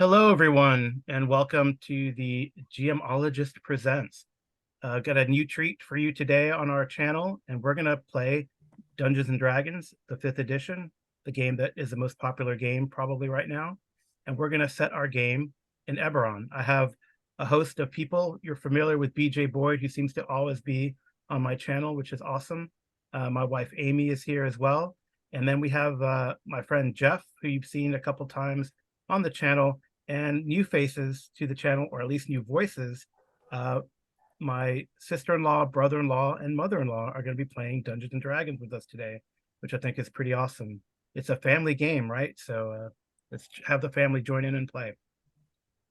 Hello, everyone, and welcome to the GMologist Presents. Got a new treat for you today on our channel, and we're going to play Dungeons and Dragons, the 5th edition, the game that is the most popular game probably right now. And we're going to set our game in Eberron. I have a host of people. You're familiar with BJ Boyd, who seems to always be on my channel, which is awesome. My wife, Amy, is here as well. And then we have my friend Jeff, who you've seen a couple times on the channel, and new faces to the channel, or at least new voices. My sister-in-law, brother-in-law, and mother-in-law are going to be playing Dungeons and Dragons with us today, which I think is pretty awesome. It's a family game, right? So let's have the family join in and play.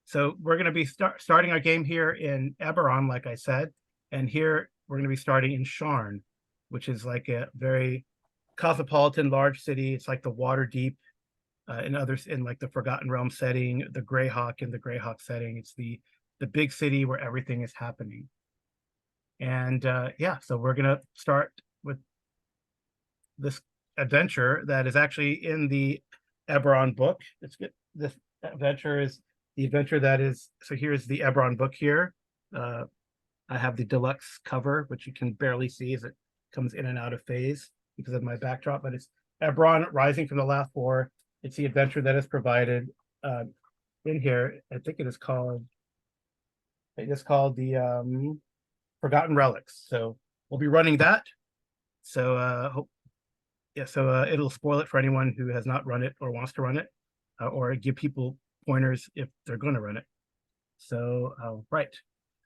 So we're going to be starting our game here in Eberron, like I said, and here we're going to be starting in Sharn, which is like a very cosmopolitan, large city. It's like the Waterdeep in others, in like the Forgotten Realm setting, the Greyhawk in the Greyhawk setting. It's the big city where everything is happening. And yeah, so we're gonna start with this adventure that is actually in the Eberron book. It's good. This adventure is the adventure that is. So here's the Eberron book here. I have the deluxe cover, which you can barely see as it comes in and out of phase because of my backdrop. But it's Eberron rising from the Last War. It's the adventure that is provided in here. I think it is called. It is called the Forgotten Relics. So we'll be running that. So yeah. So it'll spoil it for anyone who has not run it or wants to run it, or give people pointers if they're going to run it. So right.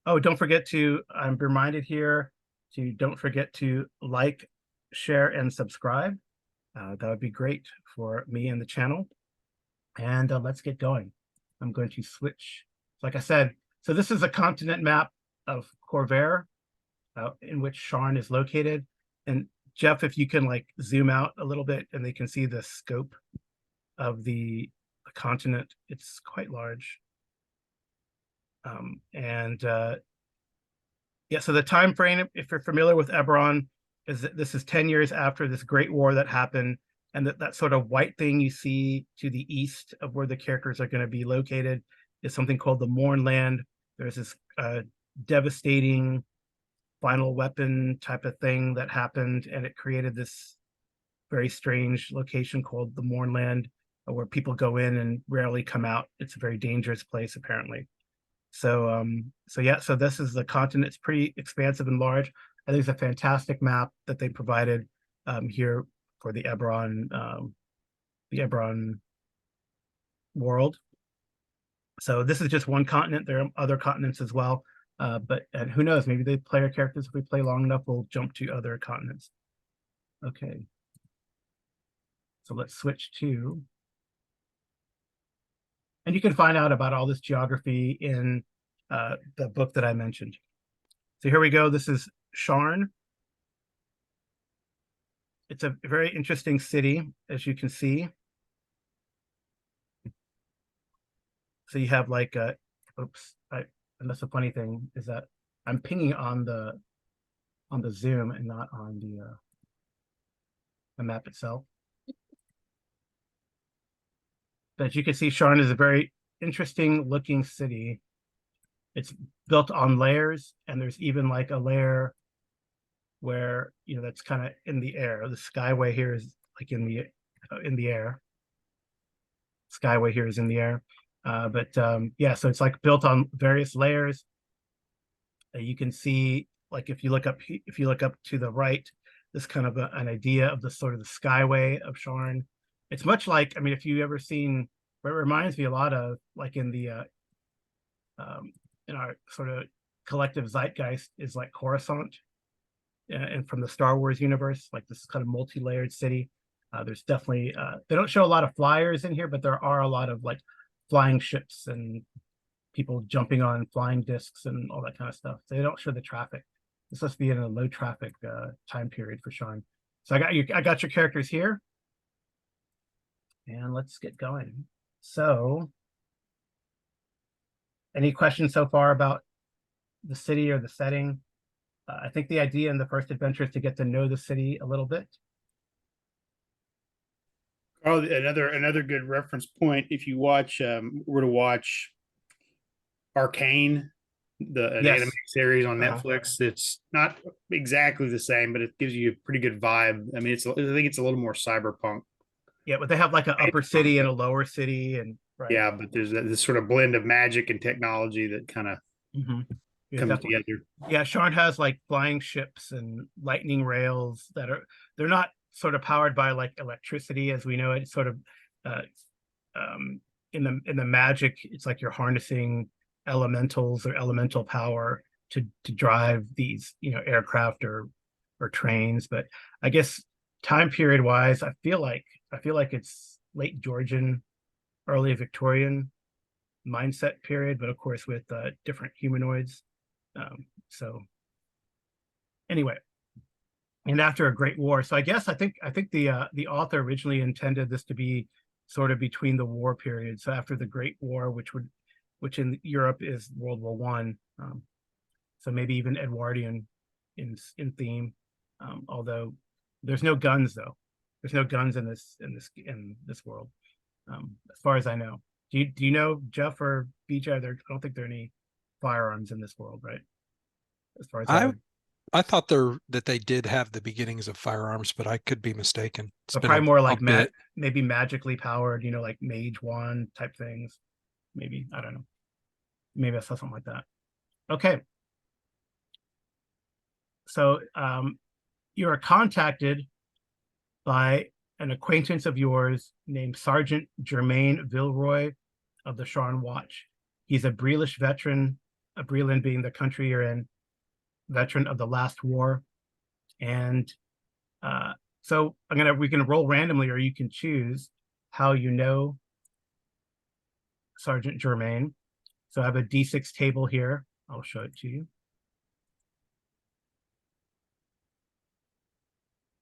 Oh, don't forget to. I'm reminded here to don't forget to like, share, and subscribe. That would be great for me and the channel. And let's get going. I'm going to switch. Like I said, so this is a continent map of Corvair, in which Sharn is located. And Jeff, if you can like zoom out a little bit and they can see the scope of the continent, it's quite large. Yeah, so the time frame, if you're familiar with Eberron, is that this is 10 years after this great war that happened, and that sort of white thing you see to the east of where the characters are going to be located is something called the Mournland. There's this devastating final weapon type of thing that happened, and it created this very strange location called the Mournland, where people go in and rarely come out. It's a very dangerous place, apparently. So yeah, so this is the continent. It's pretty expansive and large. I think it's a fantastic map that they provided here for the Eberron world. So this is just one continent. There are other continents as well. But and who knows, maybe the player characters, if we play long enough, will jump to other continents. Okay. So let's switch to, and you can find out about all this geography in the book that I mentioned. So here we go. This is Sharn. It's a very interesting city, as you can see. So you have like, oops, and that's the funny thing is that I'm pinging on the Zoom and not on the map itself. But as you can see, Sharn is a very interesting looking city. It's built on layers, and there's even like a layer where, you know, that's kind of in the air. The skyway here is like in the air. Skyway here is in the air. But yeah, so it's like built on various layers. You can see, like, if you look up to the right, this kind of an idea of the sort of the skyway of Sharn. It's much like, I mean, if you ever seen, it reminds me a lot of like in the in our sort of collective zeitgeist is like Coruscant, and from the Star Wars universe, like this kind of multi-layered city. There's definitely they don't show a lot of flyers in here, but there are a lot of like flying ships and people jumping on flying discs and all that kind of stuff. So they don't show the traffic. This must be in a low traffic time period for Sharn. So I got your characters here, and let's get going. So, any questions so far about the city or the setting? I think the idea in the first adventure is to get to know the city a little bit. Oh, another good reference point. If you watch, were to watch Arcane, an anime Yes. series on Uh-huh. Netflix, it's not exactly the same, but it gives you a pretty good vibe. I mean, I think it's a little more cyberpunk. Yeah, but they have like an upper city and a lower city, and right. Yeah, but there's this sort of blend of magic and technology that kind of Mm-hmm. Yeah, comes definitely. together. Yeah, Sharn has like flying ships and lightning rails that are they're not sort of powered by like electricity as we know it. It's sort of uh, um, in the magic, it's like you're harnessing elementals or elemental power to drive these aircraft or trains. But I guess time period wise, I feel like it's late Georgian, early Victorian mindset period, but of course with different humanoids. So anyway, and after a great war, so I think the author originally intended this to be sort of between the war periods. So after the Great War, which in Europe is World War One, so maybe even Edwardian in theme. Although there's no guns though, there's no guns in this world, as far as I know. Do you know, Jeff or BJ? I don't think there are any firearms in this world, right? As far as I I know, I thought that they did have the beginnings of firearms, but I could be mistaken. It's but been probably more a like bit. maybe magically powered, like mage wand type things. Maybe I don't know. Maybe I saw something like that. Okay, so you are contacted by an acquaintance of yours named Sergeant Germain Villeroy of the Sharn Watch. He's a Breelish veteran, a Breland being the country you're in, veteran of the Last War, and uh, so we can roll randomly, or you can choose how you know Sergeant Germain. So I have a D6 table here. I'll show it to you.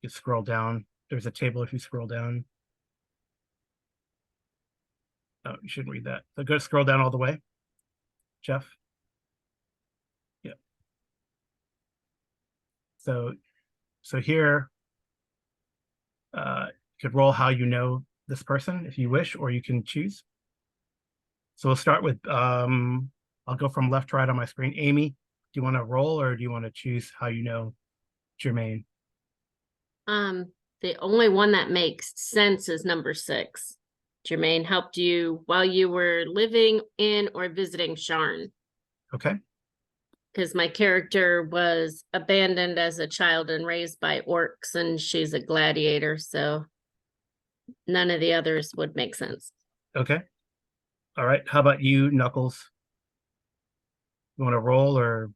You scroll down. There's a table if you scroll down. Oh, you shouldn't read that. So go scroll down all the way, Jeff. Yeah. So here, you could roll how you know this person if you wish, or you can choose. So we'll start with I'll go from left to right on my screen. Amy, do you want to roll or do you want to choose how you know Jermaine? The only one that makes sense is number 6. Jermaine helped you while you were living in or visiting Sharn. Okay. Because my character was abandoned as a child and raised by orcs, and she's a gladiator, so none of the others would make sense. Okay. All right. How about you, Knuckles? You want to roll or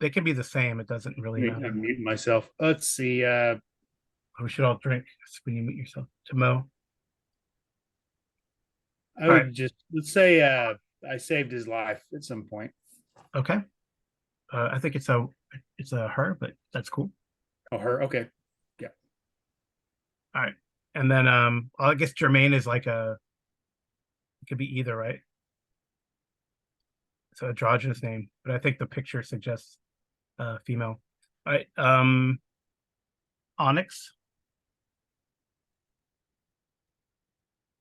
they can be the same. It doesn't really matter. I'm muting myself. Let's see. We should all drink when you meet yourself. Timo. I All would right. just let's say I saved his life at some point. Okay. I think it's a her, but that's cool. Oh, her. Okay. Yeah. All right. And then I guess Jermaine is like it could be either, right? It's an androgynous name, but I think the picture suggests female. All right. Onyx.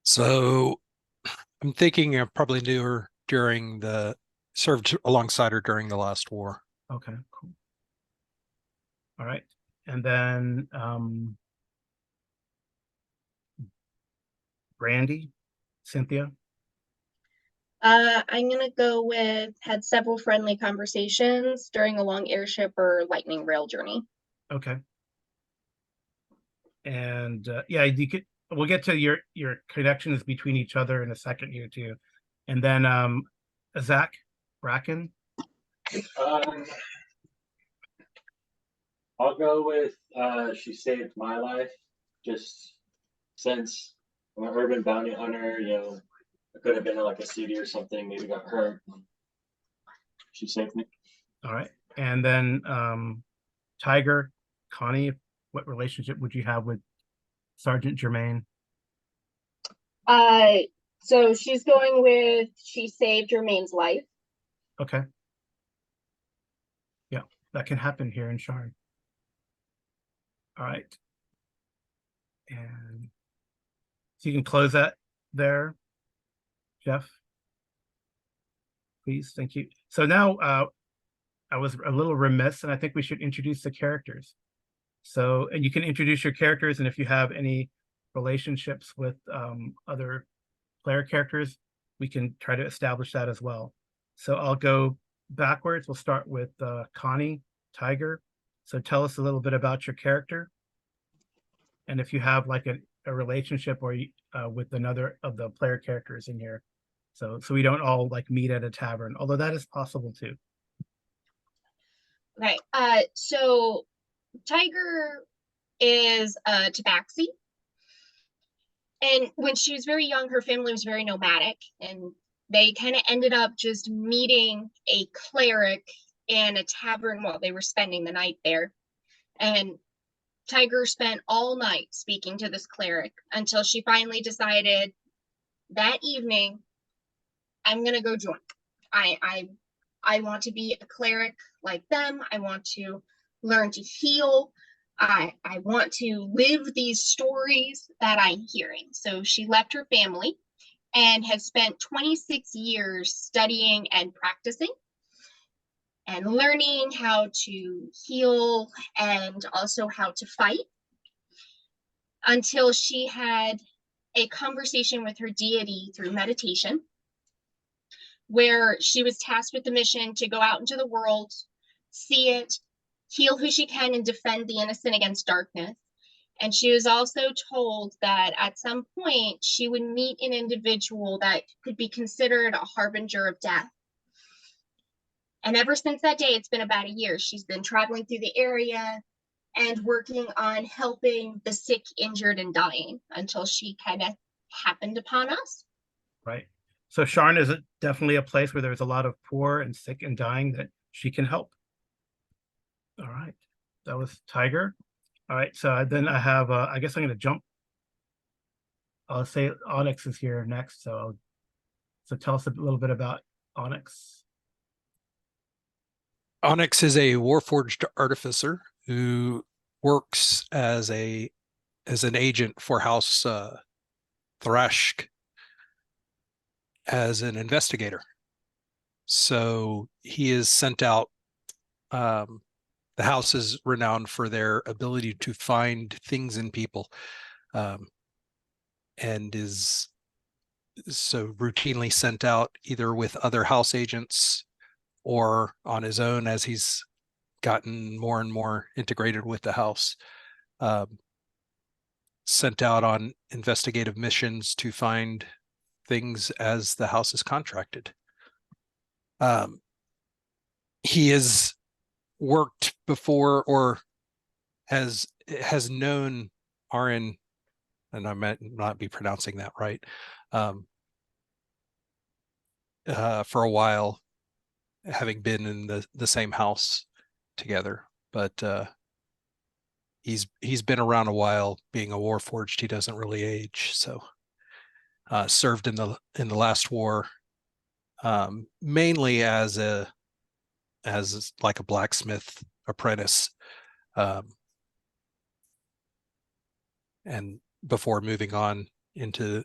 So I'm thinking I probably knew her served alongside her during the last war. Okay, cool. All right. And then Brandy, Cynthia. I'm gonna go with had several friendly conversations during a long airship or lightning rail journey. Okay. And yeah, we'll get to your connections between each other in a second here too. And then Zach Bracken. Um, I'll go with she saved my life. Just since I'm an urban bounty hunter, I could have been in like a city or something, maybe got hurt. She saved me. All right. And then Tiger, Connie, what relationship would you have with Sergeant Germain? So she's going with she saved Jermaine's life. Okay. Yeah, that can happen here in Sharn. All right. And so you can close that there, Jeff. Please, thank you. So now I was a little remiss, and I think we should introduce the characters. So, and you can introduce your characters, and if you have any relationships with other player characters, we can try to establish that as well. So I'll go backwards. We'll start with Connie, Tiger. So tell us a little bit about your character, and if you have like a relationship or with another of the player characters in here. So we don't all like meet at a tavern, although that is possible too. Okay, so Tiger is a tabaxi. And when she was very young, her family was very nomadic, and they kind of ended up just meeting a cleric in a tavern while they were spending the night there. And Tiger spent all night speaking to this cleric until she finally decided that evening, I'm gonna go join. I want to be a cleric like them. I want to learn to heal. I want to live these stories that I'm hearing. So she left her family and has spent 26 years studying and practicing and learning how to heal and also how to fight until she had a conversation with her deity through meditation, where she was tasked with the mission to go out into the world, see it, heal who she can, and defend the innocent against darkness. And she was also told that at some point she would meet an individual that could be considered a harbinger of death. And ever since that day, it's been about a year. She's been traveling through the area and working on helping the sick, injured, and dying until she kind of happened upon us. Right. So Sharn is definitely a place where there's a lot of poor and sick and dying that she can help. All right. That was Tiger. All right. So then I have, I guess I'm going to jump. I'll say Onyx is here next. So tell us a little bit about Onyx. Onyx is a warforged artificer who works as an agent for House Thrashk as an investigator. So he is sent out. The house is renowned for their ability to find things in people, and is so routinely sent out either with other house agents or on his own as he's gotten more and more integrated with the house. Sent out on investigative missions to find things as the house is contracted. He has worked before or has known Arin, and I might not be pronouncing that right, for a while, having been in the same house together. But he's been around a while. Being a warforged, he doesn't really age. So served in the last war, mainly as like a blacksmith apprentice, and before moving on into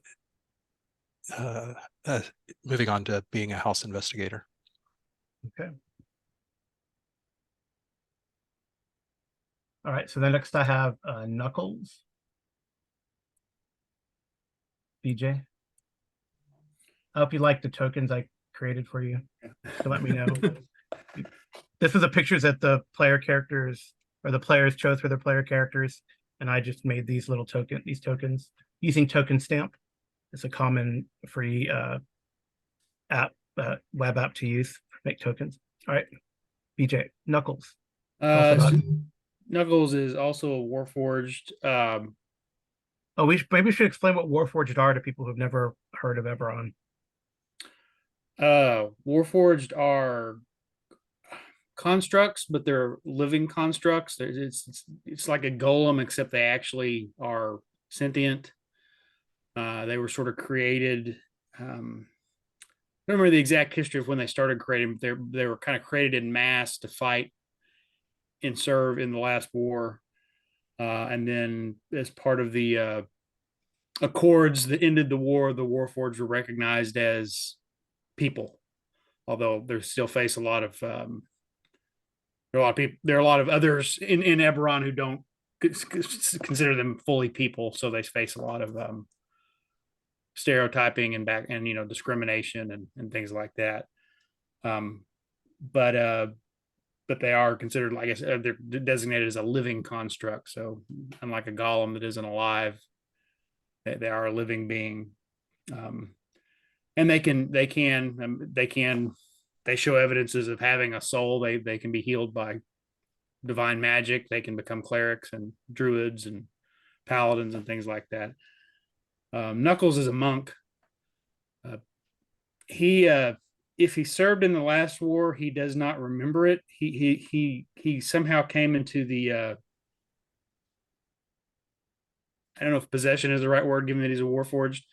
moving on to being a house investigator. Okay. All right. So then next I have Knuckles. BJ. I hope you like the tokens I created for you. So let me know. This is the pictures that the player characters or the players chose for their player characters, and I just made these little tokens using Token Stamp. It's a common free web app to use, make tokens. All right, BJ, Knuckles. Knuckles is also a warforged. Oh, maybe we should explain what warforged are to people who've never heard of Eberron. Warforged are constructs, but they're living constructs. It's like a golem, except they actually are sentient. They were sort of created. I don't remember the exact history of when they started creating. They were kind of created in mass to fight and serve in the last war. And then as part of the accords that ended the war, the Warforged were recognized as people, although they still face a lot of there are a lot of people. There are a lot of others in Eberron who don't consider them fully people, so they face a lot of stereotyping and discrimination and things like that. But they are considered, like I said, they're designated as a living construct. So unlike a golem that isn't alive, they are a living being, and they show evidences of having a soul. They can be healed by divine magic. They can become clerics and druids and paladins and things like that. Knuckles is a monk. If he served in the last war, he does not remember it. He somehow came into the I don't know if possession is the right word, given that he's a warforged.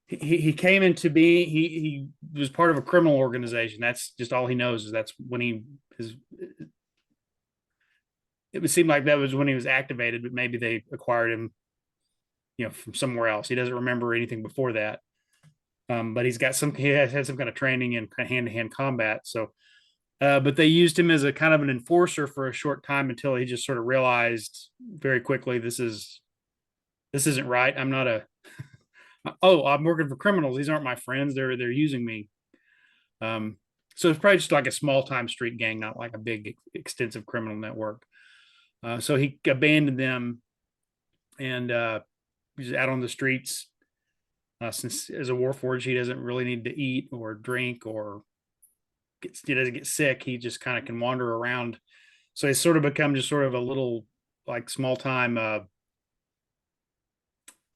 He came into being. He was part of a criminal organization. That's just all he knows. Is that's when he is. It would seem like that was when he was activated, but maybe they acquired him, from somewhere else. He doesn't remember anything before that. But he has had some kind of training in hand-to-hand combat. So, but they used him as a kind of an enforcer for a short time until he just sort of realized very quickly, this isn't right. I'm not I'm working for criminals. These aren't my friends. They're using me. So it's probably just like a small-time street gang, not like a big, extensive criminal network. So he abandoned them and he's out on the streets. Since as a warforged, he doesn't really need to eat or drink or he doesn't get sick. He just kind of can wander around. So he's sort of become just sort of a little like small time.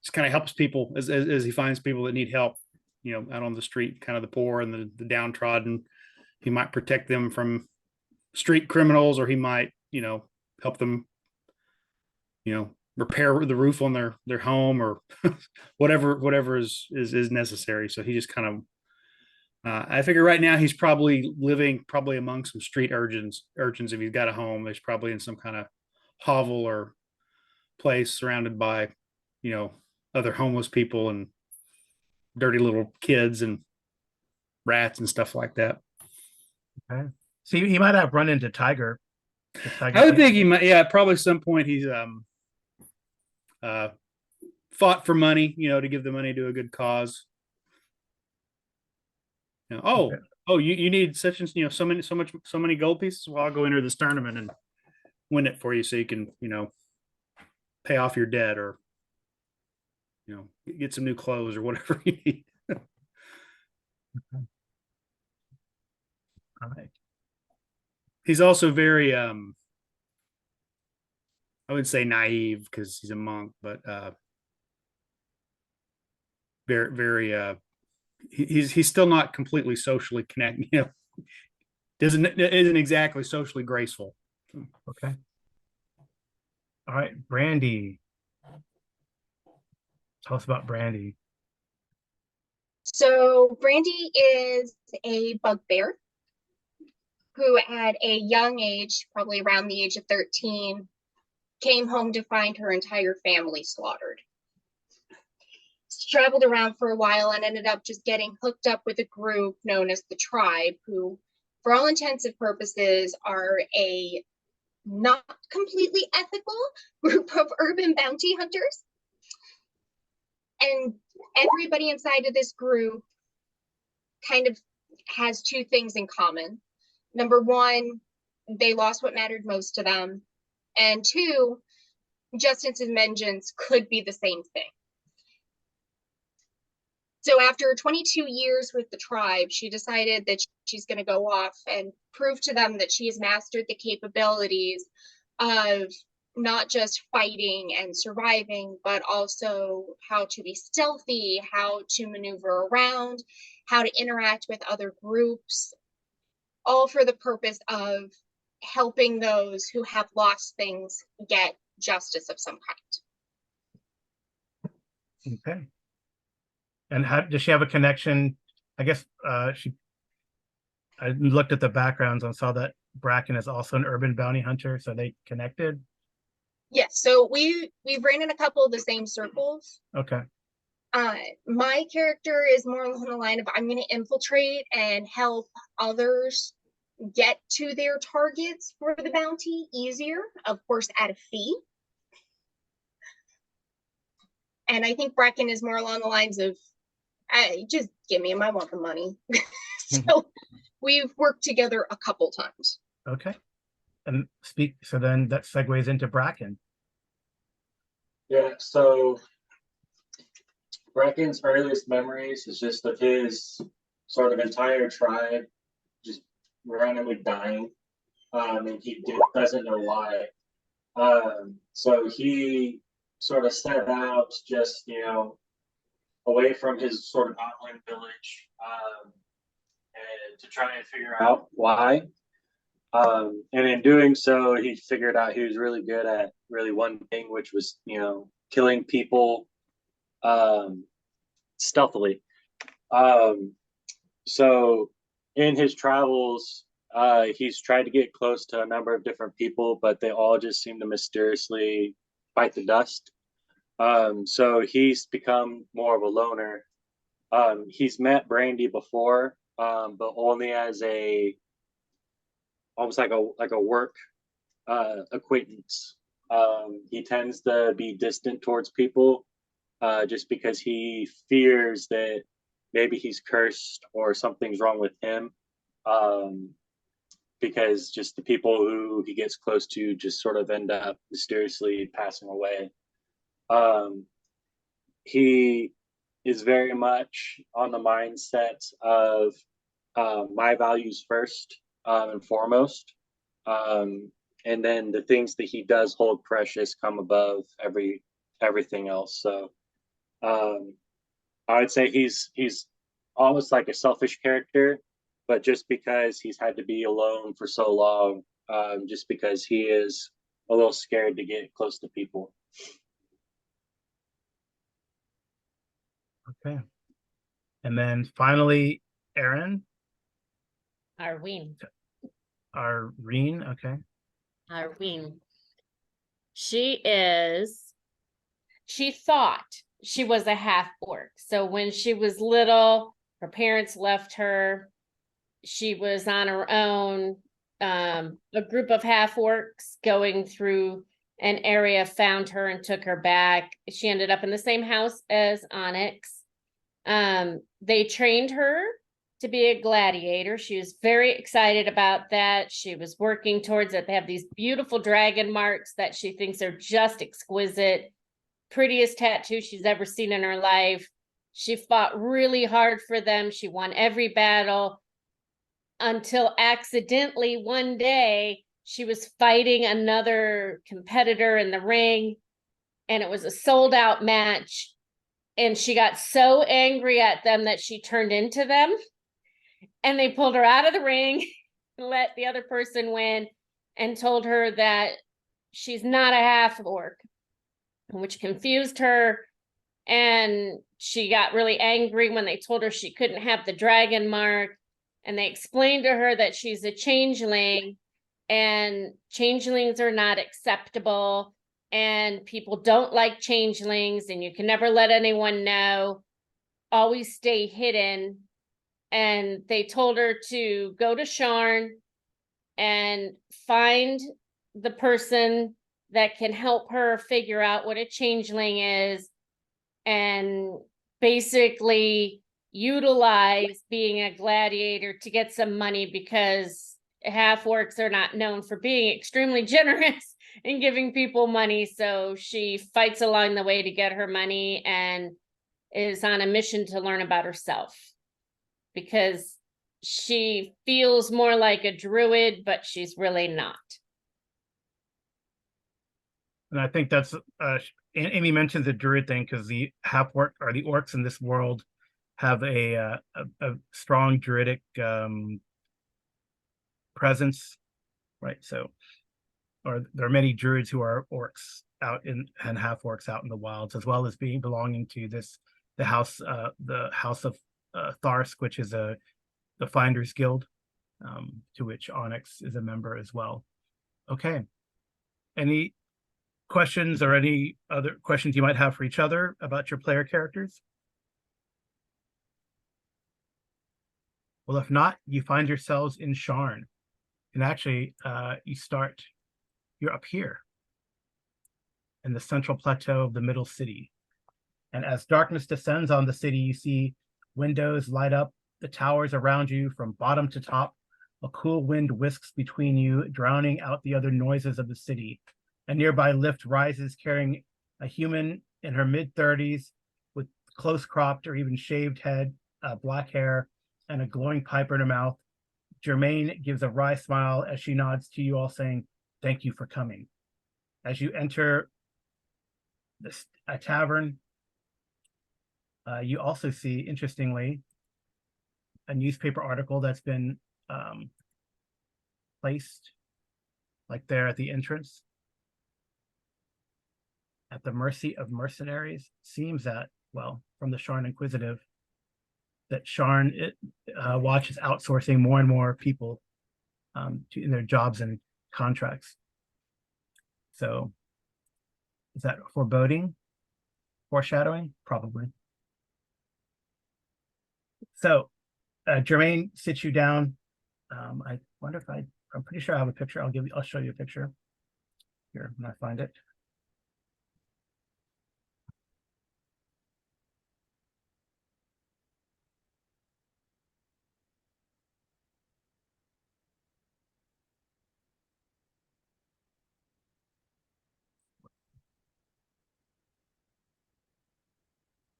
Just kind of helps people as he finds people that need help, out on the street, kind of the poor and the downtrodden. He might protect them from street criminals, or he might, help them, repair the roof on their home or whatever is necessary. So he just kind of I figure right now he's probably living among some street urchins. If he's got a home, he's probably in some kind of hovel or place surrounded by other homeless people and dirty little kids and rats and stuff like that. Okay. So he might have run into Tiger. I would think he might. Yeah, probably some point he's fought for money, to give the money to a good cause. You need such and so many gold pieces. Well, I'll go enter this tournament and win it for you, so you can pay off your debt or get some new clothes or whatever you need. Okay. All right. He's also very I would say naive because he's a monk, but very, very he's still not completely socially connected, isn't exactly socially graceful. Okay. All right, Brandy. Tell us about Brandy. So Brandy is a bugbear who at a young age, probably around the age of 13, came home to find her entire family slaughtered. She traveled around for a while and ended up just getting hooked up with a group known as the Tribe, who, for all intents and purposes, are a not completely ethical group of urban bounty hunters. And everybody inside of this group kind of has two things in common. Number one, they lost what mattered most to them. And two, justice and vengeance could be the same thing. So after 22 years with the Tribe, she decided that she's going to go off and prove to them that she has mastered the capabilities of not just fighting and surviving, but also how to be stealthy, how to maneuver around, how to interact with other groups, all for the purpose of helping those who have lost things get justice of some kind. Okay. And how does she have a connection? I guess I looked at the backgrounds and saw that Bracken is also an urban bounty hunter, so they connected. Yes, so we've ran in a couple of the same circles. Okay. My character is more along the line of I'm going to infiltrate and help others get to their targets for the bounty easier, of course, at a fee. And I think Brecken is more along the lines of, just give me him, I want the money. So we've worked together a couple times. Okay. And so then that segues into Bracken. Yeah, so Brecken's earliest memories is just of his sort of entire tribe just randomly dying, and doesn't know why. So he sort of set out just, away from his sort of outland village, and to try and figure out why. And in doing so, he figured out he was really good at really one thing, which was, killing people stealthily. So in his travels, he's tried to get close to a number of different people, but they all just seem to mysteriously bite the dust. So he's become more of a loner. He's met Brandy before, but only as almost like a work acquaintance. He tends to be distant towards people, just because he fears that maybe he's cursed or something's wrong with him. Because just the people who he gets close to just sort of end up mysteriously passing away. He is very much on the mindset of my values first, and foremost. And then the things that he does hold precious come above everything else. So I would say he's almost like a selfish character, but just because he's had to be alone for so long, just because he is a little scared to get close to people. Okay. And then finally, Erin. Arween. Okay. Arween. She thought she was a half orc. So when she was little, her parents left her. She was on her own. A group of half orcs going through an area found her and took her back. She ended up in the same house as Onyx. They trained her to be a gladiator. She was very excited about that. She was working towards it. They have these beautiful dragon marks that she thinks are just exquisite. Prettiest tattoo she's ever seen in her life. She fought really hard for them. She won every battle until accidentally one day she was fighting another competitor in the ring, and it was a sold out match. And she got so angry at them that she turned into them, and they pulled her out of the ring, let the other person win, and told her that she's not a half orc, which confused her. And she got really angry when they told her she couldn't have the dragon mark. And they explained to her that she's a changeling, and changelings are not acceptable, and people don't like changelings, and you can never let anyone know. Always stay hidden. And they told her to go to Sharn and find the person that can help her figure out what a changeling is, and basically utilize being a gladiator to get some money, because half orcs are not known for being extremely generous in giving people money. So she fights along the way to get her money and is on a mission to learn about herself, because she feels more like a druid, but she's really not. And I think that's Amy mentions the druid thing because the half orc or the orcs in this world have a strong druidic presence, right? So, or there are many druids who are orcs out in and half orcs out in the wilds, as well as belonging to the house of Tharsk, which is the Finders Guild, to which Onyx is a member as well. Okay, any questions or any other questions you might have for each other about your player characters? Well, if not, you find yourselves in Sharn. And actually, you're up here in the central plateau of the middle city. And as darkness descends on the city, you see windows light up the towers around you from bottom to top. A cool wind whisks between you, drowning out the other noises of the city. A nearby lift rises, carrying a human in her mid-30s with close-cropped or even shaved head, black hair, and a glowing pipe in her mouth. Germaine gives a wry smile as she nods to you all, saying, "Thank you for coming." As you enter a tavern, you also see, interestingly, a newspaper article that's been placed like there at the entrance. At the mercy of mercenaries. Seems that, well, from the Sharn Inquisitive, that Sharn Watch is outsourcing more and more people in their jobs and contracts. So is that foreboding? Foreshadowing? Probably. So Germaine sits you down. I wonder if I'm pretty sure I have a picture. I'll show you a picture here when I find it.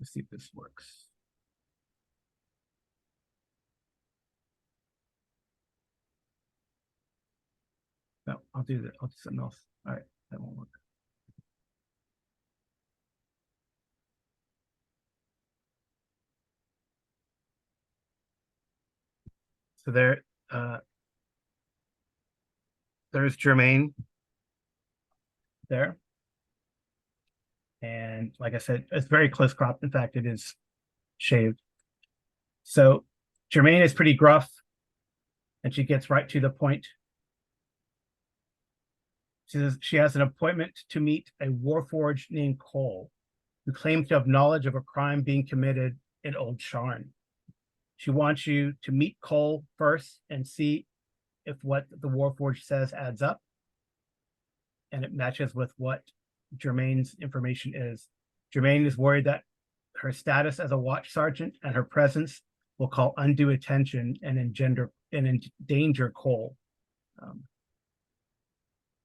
Let's see if this works. No, I'll do that. I'll do something else. All right, that won't work. So there's Germaine there. And like I said, it's very close cropped. In fact, it is shaved. So Germaine is pretty gruff, and she gets right to the point. She says she has an appointment to meet a warforged named Cole, who claims to have knowledge of a crime being committed in Old Sharn. She wants you to meet Cole first and see if what the warforged says adds up and it matches with what Germaine's information is. Germaine is worried that her status as a watch sergeant and her presence will call undue attention and endanger Cole.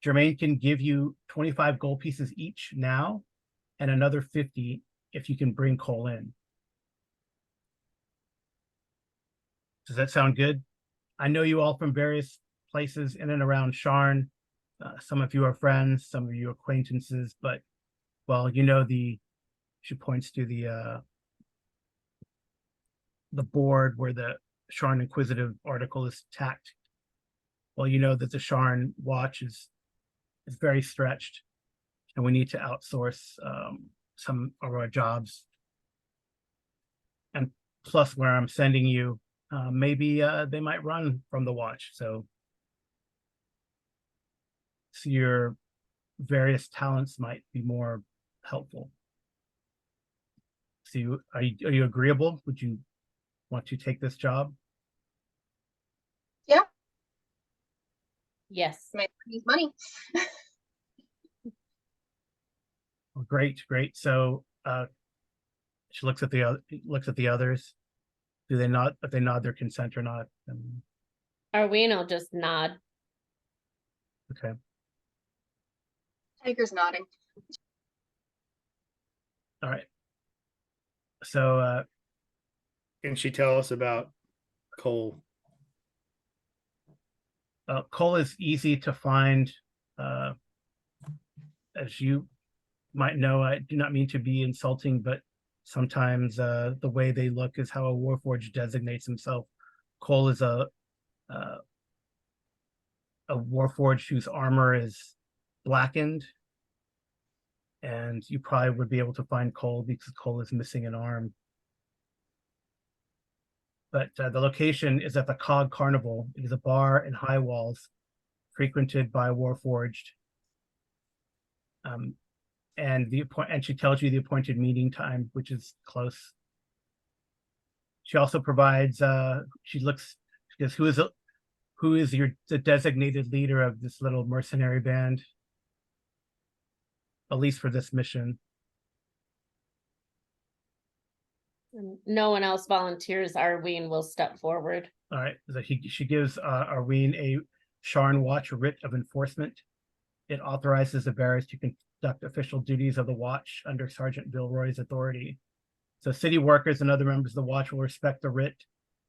Germaine can give you 25 gold pieces each now and another 50 if you can bring Cole in. Does that sound good? I know you all from various places in and around Sharn. Some of you are friends, some of you are acquaintances, but, well, you know, she points to the board where the Sharn Inquisitive article is tacked. Well, you know that the Sharn Watch is very stretched, and we need to outsource some of our jobs. And plus, where I'm sending you, maybe they might run from the watch. So your various talents might be more helpful. So are you agreeable? Would you want to take this job? Yeah, Yes. money. Well, great. So she looks at the others. Do they nod? If they nod their consent or not? Arween will just nod. Okay. Tiger's nodding. All right. So Can she tell us about Cole? Cole is easy to find. As you might know, I do not mean to be insulting, but sometimes the way they look is how a warforged designates himself. Cole is a warforged whose armor is blackened, and you probably would be able to find Cole because Cole is missing an arm. But the location is at the Cog Carnival. It is a bar in High Walls, frequented by warforged. And she tells you the appointed meeting time, which is close. She also provides, she goes, who is the designated leader of this little mercenary band? At least for this mission. No one else volunteers. Arween will step forward. All right, so she gives Arween a Sharn Watch writ of enforcement. It authorizes the bearers to conduct official duties of the watch under Sergeant Vilroy's authority. So city workers and other members of the watch will respect the writ,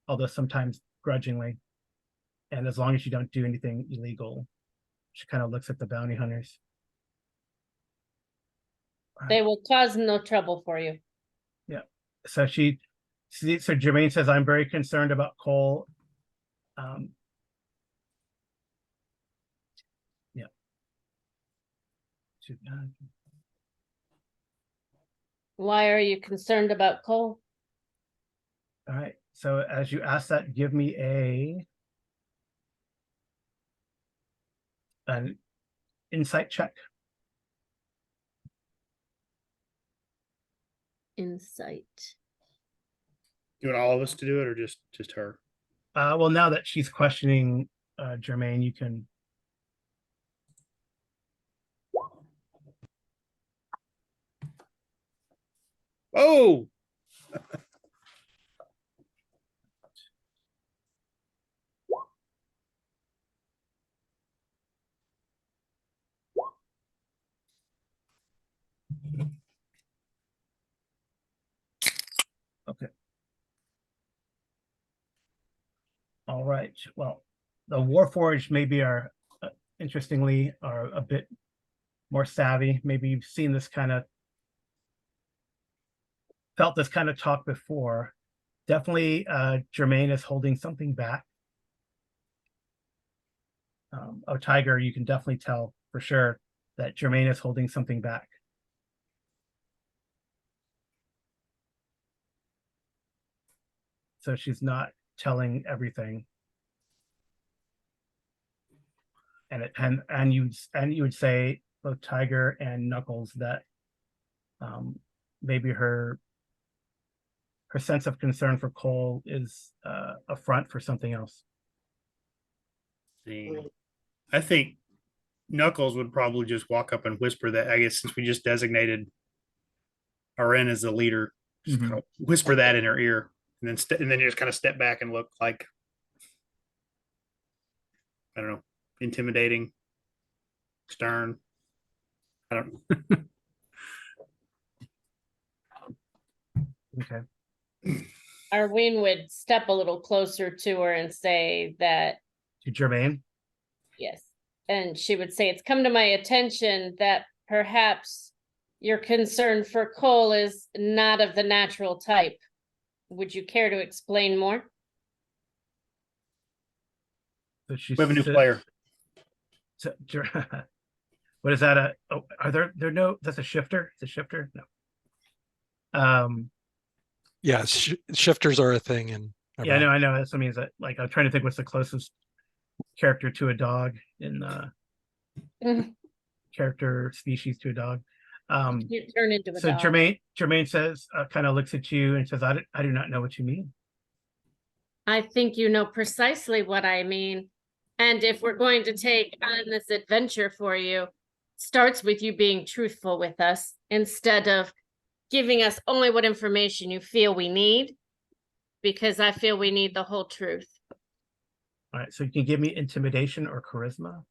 although sometimes grudgingly. And as long as you don't do anything illegal. She kind of looks at the bounty hunters. They will cause no trouble for you. So so Jermaine says, I'm very concerned about Cole. Yeah. Why are you concerned about Cole? All right. So as you ask that, give me an insight check. Insight. You want all of us to do it, or just her? Well, now that she's questioning Jermaine, you can. Oh, Okay. All right. Well, the Warforged maybe are, interestingly, are a bit more savvy. Maybe you've seen this kind of, felt this kind of talk before. Definitely, Jermaine is holding something back. Tiger, you can definitely tell for sure that Jermaine is holding something back. So she's not telling everything. And you would say, both Tiger and Knuckles, that maybe her sense of concern for Cole is a front for something else. I think Knuckles would probably just walk up and whisper that. I guess since we just designated RN as the leader, just kind of whisper that in her ear, and then just kind of step back and look like, I don't know, intimidating, stern. I don't know. Okay. Arween would step a little closer to her and say that, To Jermaine? yes. And she would say, it's come to my attention that perhaps your concern for Cole is not of the natural type. Would you care to explain more? So We have a new player. So, what is that? Are there no, that's a shifter? It's a shifter? No. Yeah, shifters are a thing. Yeah, I know. That's what I mean. Is that, like, I'm trying to think what's the closest character to a dog in character species to a dog. You turn into a So dog. Jermaine says, kind of looks at you and says, I do not know what you mean. I think you know precisely what I mean. And if we're going to take on this adventure for you, starts with you being truthful with us instead of giving us only what information you feel we need, because I feel we need the whole truth. All right, so you can give me intimidation or charisma.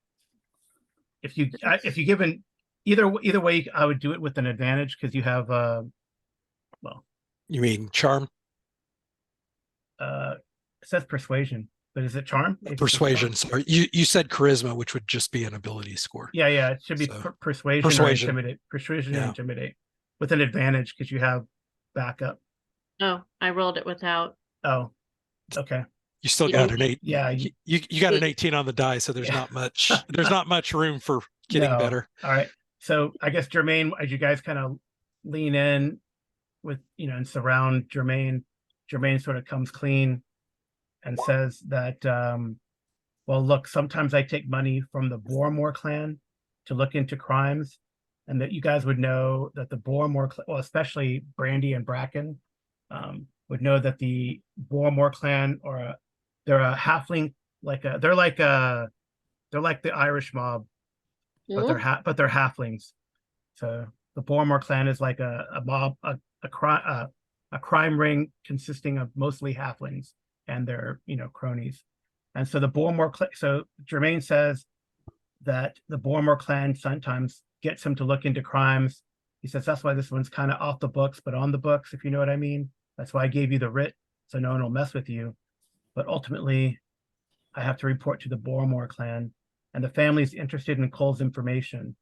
If you give an either way, I would do it with an advantage because you have well. You mean charm? It says persuasion, but is it charm? Persuasion. Sorry, you said charisma, which would just be an ability score. Yeah, it should be So, persuasion or intimidate. Persuasion or Yeah. intimidate with an advantage because you have backup. Oh, I rolled it without. Oh, okay. You still got an 8. Yeah, you got an 18 on the die, so there's not much. There's not much room for getting No. better. All right. So I guess Jermaine, as you guys kind of lean in with, and surround Jermaine sort of comes clean and says that, well, look, sometimes I take money from the Boromore clan to look into crimes. and that you guys would know that the Boremore, well, especially Brandy and Bracken, would know that the Boremore clan they're a halfling, they're like the Irish mob, but they're halflings. So the Boremore clan is like a mob, a crime ring consisting of mostly halflings and their cronies. And so the Boremore, so Jermaine says that the Boremore clan sometimes gets him to look into crimes. He says that's why this one's kind of off the books, but on the books, if you know what I mean. That's why I gave you the writ, so no one will mess with you. But ultimately, I have to report to the Boremore clan, and the family's interested in Cole's information.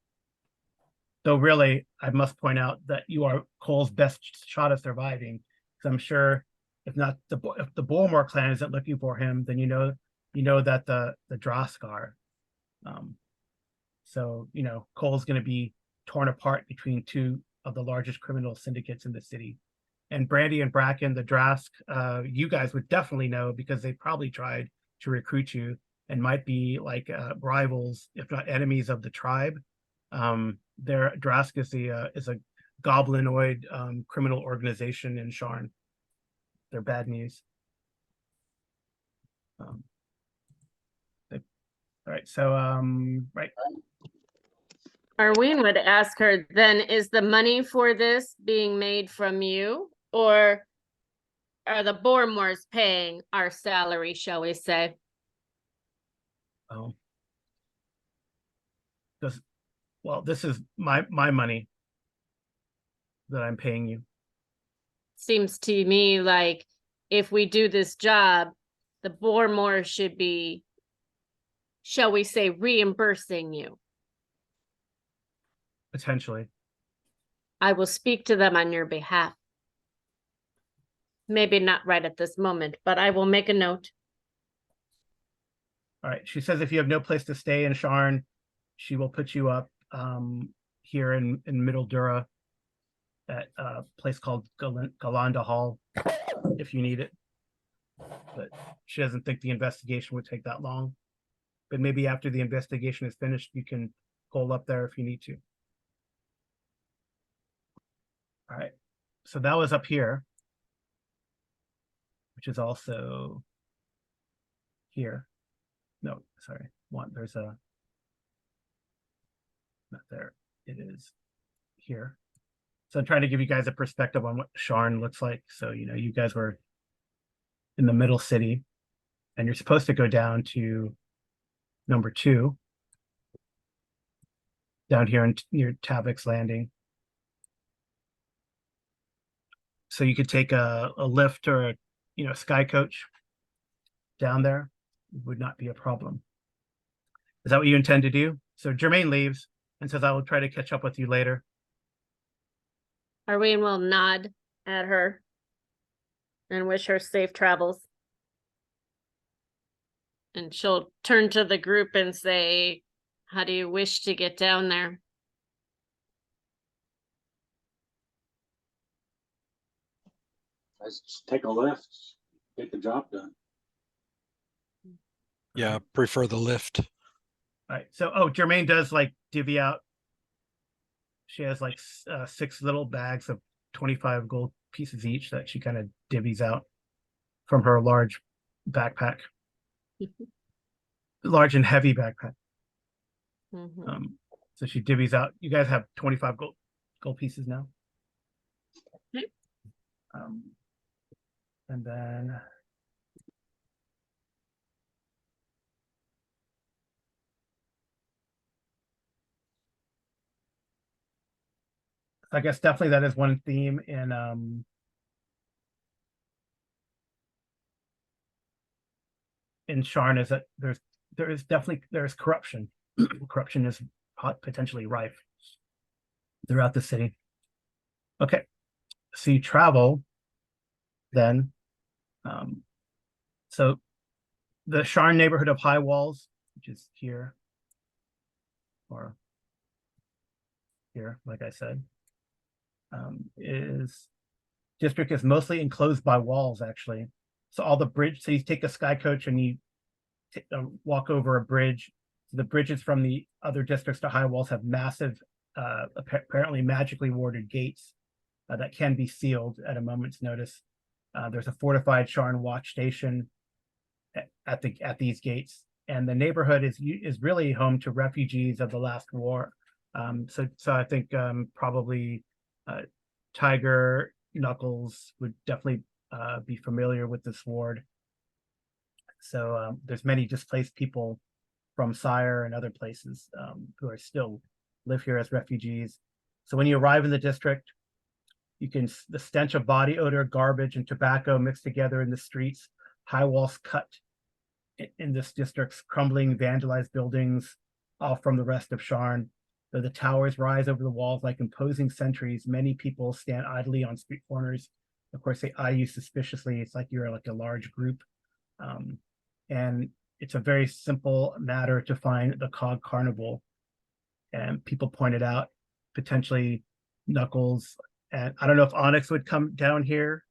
Though really, I must point out that you are Cole's best shot at surviving, because I'm sure if the Boremore clan isn't looking for him, then you know that the Drosk are. So Cole's going to be torn apart between two of the largest criminal syndicates in the city. And Brandy and Bracken, the Drosk, you guys would definitely know because they probably tried to recruit you and might be like rivals, if not enemies, of the tribe. Their Drosk is a goblinoid criminal organization in Sharn. They're bad news. All right, so right. Arween would ask her, then is the money for this being made from you, or are the Boremores paying our salary, shall we say? Oh, well, this is my money that I'm paying you. Seems to me like if we do this job, the Boremores should be, shall we say, reimbursing you. Potentially. I will speak to them on your behalf. Maybe not right at this moment, but I will make a note. All right. She says if you have no place to stay in Sharn, she will put you up here in Middle Dura at a place called Galanda Hall if you need it. But she doesn't think the investigation would take that long. But maybe after the investigation is finished, you can hole up there if you need to. All right. So that was up here, which is also here. No, sorry. There's a, not there. It is here. So I'm trying to give you guys a perspective on what Sharn looks like. So, you guys were in the middle city and you're supposed to go down to number 2 down here near Tavik's Landing. So you could take a lift or a sky coach down there. It would not be a problem. Is that what you intend to do? So Jermaine leaves and says, I will try to catch up with you later. Arween will nod at her and wish her safe travels. And she'll turn to the group and say, how do you wish to get down there? Let's just take a lift, get the job done. Yeah, prefer the lift. All right. So, Jermaine does divvy out. She has 6 little bags of 25 gold pieces each that she kind of divvies out from her large backpack. Large and heavy backpack. So she divvies out. You guys have 25 gold pieces now. Okay. And then I guess definitely that is one theme in Sharn, is that there's corruption. Corruption is potentially rife throughout the city. Okay, so you travel then. So the Sharn neighborhood of High Walls, which is here or here, like I said, district is mostly enclosed by walls, actually. So all the bridge, so you take a sky coach and you walk over a bridge. So the bridges from the other districts to High Walls have massive apparently magically warded gates that can be sealed at a moment's notice. There's a fortified Sharn watch station at these gates, and the neighborhood is really home to refugees of the last war. So I think probably Tiger Knuckles would definitely be familiar with this ward. So there's many displaced people from Sire and other places who are still live here as refugees. So when you arrive in the district, the stench of body odor, garbage, and tobacco mixed together in the streets, high walls cut in this district's crumbling, vandalized buildings off from the rest of Sharn. Though the towers rise over the walls like imposing sentries, many people stand idly on street corners. Of course, they eye you suspiciously. It's like you're like a large group. And it's a very simple matter to find the Cog Carnival. And people pointed out potentially Knuckles, and I don't know if Onyx would come down here,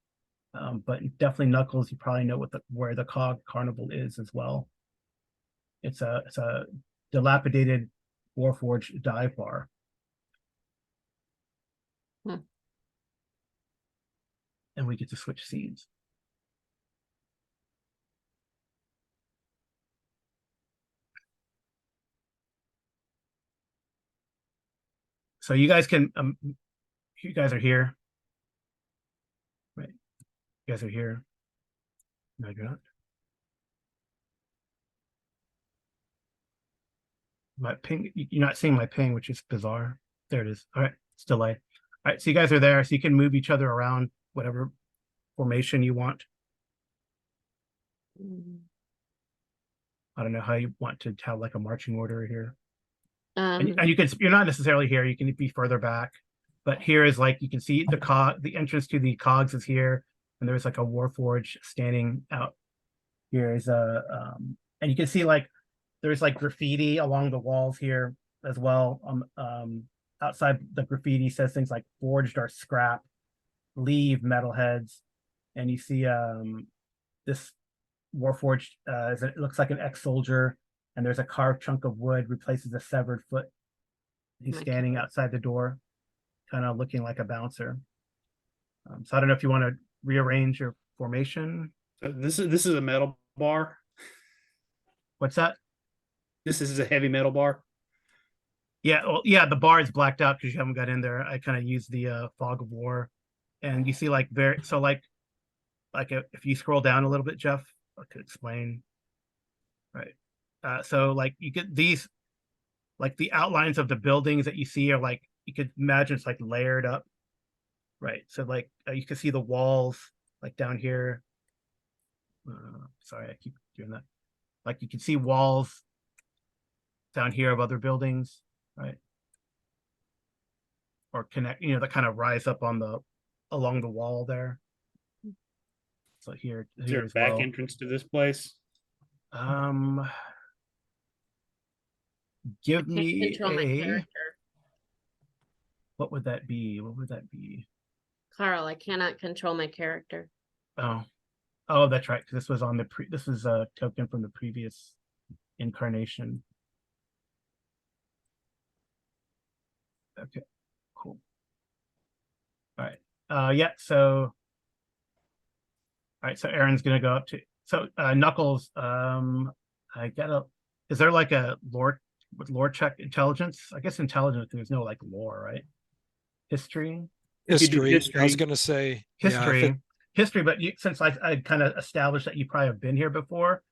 but definitely Knuckles. You probably know where the Cog Carnival is as well. It's a dilapidated Warforged dive bar. And we get to switch scenes. So you guys can, you guys are here. Right. You guys are here. No, you're not. My ping, you're not seeing my ping, which is bizarre. There it is. All right, it's delayed. All right, so you guys are there, so you can move each other around whatever formation you want. I don't know how you want to have like a marching order here. And you can, you're not necessarily here, you can be further back, but here is like, you can see the entrance to the cogs is here, and there's like a Warforged standing out. Here is and you can see like there's like graffiti along the walls here as well. Outside the graffiti says things like "Forged are scrap, leave metalheads," and you see this Warforged it looks like an ex-soldier, and there's a carved chunk of wood replaces a severed foot. He's standing outside the door, kind of looking like a bouncer. So I don't know if you want to rearrange your formation. This is a metal bar. What's that? This is a heavy metal bar. Yeah, well, yeah, the bar is blacked out because you haven't got in there. I kind of used the fog of war, and you see like if you scroll down a little bit, Jeff, I could explain. Right. So like you get these, like the outlines of the buildings that you see are like, you could imagine it's like layered up. Right. So like you can see the walls like down here. Sorry, I keep doing that. Like you can see walls down here of other buildings, right? Or connect, that kind of rise up along the wall there. So here Is there a back entrance to this place? Give me control my character. What would that be? What would that be? Carl, I cannot control my character. Oh, that's right. Because this was on this was a token from the previous incarnation. Okay, cool. All right. Yeah. So, all right. So Aaron's gonna go up to. So Knuckles. I gotta. Is there like a lore check intelligence? I guess intelligence. There's no like lore, right? History. History. I was gonna say history. History, but since I kind of established that you probably have been here before,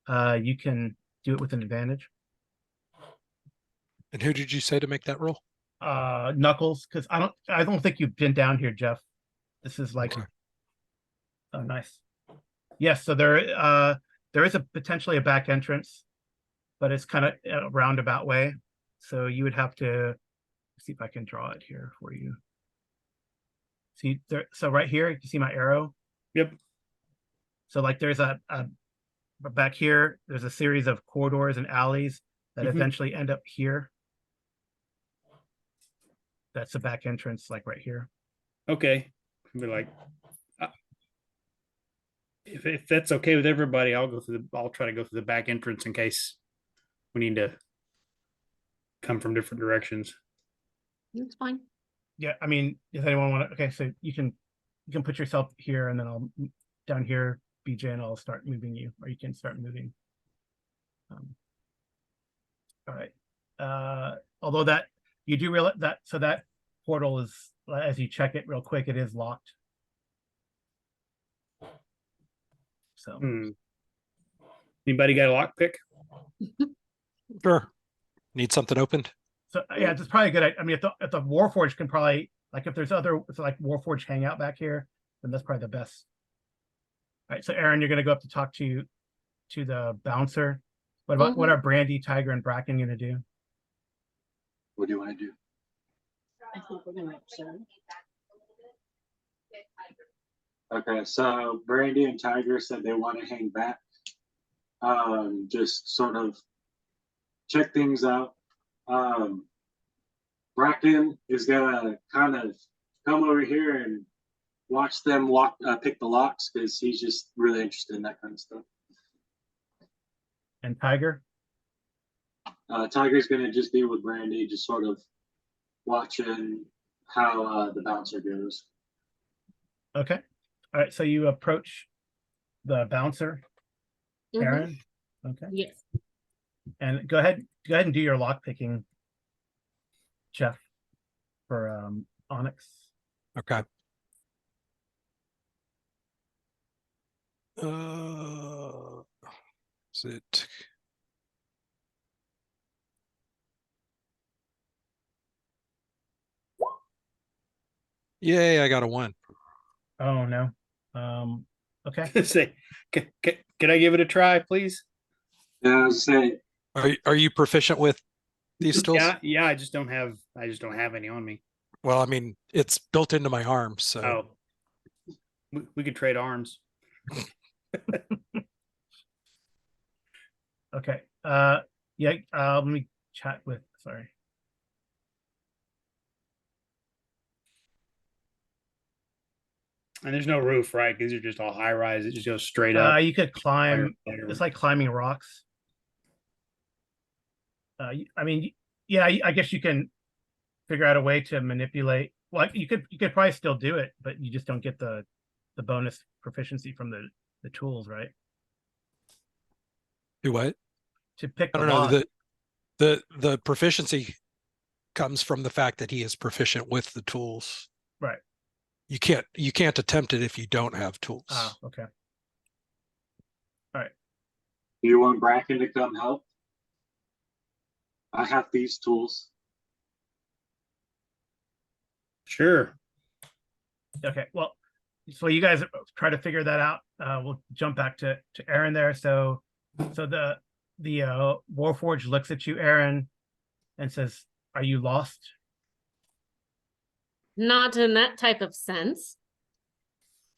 you can do it with an advantage. And who did you say to make that roll? Knuckles, because I don't think you've been down here, Jeff. This is like, okay. Oh, nice. Yes, so there is potentially a back entrance, but it's kind of a roundabout way. So you would have to see if I can draw it here for you. See there, so right here, you see my arrow? Yep. So like there's a back here, there's a series of corridors and alleys that eventually end up here. That's the back entrance, like right here. Okay. Be like, if that's okay with everybody, I'll try to go through the back entrance in case we need to come from different directions. That's fine. Yeah, I mean, does anyone want to? Okay, so you can put yourself here, and then I'll down here, BJ, and I'll start moving you, or you can start moving. All right. Although that you do realize that, so that portal is, as you check it real quick, it is locked. So Anybody got a lockpick? Sure. Need something opened? so yeah, it's probably a good. I mean, if the Warforged can probably, like, if there's other, it's like Warforged hangout back here, then that's probably the best. All right, so Aaron, you're gonna go up to talk to the bouncer. What about what are Brandy, Tiger, and Bracken gonna do? What do you want to do? I think we're gonna observe. Okay, so Brandy and Tiger said they want to hang back. Just sort of check things out. Bracken is gonna kind of come over here and watch them pick the locks, because he's just really interested in that kind of stuff. And Tiger? Tiger's gonna just be with Brandy, just sort of watching how the bouncer goes. Okay. All right, so you approach the bouncer, Aaron. Okay. Yes. And go ahead and do your lock picking, Jeff, for Onyx. Okay. Is it? Yay, I got a 1. Oh no. Okay. Say, can I give it a try, please? Yeah, I was saying, Are you proficient with these tools? Yeah. I just don't have any on me. Well, I mean, it's built into my arm, so Oh, we could trade arms. Okay. Yeah. Let me chat with. Sorry. And there's no roof, right? These are just all high rise. It just goes straight up. You could climb. Fire. It's like climbing rocks. I mean, yeah. I guess you can figure out a way to manipulate. Well, you could probably still do it, but you just don't get the bonus proficiency from the tools, right? do what? To pick I the don't know. lock. The proficiency comes from the fact that he is proficient with the tools. Right. You can't attempt it if you don't have tools. Ah, okay. All right. do you want Bracken to come help? I have these tools. Sure. Okay. Well, so you guys try to figure that out. We'll jump back to Aaron there. So the Warforged looks at you, Aaron, and says, "Are you lost?" Not in that type of sense.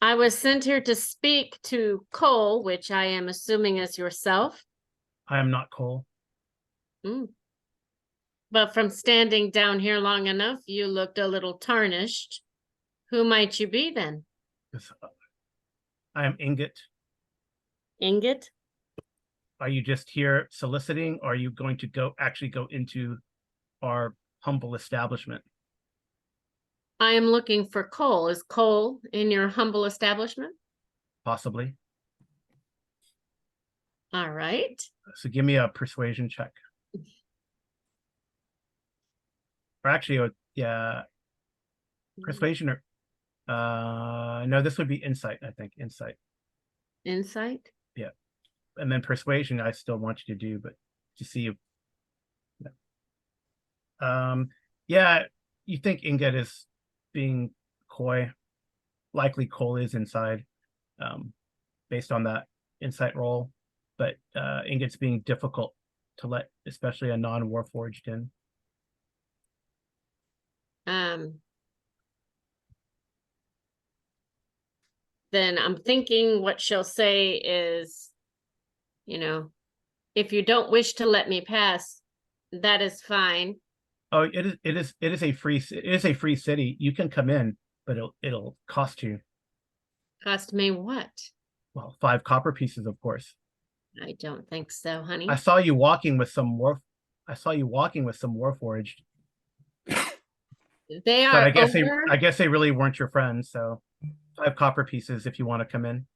I was sent here to speak to Cole, which I am assuming is yourself. I am not Cole. But from standing down here long enough, you looked a little tarnished. Who might you be then? Yes, I am Ingot. Ingot? Are you just here soliciting, or are you going to actually go into our humble establishment? I am looking for Cole. Is Cole in your humble establishment? Possibly. All right. So give me a persuasion check. Or actually, yeah, persuasion or no, this would be insight, I think. Insight. Insight? Yeah. And then persuasion I still want you to do, but to see you. Yeah, you think Ingot is being coy. Likely Cole is inside, based on that insight roll. But Ingot's being difficult to let, especially a non-Warforged in. Then I'm thinking what she'll say is, if you don't wish to let me pass, that is fine. Oh, it is a free city. You can come in, but it'll cost you. Cost me what? Well, 5 copper pieces, of course. I don't think so, honey. I saw you walking with some Warforged. They But are over. I guess they really weren't your friends, so 5 copper pieces if you want to come in.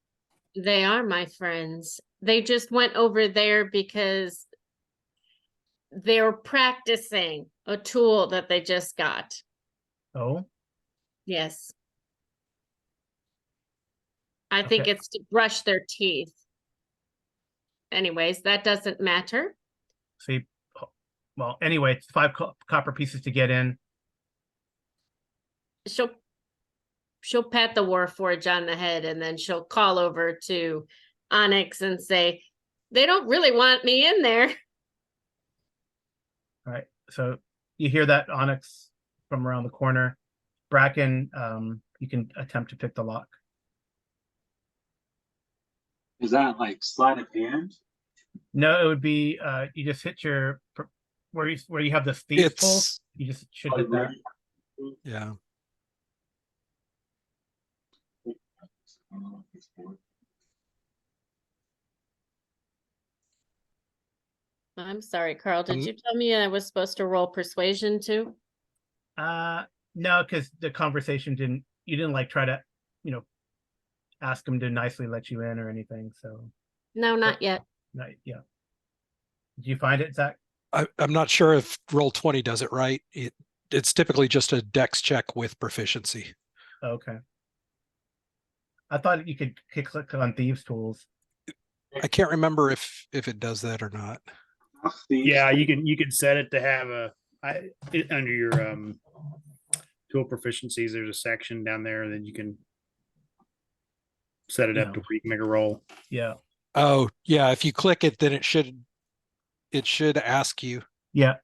They are my friends. They just went over there because they're practicing a tool that they just got. Oh, Yes. I think Okay. it's to brush their teeth. Anyways, that doesn't matter. so you, well, anyway, it's 5 copper pieces to get in. She'll pat the Warforged on the head and then she'll call over to Onyx and say, they don't really want me in there. All right. So you hear that, Onyx, from around the corner. Bracken, you can attempt to pick the lock. Is that like sleight of hand? No, it would be you just hit your where you have the thieves pull. It's You just should hit that. yeah. I'm sorry, Carl. Did Um, you tell me I was supposed to roll persuasion too? No, because the conversation you didn't like try to, ask him to nicely let you in or anything. So No, not yet. yeah. Did you find it, Zach? I'm not sure if Roll20 does it right. It's typically just a dex check with proficiency. Okay. I thought you could click on thieves tools. I can't remember if it does that or not. Yeah, you can set it to have under your tool proficiencies. There's a section down there that you can set it up Yeah. to where you can make a roll. Yeah. Oh, yeah. If you click it, then it should ask you. Yeah.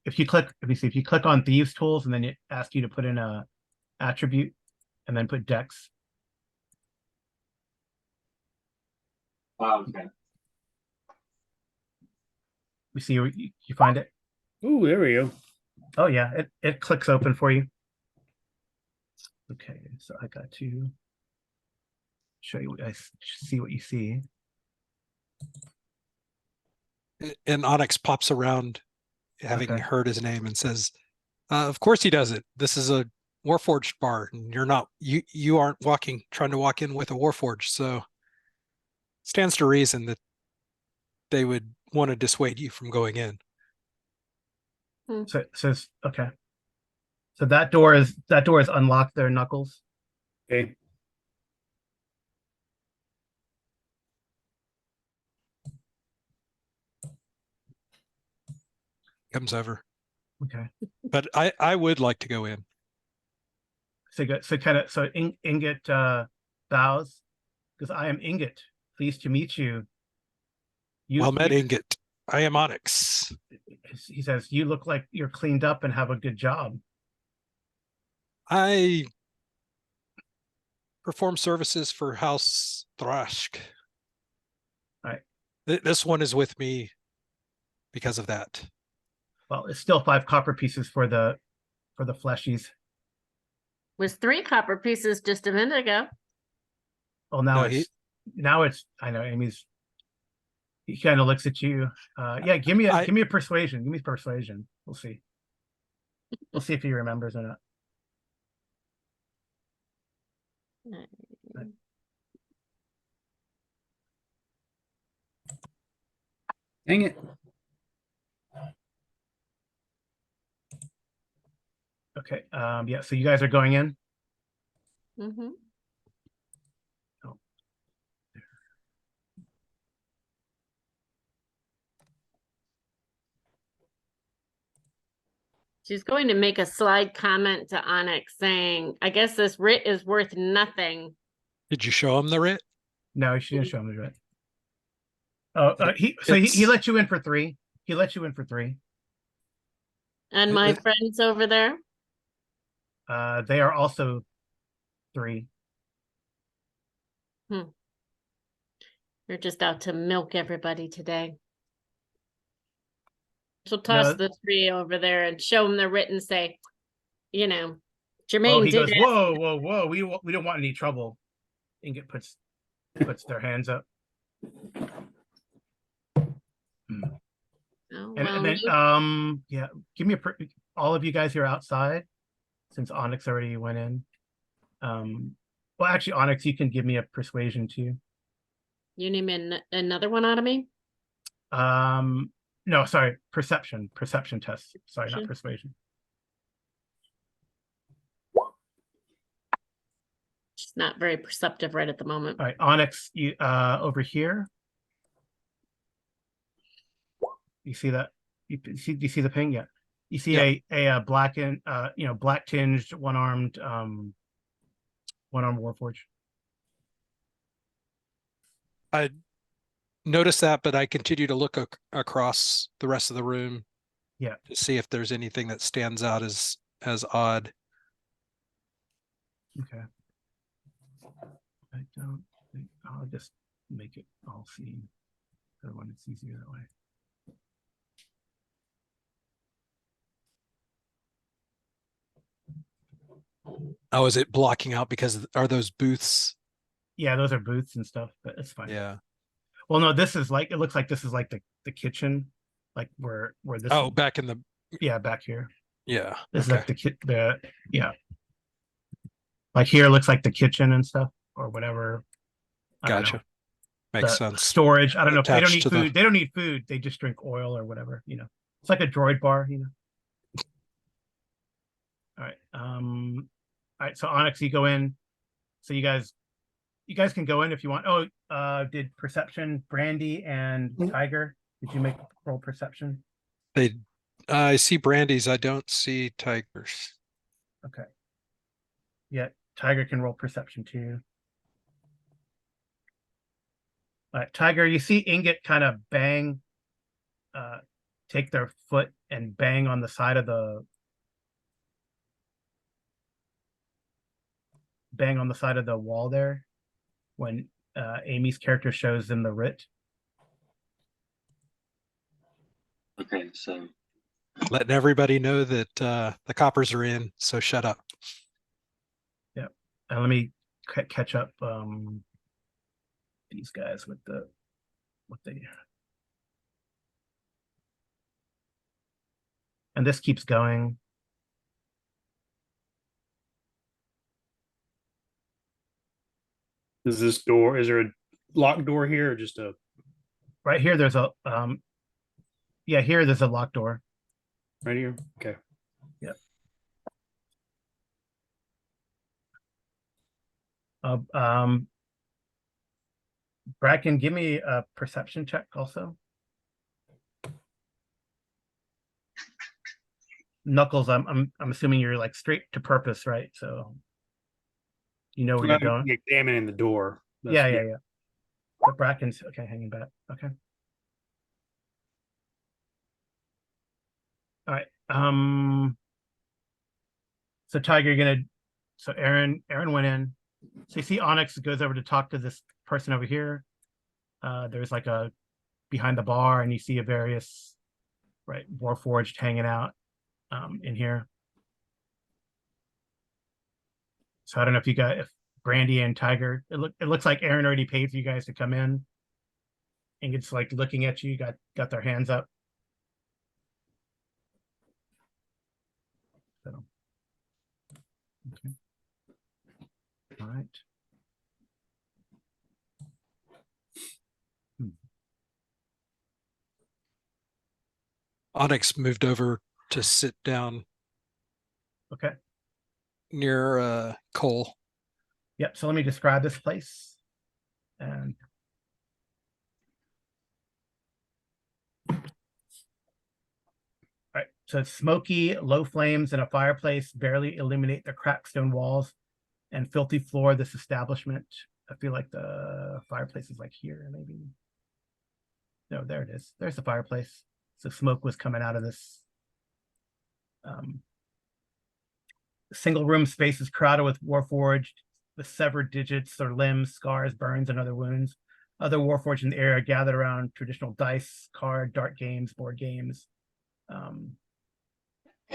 If you click on thieves tools and then it asks you to put in a attribute and then put dex. Okay. We see you find it. Ooh, there we go. Oh yeah, it clicks open for you. Okay, so I got to show you what I see what you see. And Onyx pops around, having Okay. heard his name, and says, "Of course he does it. This is a Warforged bar, and you aren't trying to walk in with a Warforged, so stands to reason that they would want to dissuade you from going in." So it says okay. So that door is unlocked there, Knuckles. Okay. Comes over, Okay. but I would like to go in. So Ingot bows because I am Ingot. Pleased to meet you. Well met, Ingot. I am Onyx. He says, you look like you're cleaned up and have a good job. I perform services for House Thrashk. Right. This one is with me because of that. Well, it's still 5 copper pieces for the fleshies. Was 3 copper pieces just a minute ago. Well, now No, it's I know he kind of looks at you. Yeah, give me a persuasion. Give me persuasion. We'll see. We'll see if he remembers or not. Dang it. Okay. Yeah, so you guys are going in. Mm-hmm. Oh. She's going to make a slide comment to Onyx saying, I guess this writ is worth nothing. Did you show him the writ? No, she didn't show him the writ. Oh, he let you in for 3. He let you in for 3. And my friends over there? They are also 3. You're just out to milk everybody today. She'll toss the 3 over there and show them the writ and say, Jermaine he did goes, it. whoa, we don't want any trouble. Ingot puts their hands up. Oh, And then yeah, give me all of you guys here outside. since Onyx already went in. Well, actually, Onyx, you can give me a persuasion too. You need another one out of me? No, sorry, perception test. Sorry, not Perception? persuasion. She's not very perceptive right at the moment. All right, Onyx, you over here. You see that? You see the ping? Yeah. You see a black and black tinged one-armed Warforged. I noticed that, but I continue to look across the rest of the room. Yeah. To see if there's anything that stands out as odd. Okay. I don't think I'll just make it all seen. The one it's easier that way. Oh, is it blocking out because are those booths? Yeah, those are booths and stuff, but it's fine. Yeah. Well, no, this is like, it looks like this is like the kitchen, like where this. Oh, back in the. Yeah, back here. Yeah. This is like the yeah. Like here looks like the kitchen and stuff or whatever. I don't know. Gotcha. Makes The sense. Storage. I don't know if they don't Attached need to food. They don't need food. They just drink oil or whatever, you know. It's like a droid bar, you know. All right. All right. So Onyx, you go in. So you guys can go in if you want. Oh, did perception, Brandy and Tiger? Did you make roll perception? I see Brandy's. I don't see Tigers. Okay. Yeah, Tiger can roll perception too. All right, Tiger, you see Ingot kind of bang, take their foot and bang on the side of the wall there when Amy's character shows them the writ. Okay, so Letting everybody know that the coppers are in, so shut up. Yeah, and let me catch up these guys with what they. And this keeps going. Is there a locked door here or just a? Right here, there's a yeah, here there's a locked door. Right here? Okay. Yep. Bracken, give me a perception check also. Knuckles, I'm assuming you're like straight to purpose, right? So you know where you're going. Examining the door. Yeah. But Bracken's okay, hanging back. Okay. All right. So Tiger, so Aaron went in. So you see Onyx goes over to talk to this person over here. There's like a behind the bar, and you see a various Warforged hanging out in here. So I don't know if Brandy and Tiger, it looks like Aaron already paid for you guys to come in. And it's like looking at you, got their hands up. So okay. All right. Onyx moved over to sit down. Okay. Near Cole. Yep. So let me describe this place. And all right. So it's smoky, low flames, and a fireplace barely illuminate the cracked stone walls and filthy floor of this establishment. I feel like the fireplace is like here, maybe. No, there it is. There's the fireplace. So smoke was coming out of this. Single room space is crowded with Warforged, with severed digits or limbs, scars, burns, and other wounds. Other Warforged in the area gathered around traditional dice, card, dart games, board games.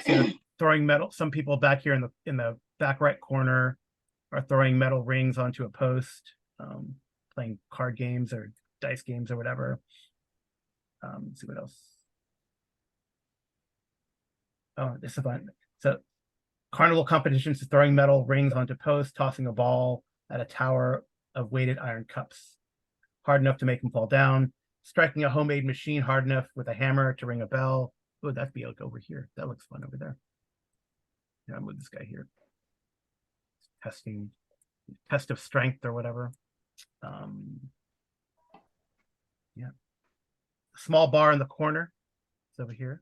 So throwing metal. Some people back here in the back right corner are throwing metal rings onto a post, playing card games or dice games or whatever. Let's see what else. Oh, this is fun. So Carnival competitions, throwing metal rings onto posts, tossing a ball at a tower of weighted iron cups, hard enough to make them fall down, striking a homemade machine hard enough with a hammer to ring a bell. Oh, that'd be like over here. That looks fun over there. Yeah, I'll move this guy here. Testing, test of strength or whatever. Yeah. Small bar in the corner. It's over here.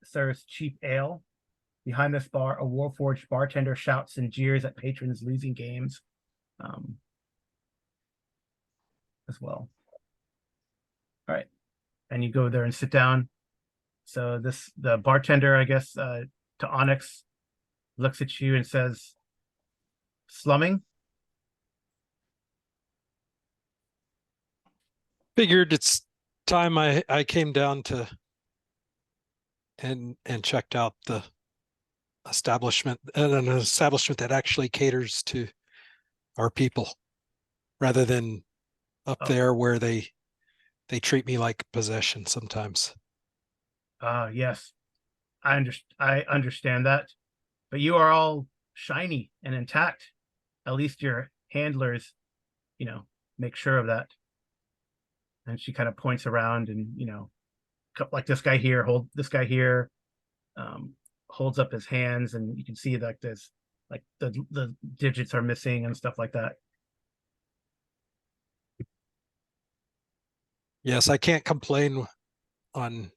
Serves cheap ale. Behind this bar, a Warforged bartender shouts and jeers at patrons losing games as well. All right. And you go there and sit down. So the bartender, I guess, to Onyx, looks at you and says, slumming? Figured it's time I came down to and checked out the establishment, an establishment that actually caters to our people rather than up there where they treat me like possession sometimes. Yes, I understand that, but you are all shiny and intact. At least your handlers, make sure of that. And she kind of points around and, like this guy here, holds up his hands, and you can see like this, like the digits are missing and stuff like that. Yes, I can't complain on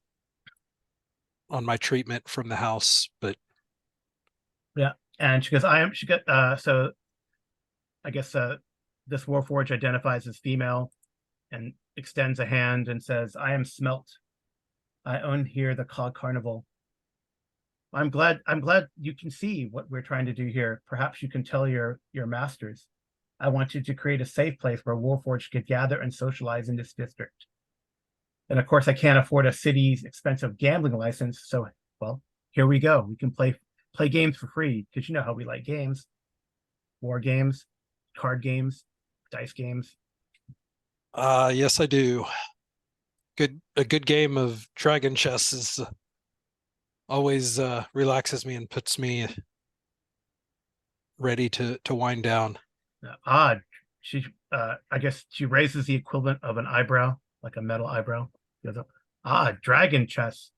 my treatment from the house, but yeah. And she goes, so I guess this Warforged identifies as female and extends a hand and says, I am Smelt. I own here the Cog Carnival. I'm glad you can see what we're trying to do here. Perhaps you can tell your masters. I wanted to create a safe place where Warforged could gather and socialize in this district. And of course, I can't afford a city's expensive gambling license. So, well, here we go. We can play games for free, because you know how we like games. War games, card games, dice games. Yes, I do. A good game of dragon chess is always relaxes me and puts me ready to wind down. Odd. She I guess she raises the equivalent of an eyebrow, like a metal eyebrow. Dragon chess.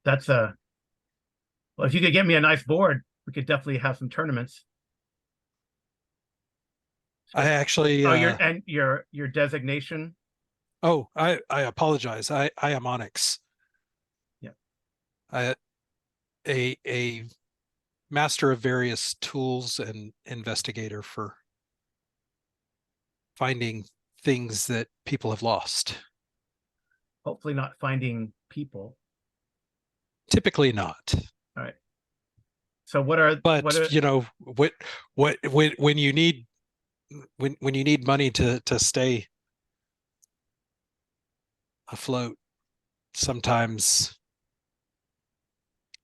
That's well, if you could get me a nice board, we could definitely have some tournaments. I actually your designation. Oh, I apologize. I am Onyx. Yeah. A master of various tools and investigator for finding things that people have lost. Hopefully not finding people. Typically not. All right. So when you need when you need money to stay afloat, sometimes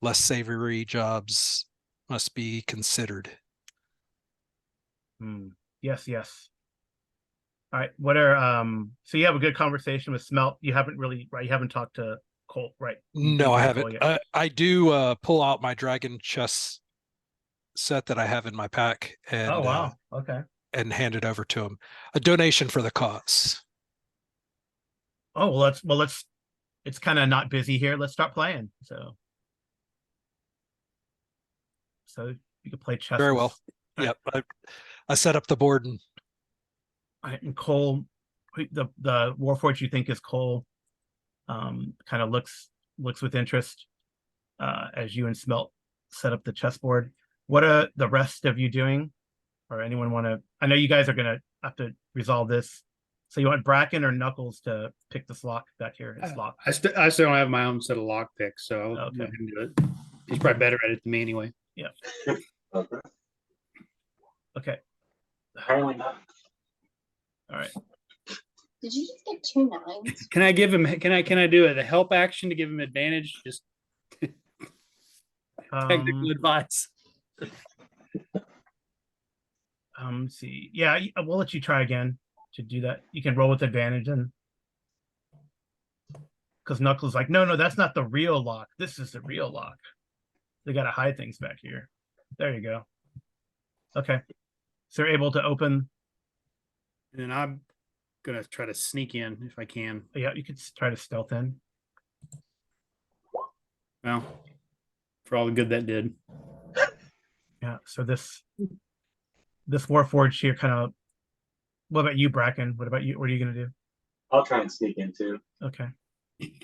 less savory jobs must be considered. Yes. All right. What are so you have a good conversation with Smelt. You haven't talked to Colt, right? No, I haven't. I do pull out my dragon chess set that I have in my pack and oh wow, okay, and hand it over to him. A donation for the cause. Oh well, let's it's kind of not busy here. Let's start playing. So you can play chess. Very well. Yep. I set up the board and Cole, the Warforged you think is Cole, kind of looks with interest as you and Smelt set up the chessboard. What are the rest of you doing? Or anyone want to? I know you guys are gonna have to resolve this. So you want Bracken or Knuckles to pick this lock back here? It's locked. I still don't have my own set of lock picks, so I'll let him do it. He's probably better at it than me anyway. Yeah. Okay. Okay. Apparently not. All right. Did you just get 2 9s? Can I give him? Can I do it? The help action to give him advantage? Just technical advice. Let's see. Yeah, we'll let you try again to do that. You can roll with advantage, and because Knuckles like, no, that's not the real lock. This is the real lock. They gotta hide things back here. There you go. Okay. So you're able to open. And then I'm gonna try to sneak in if I can. Yeah, you could try to stealth in. Well, for all the good that did. Yeah. So this Warforged here kind of. What about you, Bracken? What about you? What are you gonna do? I'll try and sneak in too. Okay.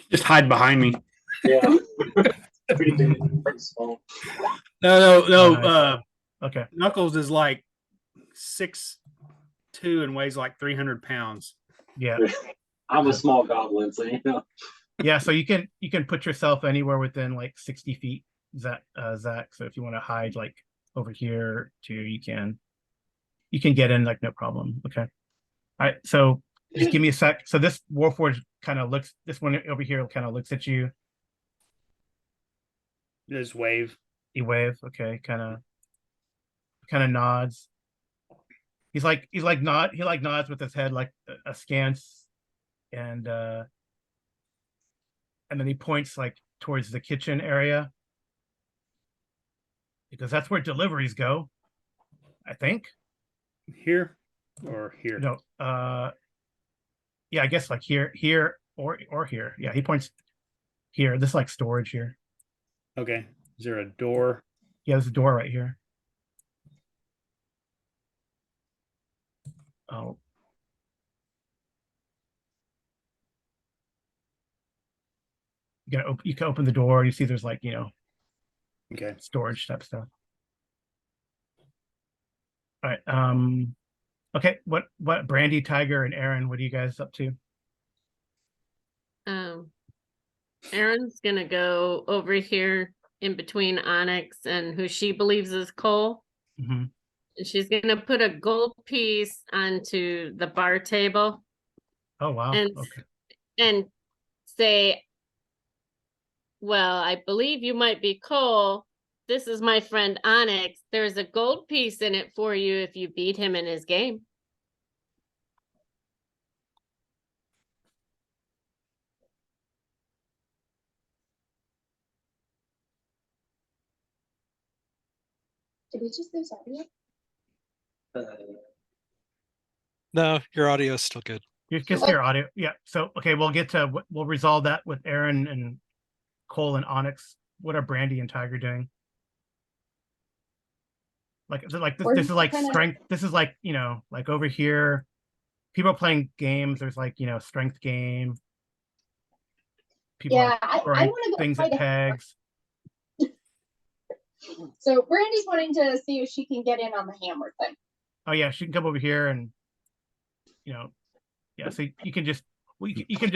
Just hide behind me. Yeah. Pretty big, pretty small. No. Nice. Okay. Knuckles is like 6'2" and weighs like 300 pounds. Yeah. I'm a small goblin, so you know. Yeah. So you can put yourself anywhere within like 60 feet, Zach. So if you want to hide like over here too, you can get in like no problem. Okay. All right. So just give me a sec. So this Warforged kind of looks. This one over here kind of looks at you. Just wave. He wave. Okay. Kind of nods. He nods with his head like a scance, and then he points like towards the kitchen area because that's where deliveries go, I think. Here or here? No, yeah, I guess like here or here. Yeah, he points here. This is like storage here. Okay. Is there a door? Yeah, there's a door right here. Oh. You can open the door. You see there's like, Okay. storage type stuff. All right. Okay. What Brandy, Tiger, and Aaron, what are you guys up to? Erin's gonna go over here in between Onyx and who she believes is Cole. Mm-hmm. And she's gonna put a gold piece onto the bar table Oh wow. and Okay. and say, well, I believe you might be Cole. This is my friend Onyx. There's a gold piece in it for you if you beat him in his game. Did we just lose audio? No, your audio is still good. You can hear audio. Yeah. So okay, we'll resolve that with Aaron and Cole and Onyx. What are Brandy and Tiger doing? Like this is like strength. This is like, like over here, people are playing games. There's like, strength game. People Yeah, are I throwing want to go things try at to. pegs. So Brandy's wanting to see if she can get in on the hammer thing. Oh yeah, she can come over here and, yeah. So you can just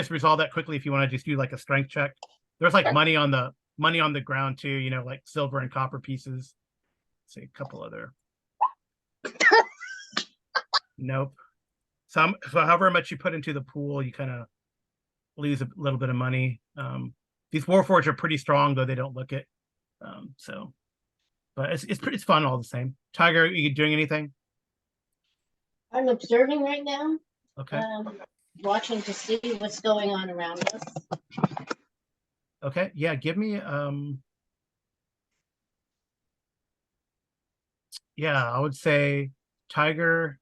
resolve that quickly if you want to just do like a strength check. There's like money on the ground too, like silver and copper pieces. Say a couple other. Nope. So however much you put into the pool, you kind of lose a little bit of money. These Warforged are pretty strong, though they don't look it. But it's fun all the same. Tiger, are you doing anything? I'm observing right now, Okay. watching to see what's going on around us. Okay. Yeah. Give me yeah, I would say Tiger.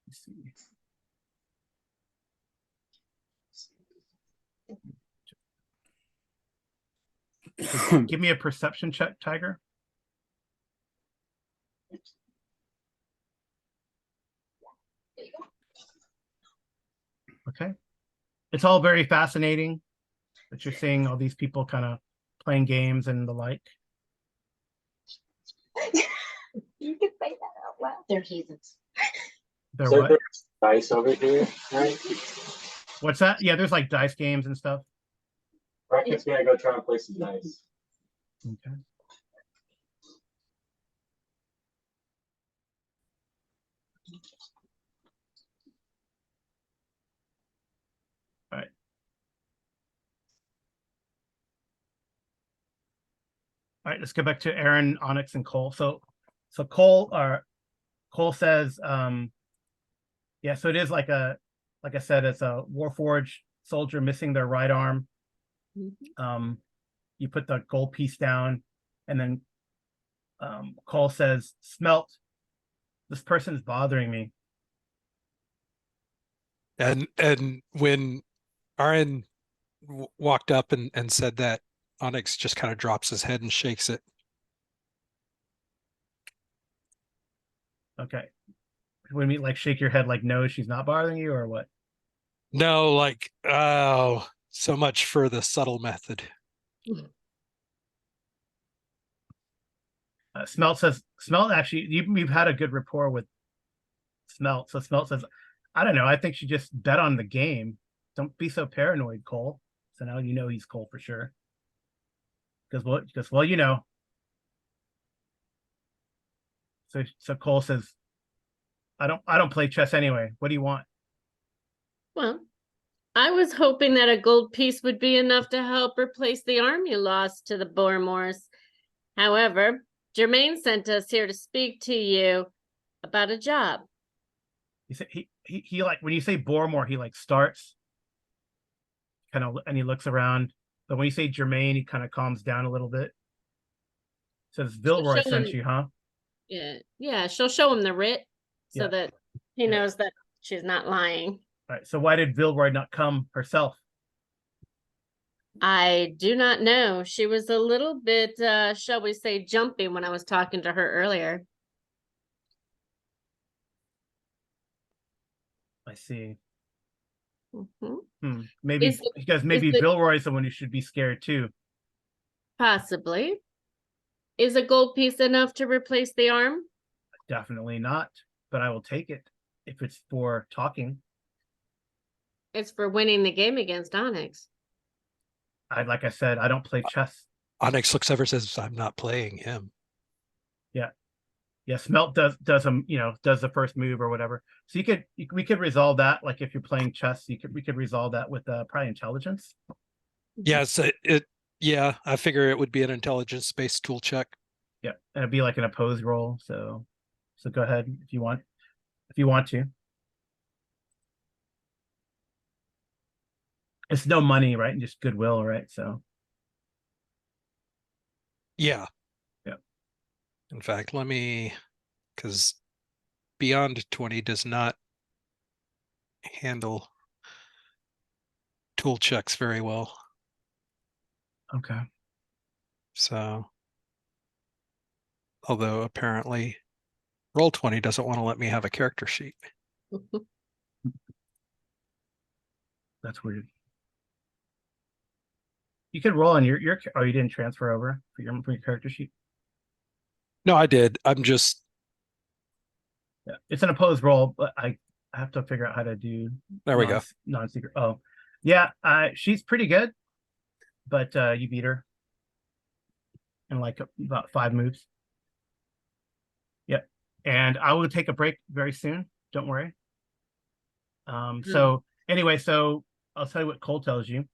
Let's see. Give me a perception check, Tiger. Okay. It's all very fascinating that you're seeing all these people kind of playing games and the like. You can say that out loud. They're heathens. They're So what? there's dice over here, right? What's that? Yeah, there's like dice games and stuff. Bracken's gonna go try and play some dice. Okay. All right. All right, let's go back to Aaron, Onyx, and Cole. So Cole says, yeah, so it is like I said, it's a Warforged soldier missing their right arm. You put the gold piece down, and then Cole says, "Smelt, this person is bothering me." And when Aaron walked up and said that, Onyx just kind of drops his head and shakes it. Okay. When we like shake your head like no, she's not bothering you, or what? No, like, oh, so much for the subtle method. Smelt says, Smelt actually, you've had a good rapport with Smelt. So Smelt says, I don't know. I think she just bet on the game. Don't be so paranoid, Cole. So now you know he's Cole for sure. Because well, you know. So Cole says, I don't play chess anyway. What do you want? Well, I was hoping that a gold piece would be enough to help replace the arm you lost to the Bormores. However, Jermaine sent us here to speak to you about a job. He said he like when you say Bormore, he like starts kind of and he looks around. But when you say Jermaine, he kind of calms down a little bit. Says Vilroy show sent him- you, huh? Yeah, she'll show him the writ so Yeah. that he knows that she's not lying. All right. So why did Vilroy not come herself? I do not know. She was a little bit, shall we say, jumpy when I was talking to her earlier. I see. Mhm. Maybe Is it- because maybe it- Vilroy's someone who should be scared too. Possibly. Is a gold piece enough to replace the arm? Definitely not. But I will take it if it's for talking. It's for winning the game against Onyx. Like I said, I don't play chess. Onyx looks over and says, I'm not playing him. Yeah, Smelt does does the first move or whatever. So we could resolve that. Like if you're playing chess, we could resolve that with probably intelligence. Yeah, so yeah, I figure it would be an intelligence-based tool check. Yeah, and it'd be like an opposed roll. So go ahead if you want to. It's no money, right? And just goodwill, right? So Yeah. Yeah. In fact, because Beyond 20 does not handle tool checks very well. okay. So, although apparently Roll20 doesn't want to let me have a character sheet. That's weird. You could roll on your oh, you didn't transfer over for your character sheet. No, I did. I'm just Yeah, it's an opposed roll, but I have to figure out how to do. there we go. Non-secret. Oh, yeah. She's pretty good, but you beat her in like about 5 moves. Yep. And I will take a break very soon. Don't worry. So anyway, so I'll tell you what Cole tells you.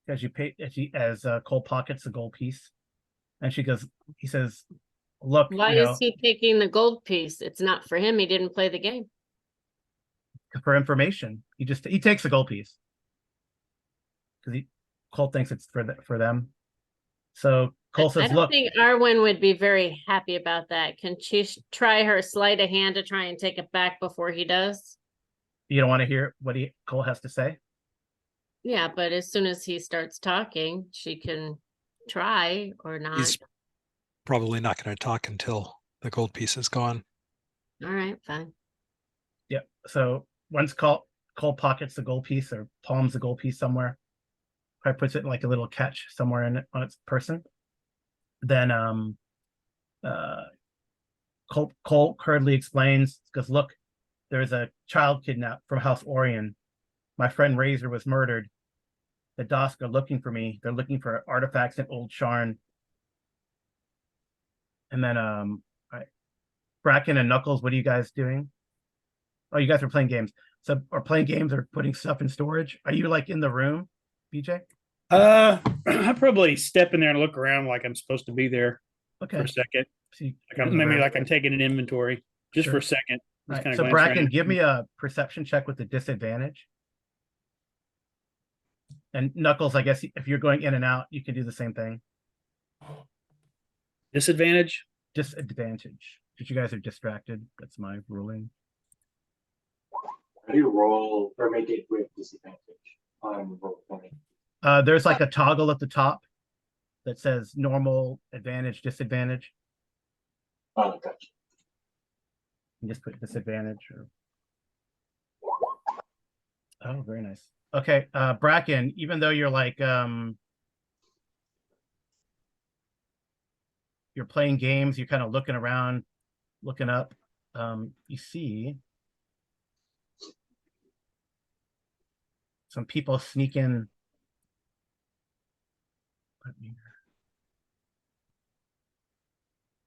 As you pay, as Cole pockets the gold piece, and he says, "Look, Why is he taking the gold piece? It's not for him. He didn't play the game. For information. He takes the gold piece because Cole thinks it's for them. So Cole I says, don't "Look, think Arwen would be very happy about that. Can she try her sleight of hand to try and take it back before he does? you don't want to hear what Cole has to say." Yeah, but as soon as he starts talking, she can try or not. He's probably not going to talk until the gold piece is gone. All right, fine. Yeah. So once Cole pockets the gold piece or palms the gold piece somewhere, probably puts it in like a little catch somewhere on its person. Then Cole hurriedly explains, because look, there's a child kidnapped from House Orion. My friend Razor was murdered. The Dosk are looking for me. They're looking for artifacts in Old Sharn. And then Bracken and Knuckles, what are you guys doing? Oh, you guys are playing games. So are playing games or putting stuff in storage? Are you like in the room, BJ? I probably step in there and look around like I'm supposed to be there Okay. for a second. So Like I'm taking an inventory just Sure. for a second. All Just right, kind of so glance Bracken, around. give me a perception check with the disadvantage. And Knuckles, I guess if you're going in and out, you can do the same thing. Disadvantage? Disadvantage. Because you guys are distracted. That's my ruling. How do you roll or make it with disadvantage on roll 20? There's like a toggle at the top that says normal, advantage, disadvantage. Oh, gotcha. You just put disadvantage or. Oh, very nice. Okay, Bracken, even though you're like you're playing games, you're kind of looking around, looking up, you see some people sneak in.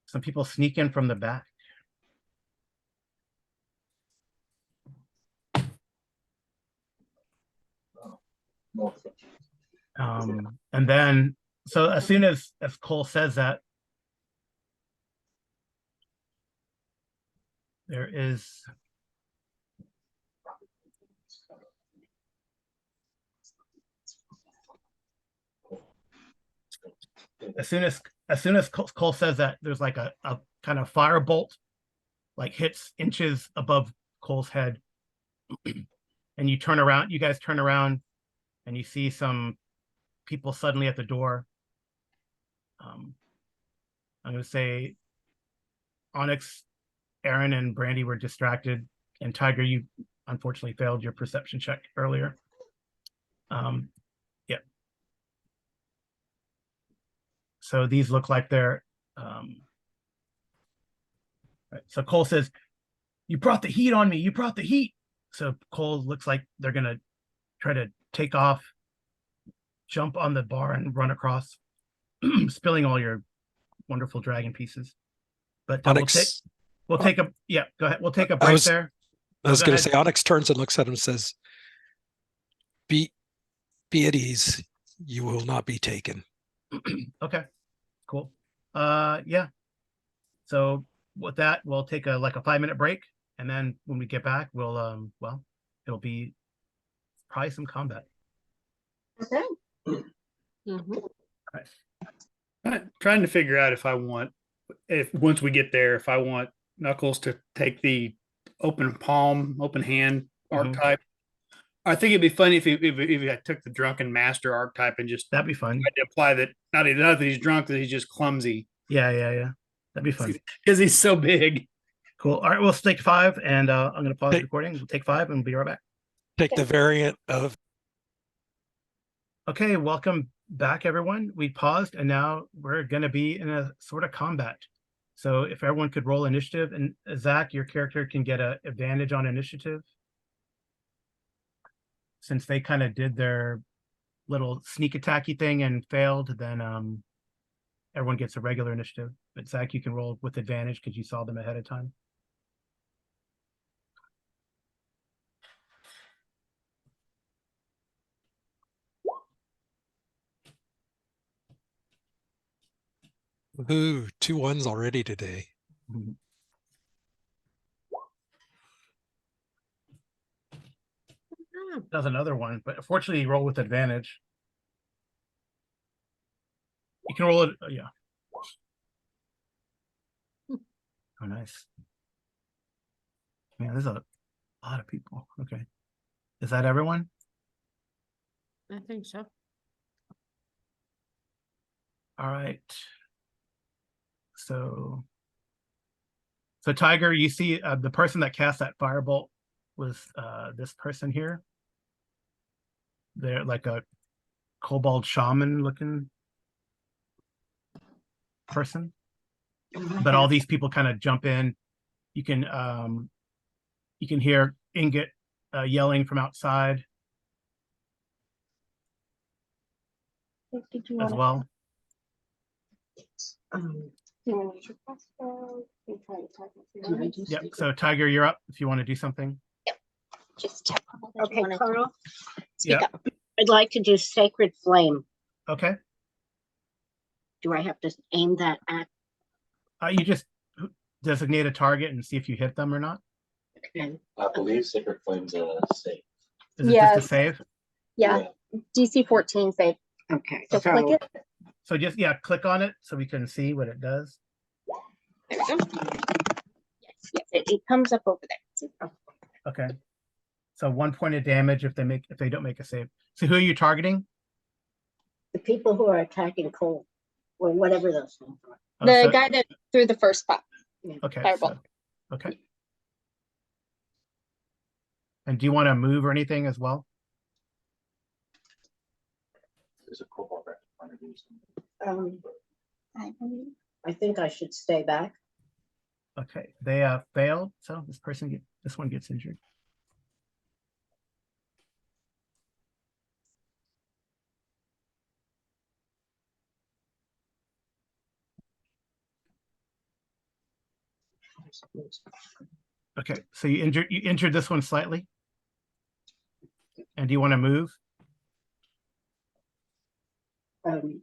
Some people sneak in from the back. And then, so as soon as Cole says that, there is as soon as Cole says that, there's like a kind of firebolt, like hits inches above Cole's head, and you turn around. You guys turn around, and you see some people suddenly at the door. I'm going to say Onyx, Aaron, and Brandy were distracted, and Tiger, you unfortunately failed your perception check earlier. Yeah. So these look like they're right. So Cole says, "You brought the heat on me. You brought the heat." So Cole looks like they're gonna try to take off, jump on the bar, and run across, spilling all your wonderful dragon pieces. But Onyx, we'll take a Go ahead. We'll take a break there. I was go going to ahead. say, Onyx turns and looks at him and says, be at ease. You will not be taken. Okay, cool. Yeah. So with that, we'll take a 5-minute break, and then when we get back, we'll well, it'll be probably some combat. Okay. Mhm. All right. Trying to figure out if once we get there, if I want Knuckles to take the open palm, open hand archetype. I think it'd be funny if I took the drunken master archetype and just That'd be fun. tried to imply that not that he's drunk, that he's just clumsy Yeah. That'd be fun. because he's so big. Cool. All right, we'll take 5, and I'm going to pause the recording. We'll take 5 and we'll be right back. Take the variant of. Okay, welcome back, everyone. We paused, and now we're going to be in a sort of combat. So if everyone could roll initiative, and Zach, your character can get an advantage on initiative. Since they kind of did their little sneak attacky thing and failed, then everyone gets a regular initiative. But Zach, you can roll with advantage because you saw them ahead of time. Ooh, 2 1s already today. Does another one, but unfortunately, you roll with advantage. You can roll it. Yeah. Oh, nice. Man, there's a lot of people. Okay. Is that everyone? I think so. All right. So Tiger, you see the person that cast that firebolt was this person here. They're like a kobold shaman looking person. But all these people kind of jump in. You can hear Ingot yelling from outside as well. Yep. So Tiger, you're up if you want to do something. Just okay, Carl. Speak Yeah. up. I'd like to do Sacred Flame. Okay. Do I have to aim that at? You just designate a target and see if you hit them or not. Okay. I believe Sacred Flame's a save. Is it Yes. just a save? Yeah. DC 14 save. Okay, So click so, it. So just, yeah, click on it so we can see what it does. There we go. Yes, it comes up over there. See? Okay. So 1 point of damage if they don't make a save. So who are you targeting? the people who are attacking Cole, or whatever those things are. Oh, The so- guy that threw the first spot. Okay. Fireball. Okay. And do you want to move or anything as well? There's a cobalt right in front of you. I believe. I think I should stay back. Okay. They failed. So this one gets injured. Okay. So you injured this one slightly. And do you want to move? I'm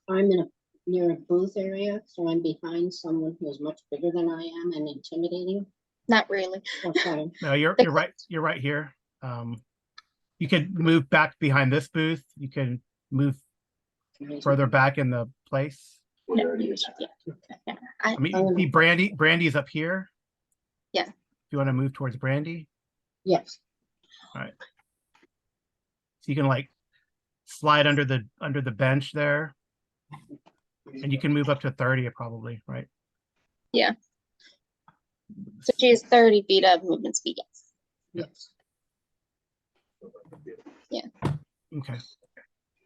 in near a booth area, so I'm behind someone who's much bigger than I am and intimidating. Not really. Okay, No, you're right. You're right here. You can move back behind this booth. You can move further back in the place. We already used it. Yeah. I mean, see Brandy's up here. Yeah. If you want to move towards Brandy, yes, so you can like slide under the bench there, and you can move up to 30 probably, right? Yeah. So she has 30 feet of movement speed. Yes. yes. Okay.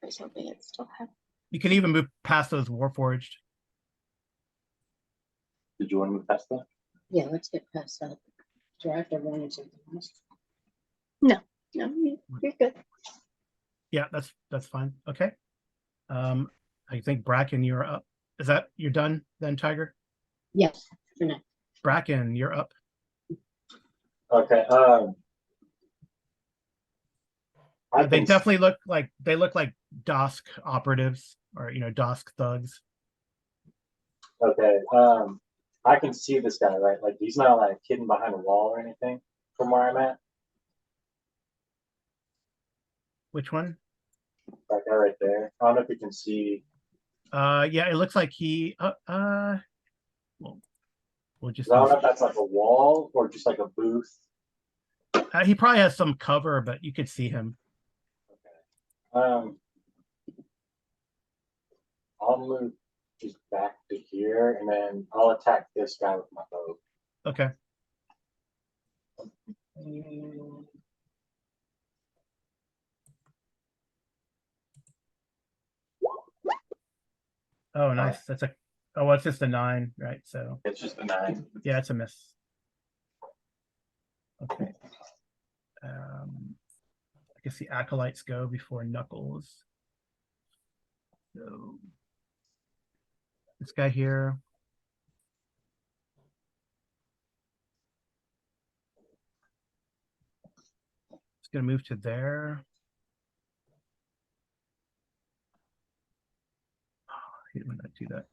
I was hoping it still had. You can even move past those Warforged. Did you want to move past that? Yeah, let's get past that. Do I have to run into something else? No, you're good. Yeah, that's fine. Okay. I think Bracken, you're up. Is that you're done then, Tiger? Yes, for now. Bracken, you're up. Okay. They definitely look like Dosk operatives or Dosk thugs. Okay. I can see this guy, right? Like he's not like hidden behind a wall or anything from where I'm at. Which one? That guy right there. I don't know if you can see. Yeah, it looks like he we'll just I don't know if that's like a wall or just like a booth. he probably has some cover, but you could see him. Okay. I'll move just back to here and then I'll attack this guy with my bow. Okay. Oh, nice. That's it's just a 9, right? So It's just a 9. yeah, it's a miss. Okay. I guess the acolytes go before Knuckles. So this guy here. It's gonna move to there. Oh, I hate when I do that.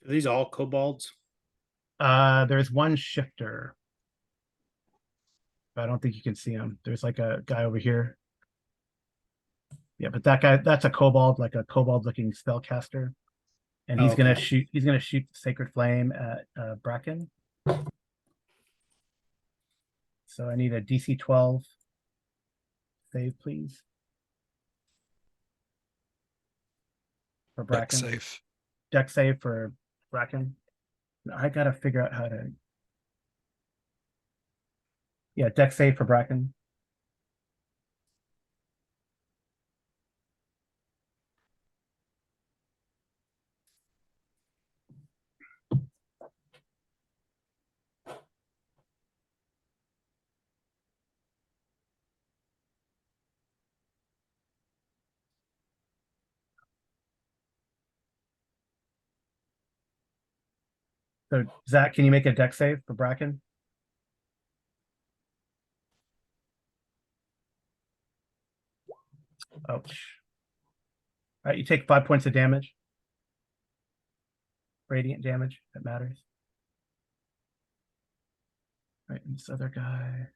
Are these all kobolds? There's one shifter. But I don't think you can see him. There's like a guy over here. Yeah, but that guy, that's a kobold, like a kobold looking spellcaster. And he's gonna shoot Sacred Flame at Bracken. So I need a DC 12 save, please. For Deck Bracken. safe. Deck save for Bracken. I gotta figure out how to. Yeah, deck save for Bracken. So Zach, can you make a deck save for Bracken? Ouch. All right, you take 5 points of damage. Radiant damage, that matters. All right, and this other guy.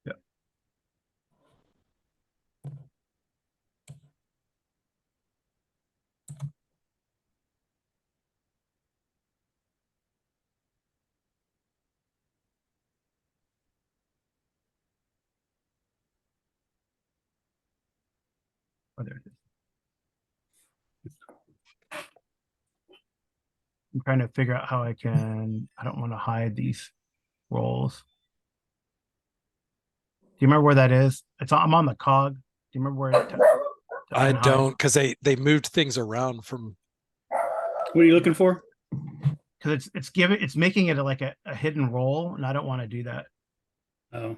Yeah. Oh, there it is. I'm trying to figure out how I don't want to hide these rolls. Do you remember where that is? I'm on the cog. Do you remember where I don't, because they moved things around from. What are you looking for? Because it's making it like a hidden roll, and I don't want to do that. Oh,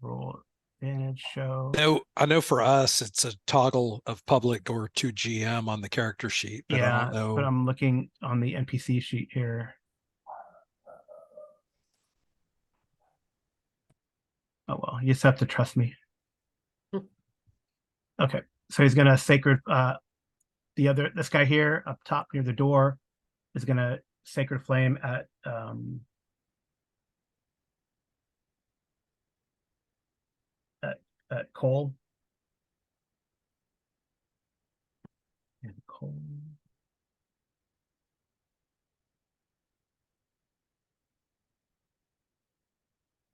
Roll advantage show. No, I know for us it's a toggle of public or to GM on the character sheet, but I Yeah, don't know. but I'm looking on the NPC sheet here. Oh well, you just have to trust me. Okay, so he's gonna sacred this guy here up top near the door is gonna sacred flame at Cole. And Cole.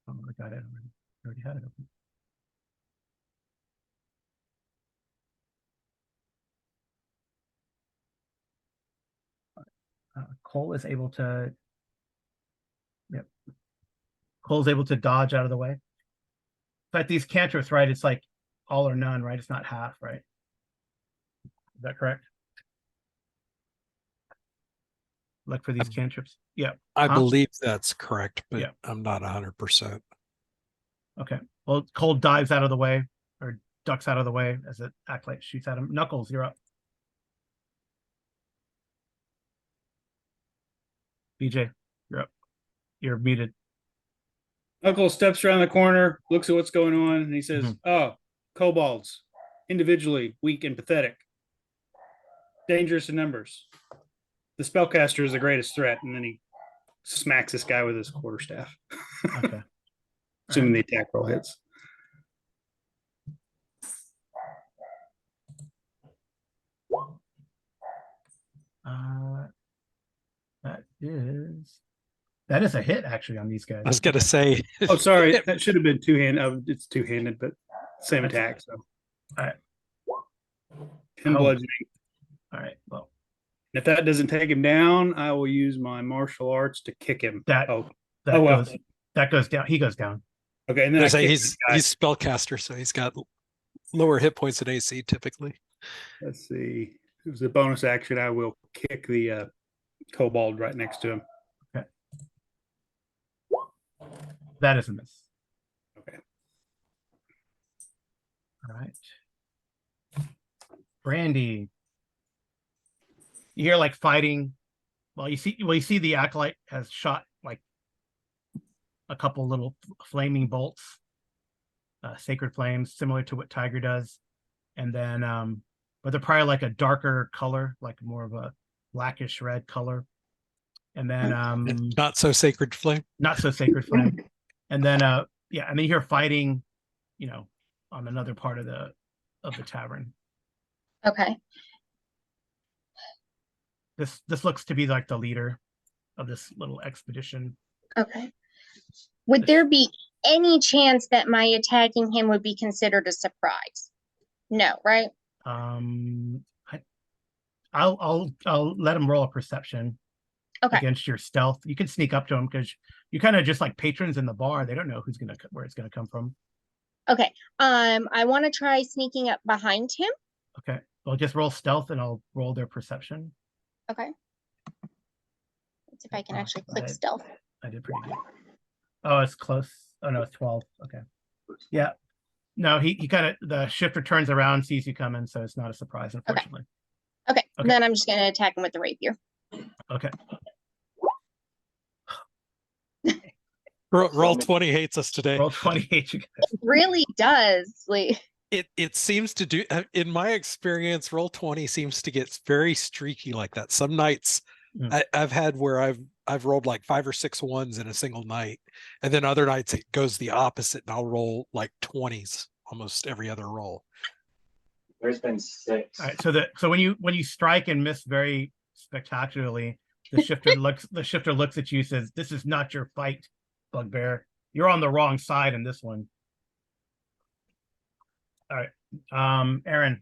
Oh, I got it already. I already had it open. Cole is able to. Yep. Cole's able to dodge out of the way. But these cantrips, right? It's like all or none, right? It's not half, right? Is that correct? Like for these cantrips? Yeah. I believe that's correct, but Yeah. I'm not 100%. Okay. Well, Cole dives out of the way or ducks out of the way as it acolyte shoots at him. Knuckles, you're up. BJ, you're up. You're muted. Knuckles steps around the corner, looks at what's going on, and he says, "Oh, kobolds, individually weak and pathetic, dangerous in numbers. The spellcaster is the greatest threat." And then he smacks this guy with his quarterstaff. Okay. Assuming the attack roll hits. That is a hit actually on these guys. I was gonna say. Oh, sorry, that should have been two-handed. It's two-handed, but same That's attack. So, all right. 10 bludgeoning. All right. Well, if that doesn't take him down, I will use my martial arts to kick him. that goes down. He goes down. Okay, and then he's spellcaster, so he's got lower hit points than AC typically. Let's see. It was a bonus action. I will kick the kobold right next to him. Okay. That is a miss. Okay. All right. Brandy. You hear like fighting. You see the acolyte has shot like a couple little flaming bolts, sacred flames, similar to what Tiger does. And then but they're probably like a darker color, like more of a blackish red color. And then not so sacred flame. Not so sacred flame. And then yeah, and then you hear fighting, on another part of the tavern. Okay. This looks to be like the leader of this little expedition. Okay. Would there be any chance that my attacking him would be considered a surprise? No, right? I'll let him roll a perception against your stealth. You can sneak up to him because you kind of just like patrons in the bar. They don't know where it's gonna come from. Okay. I want to try sneaking up behind him. Okay. Well, just roll stealth and I'll roll their perception. Okay. Let's see if I can actually click stealth. I did pretty good. Oh, it's close. Oh no, it's 12. Okay. Yeah. No, he kind of the shifter turns around, sees you coming, so it's not a surprise, unfortunately. Okay. Then I'm just gonna attack him with the rapier. Okay. Roll 20 hates us today. Roll 28, you guys. Really does. Like, It seems to do, in my experience, roll 20 seems to get very streaky like that. Some nights I've had where I've rolled like 5 or 6 ones in a single night, and then other nights it goes the opposite, and I'll roll like 20s almost every other roll. There's been 6. All right. So when you strike and miss very spectacularly, the shifter looks at you, says, "This is not your fight, Bugbear. You're on the wrong side in this one." All right. Aaron.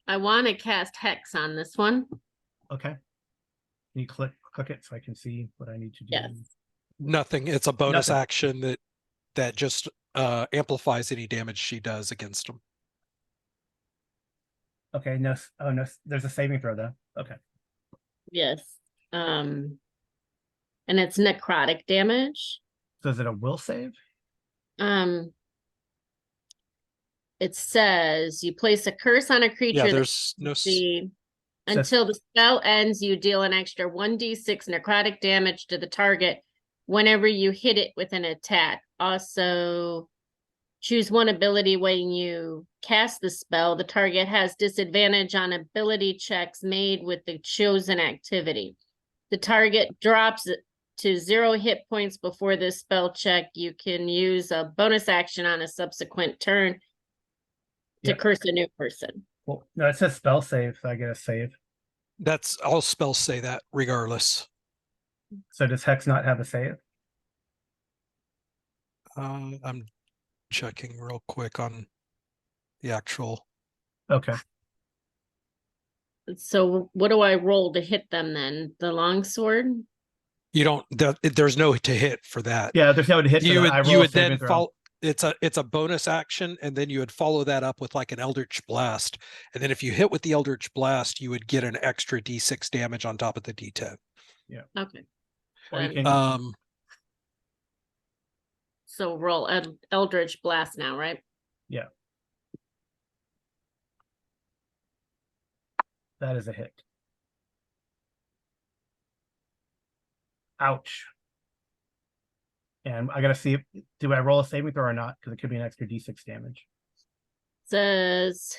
I want to cast Hex on this one. Okay. Can you click it so I can see what I need to do? Yes. Nothing. It's a bonus Nothing. action that just amplifies any damage she does against them. Okay. No. Oh no. There's a saving throw though. Okay. Yes. And it's necrotic damage. So is it a will save? It says you place a curse on a creature. Yeah, that there's no. until the spell ends, you deal an extra 1d6 necrotic damage to the target whenever you hit it with an attack. Also, choose one ability when you cast the spell. The target has disadvantage on ability checks made with the chosen activity. The target drops to 0 hit points before this spell check. You can use a bonus action on a subsequent turn to curse a new person. Well, no, it says spell save, so I get a save. That's all spells say that regardless. So does Hex not have a save? I'm checking real quick on the actual. Okay. So what do I roll to hit them then? The longsword? You don't. There's no to hit for that. Yeah, there's no to hit. You You would then follow. It's a bonus action, and then you would follow that up with like an Eldritch Blast, and then if you hit with the Eldritch Blast, you would get an extra D6 damage on top of the D10. Yeah. Okay. Or you Then- can, So roll Eldritch Blast now, right? yeah. That is a hit. Ouch. And I gotta see do I roll a saving throw or not? Because it could be an extra D6 damage. Says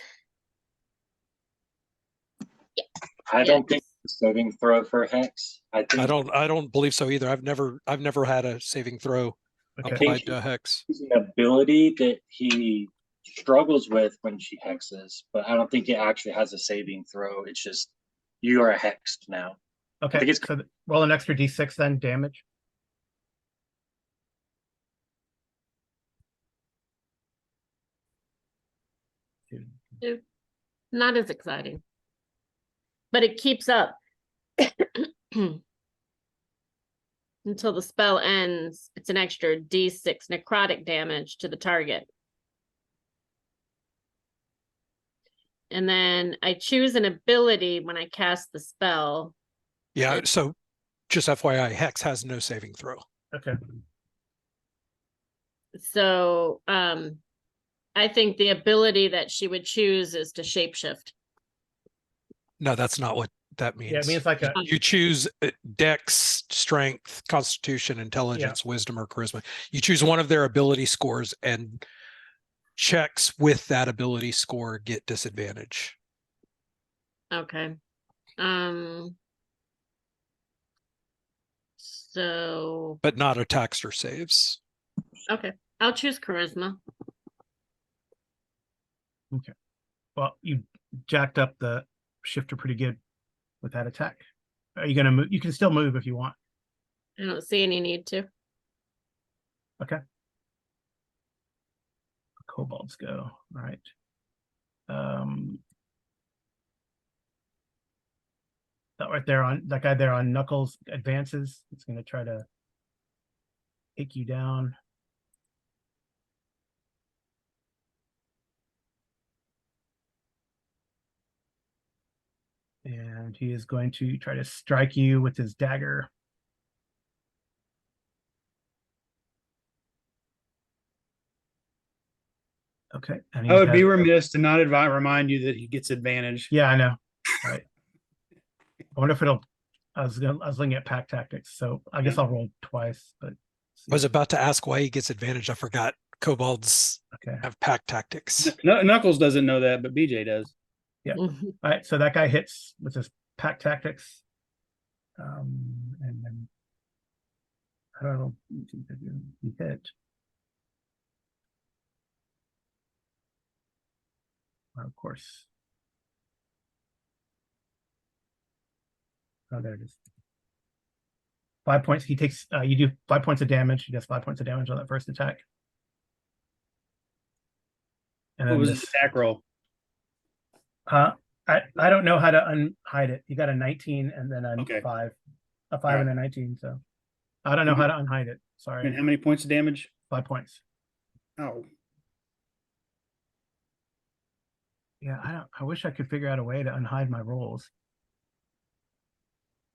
I don't think it's a saving throw for Hex. I think I don't believe so either. I've never had a saving throw Okay. applied to Hex. it's an ability that he struggles with when she hexes, but I don't think it actually has a saving throw. It's just you are hexed now. Okay. think it's- So roll an extra D6 then, damage. not as exciting. But it keeps up. Until the spell ends, it's an extra D6 necrotic damage to the target. And then I choose an ability when I cast the spell. Yeah. So, just FYI, Hex has no saving throw. Okay. So I think the ability that she would choose is to shapeshift. No, that's not what that means. Yeah, it means like a You choose Dex, Strength, Constitution, Intelligence, Wisdom, or Charisma. You choose one of their ability scores, and checks with that ability score get disadvantage. Okay. So But not attacks or saves. okay, I'll choose charisma. well, you jacked up the shifter pretty good with that attack. Are you gonna move? You can still move if you want. I don't see any need to. Okay. Kobolds go. All right. That right there on that guy there on Knuckles advances. It's gonna try to take you down. And he is going to try to strike you with his dagger. Okay. And he I would be has- remiss to not remind you that he gets advantage. Yeah, I know. All right. I wonder if it'll. I was looking at pack tactics, so I guess Yeah. I'll roll twice. But I was about to ask why he gets advantage. I forgot kobolds okay. have pack tactics. Knuckles doesn't know that, but BJ does. All right, so that guy hits with his pack tactics. And then I don't know. He hit. Of course. Oh, there it is. 5 points. He takes. You do 5 points of damage. He does 5 points of damage on that first attack. And What then was this. his attack roll? I don't know how to unhide it. You got a 19 and then a Okay. 5, a 5 All and a 19. So I don't know how to unhide it. Sorry. And how many points of damage? 5 points. Oh, Yeah, I wish I could figure out a way to unhide my rolls.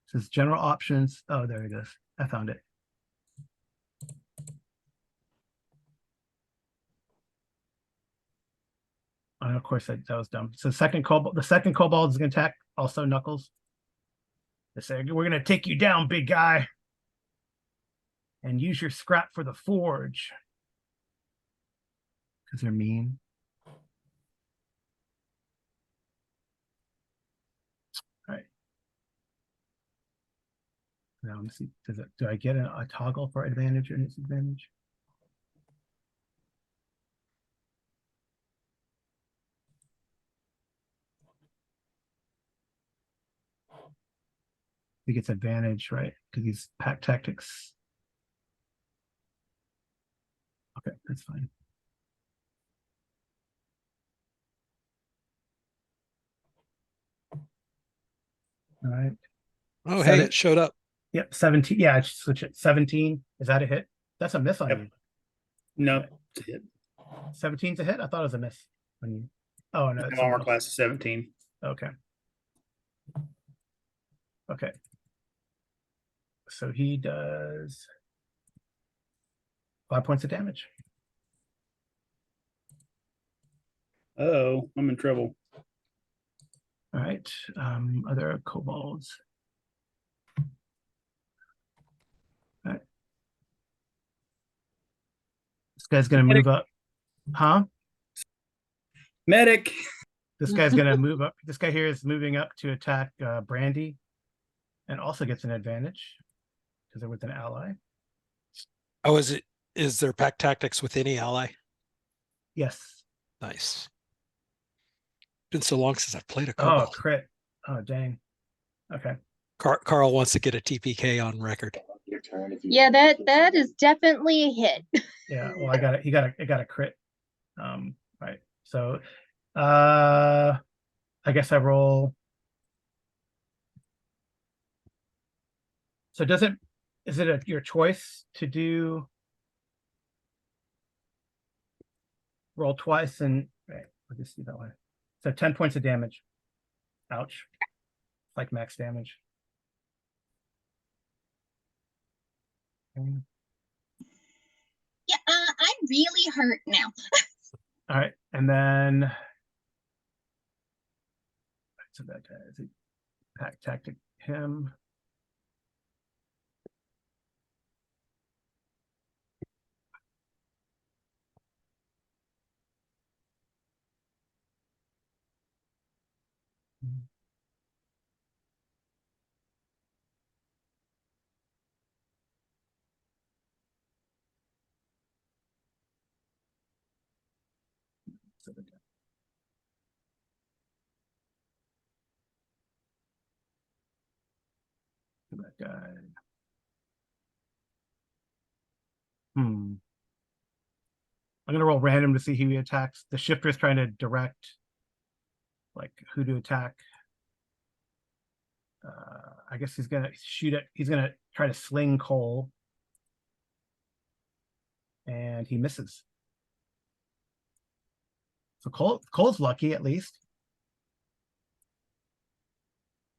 It says general options. Oh, there it is. I found it. And of course that was dumb. So the second kobold is gonna attack also Knuckles. They say, we're gonna take you down, big guy. And use your scrap for the forge. Because they're mean. Now let me see. Do I get a toggle for advantage or disadvantage? He gets advantage, right? Because he's pack tactics. Okay, that's fine. All right. Oh, Set hey, it. it showed up. Yep, 17. Yeah, I should switch it. 17. Is that a hit? That's a miss on Yep. you. no, Okay. it's a hit. 17's a hit? I thought it was a miss. On you. Oh no, it's Armor someone else. class is 17. Okay. Okay. So he does 5 points of damage. Oh, I'm in trouble. All right. Other kobolds. All right. This guy's gonna move up. Huh? Medic. This guy's gonna move up. This guy here is moving up to attack Brandy, and also gets an advantage because they're with an ally. Oh, is there pack tactics with any ally? Yes. Nice. Been so long since I've played a Oh, kobold. crit. Oh, dang. Okay. Carl wants to get a TPK on record. Your turn if you Yeah, that is definitely a hit. Yeah. Well, I got it. He got a crit. Right. So, I guess I roll. So is it your choice to do roll twice and right, I'll just see that way. So 10 points of damage. Ouch. Like max damage. Okay. Yeah, I'm really hurt now. All right, and then so that guy is a pack tactic him. So that guy. I'm gonna roll random to see who he attacks. The shifter is trying to direct like who to attack. I guess he's gonna shoot at. He's gonna try to sling Cole, and he misses. So Cole's lucky at least.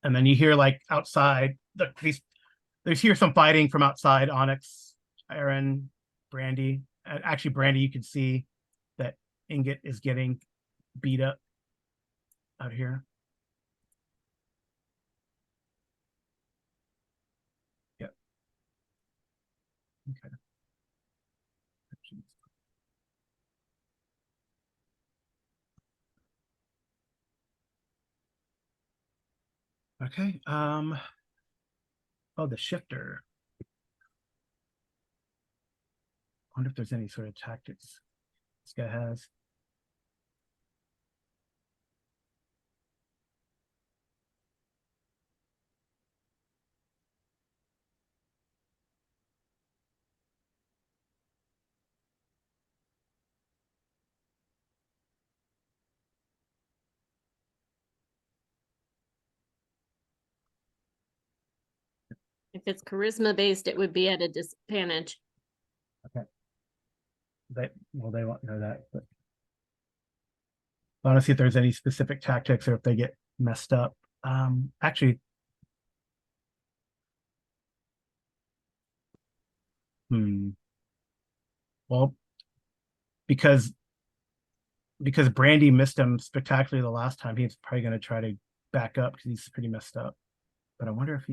And then you hear like outside there's here some fighting from outside. Onyx, Aaron, Brandy. Actually, Brandy, you can see that Ingot is getting beat up out here. Okay. Okay. Oh, the shifter. I wonder if there's any sort of tactics this guy has. If it's charisma based, it would be at a disadvantage. They won't know that, but I want to see if there's any specific tactics or if they get messed up. Actually, well, because Brandy missed him spectacularly the last time, he's probably going to try to back up because he's pretty messed up. But I wonder if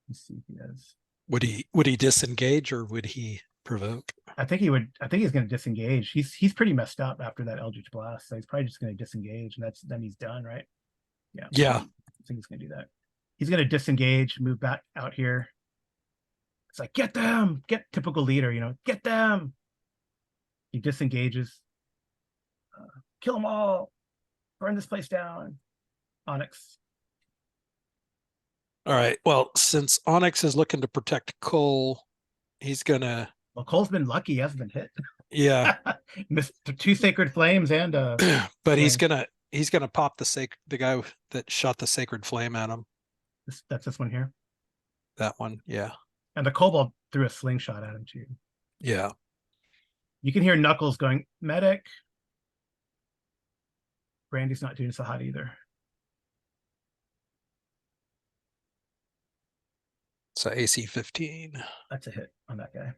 let's see if he does. Would he disengage or would he provoke? I think he would. I think he's going to disengage. He's pretty messed up after that Eldritch Blast, so he's probably just going to disengage, and then he's done, right? Yeah. Yeah. I think he's going to do that. He's going to disengage, move back out here. It's like, get them, get typical leader, get them. He disengages. Kill them all. Burn this place down. Onyx. All right. Well, since Onyx is looking to protect Cole, he's gonna. Well, Cole's been lucky; he hasn't been hit. Yeah. Missed 2 sacred flames and but he's gonna pop the guy that shot the sacred flame at him. That's this one here. That one, yeah. And the kobold threw a slingshot at him too. Yeah. You can hear Knuckles going, medic. Brandy's not doing so hot either. So AC 15. That's a hit on that guy.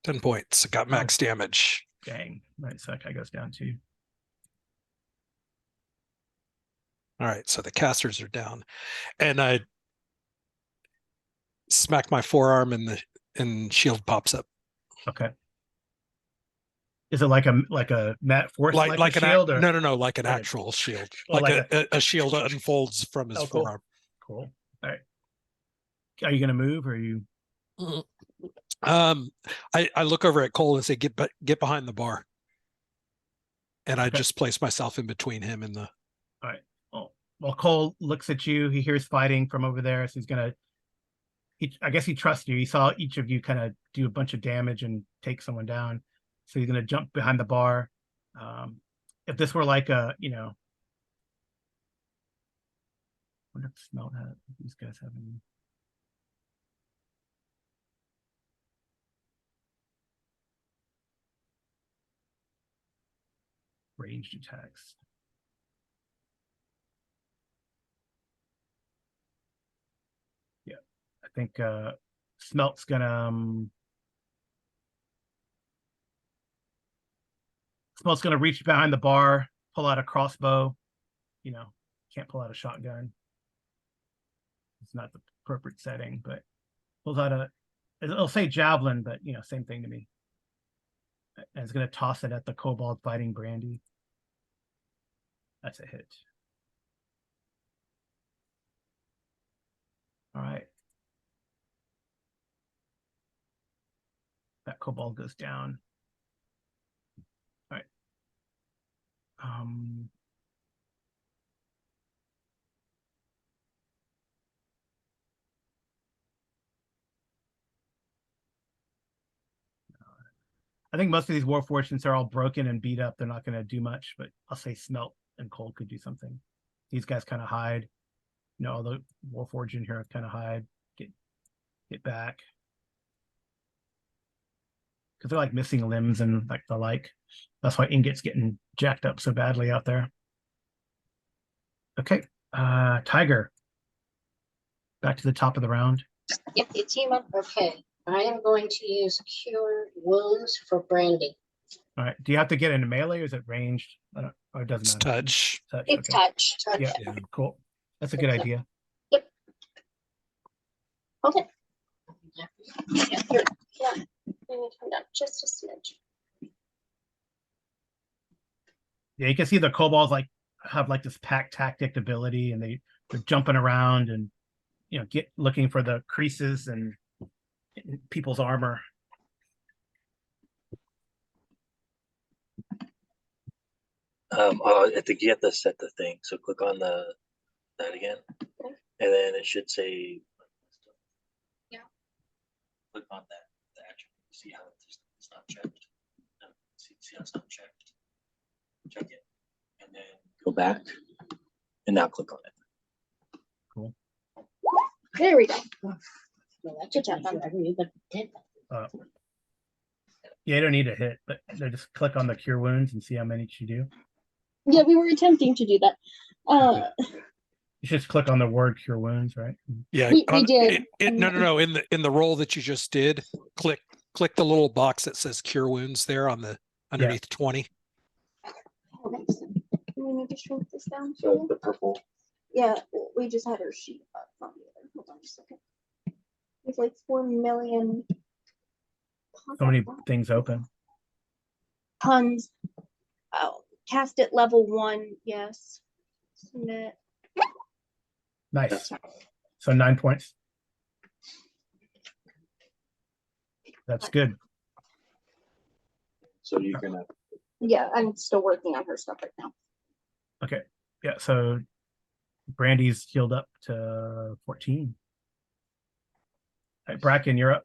10 points. Got max damage. Dang. Right, so that guy goes down too. All right, so the casters are down. And I smack my forearm and shield pops up. Okay. Is it like a mat force like a shield? No, like an actual shield. Like a shield shield from his forearm. Cool. All right. Are you gonna move or are you? I look over at Cole and say, get behind the bar. And I just place myself in between him and the. All right. Oh, well, Cole looks at you. He hears fighting from over there, so I guess he trusts you. He saw each of you kind of do a bunch of damage and take someone down, so he's gonna jump behind the bar. If this were like a, wonder if smell that these guys have any. Ranged attacks. Yeah, I think Smelt's gonna reach behind the bar, pull out a crossbow. Can't pull out a shotgun. It's not the appropriate setting, but pulls out it'll say javelin, but same thing to me. And it's gonna toss it at the kobold fighting Brandy. That's a hit. All right. That kobold goes down. All right. I think most of these Warforgeds are all broken and beat up. They're not going to do much, but I'll say Smelt and Cole could do something. These guys kind of hide. All the Warforged in here kind of hide. Get back. Because they're like missing limbs and like the like. That's why Ingot's getting jacked up so badly out there. Okay. Tiger. Back to the top of the round. Yep, you team up. Okay. I am going to use Cure Wounds for Brandy. All right. Do you have to get into melee or is it ranged? Or it doesn't It's matter. touch. It's okay. touch. Yeah, cool. That's a good Okay. idea. Yep. Okay. Yeah, I need to come down just a smidge. Yeah, you can see the kobolds like have like this pack tactic ability, and they're jumping around and get looking for the creases and in people's armor. I think you have to set the thing. So click on that again, and then it should say. Yeah. Click on that. The attribute. See how it's not checked. No, see how it's not checked. Check it, and then go back, and now click on it. Cool. There we go. Well, that's Good a job, forever, you got 10. Yeah, you don't need to hit, but they just click on the cure wounds and see how many you do. Yeah, we were attempting to do that. You should just click on the word cure wounds, right? Yeah, We did. no. In the roll that you just did, click the little box that says cure wounds there on the underneath 20. Okay. We need to shrink this down. So the purple. Yeah, we just had our sheet up on the other. Hold on just a second. There's like 4 million. So many things open. Tons. Oh, cast at level 1. Yes. Submit. Nice. So 9 points. That's good. So you're gonna. Yeah, I'm still working on her stuff right now. Okay. Yeah. So Brandy's healed up to 14. All right, Bracken, you're up.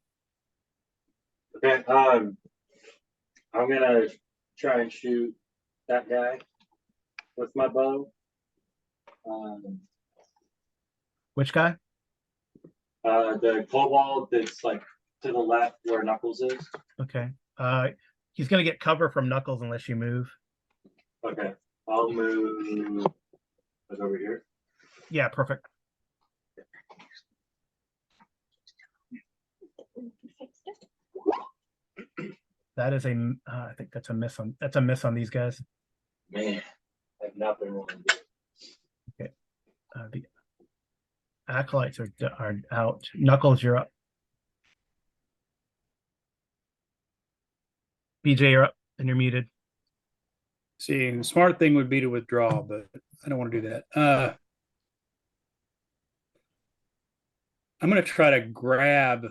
Okay. I'm gonna try and shoot that guy with my bow. Which guy? The kobold that's like to the left where Knuckles is. Okay. He's gonna get cover from Knuckles unless you move. Okay. I'll move like over here. Yeah, perfect. That is I think that's a miss on these guys. Man, I've not been rolling good. Okay. The acolytes are out. Knuckles, you're up. BJ, you're up and you're muted. See, the smart thing would be to withdraw, but I don't want to do that. I'm going to try to grab.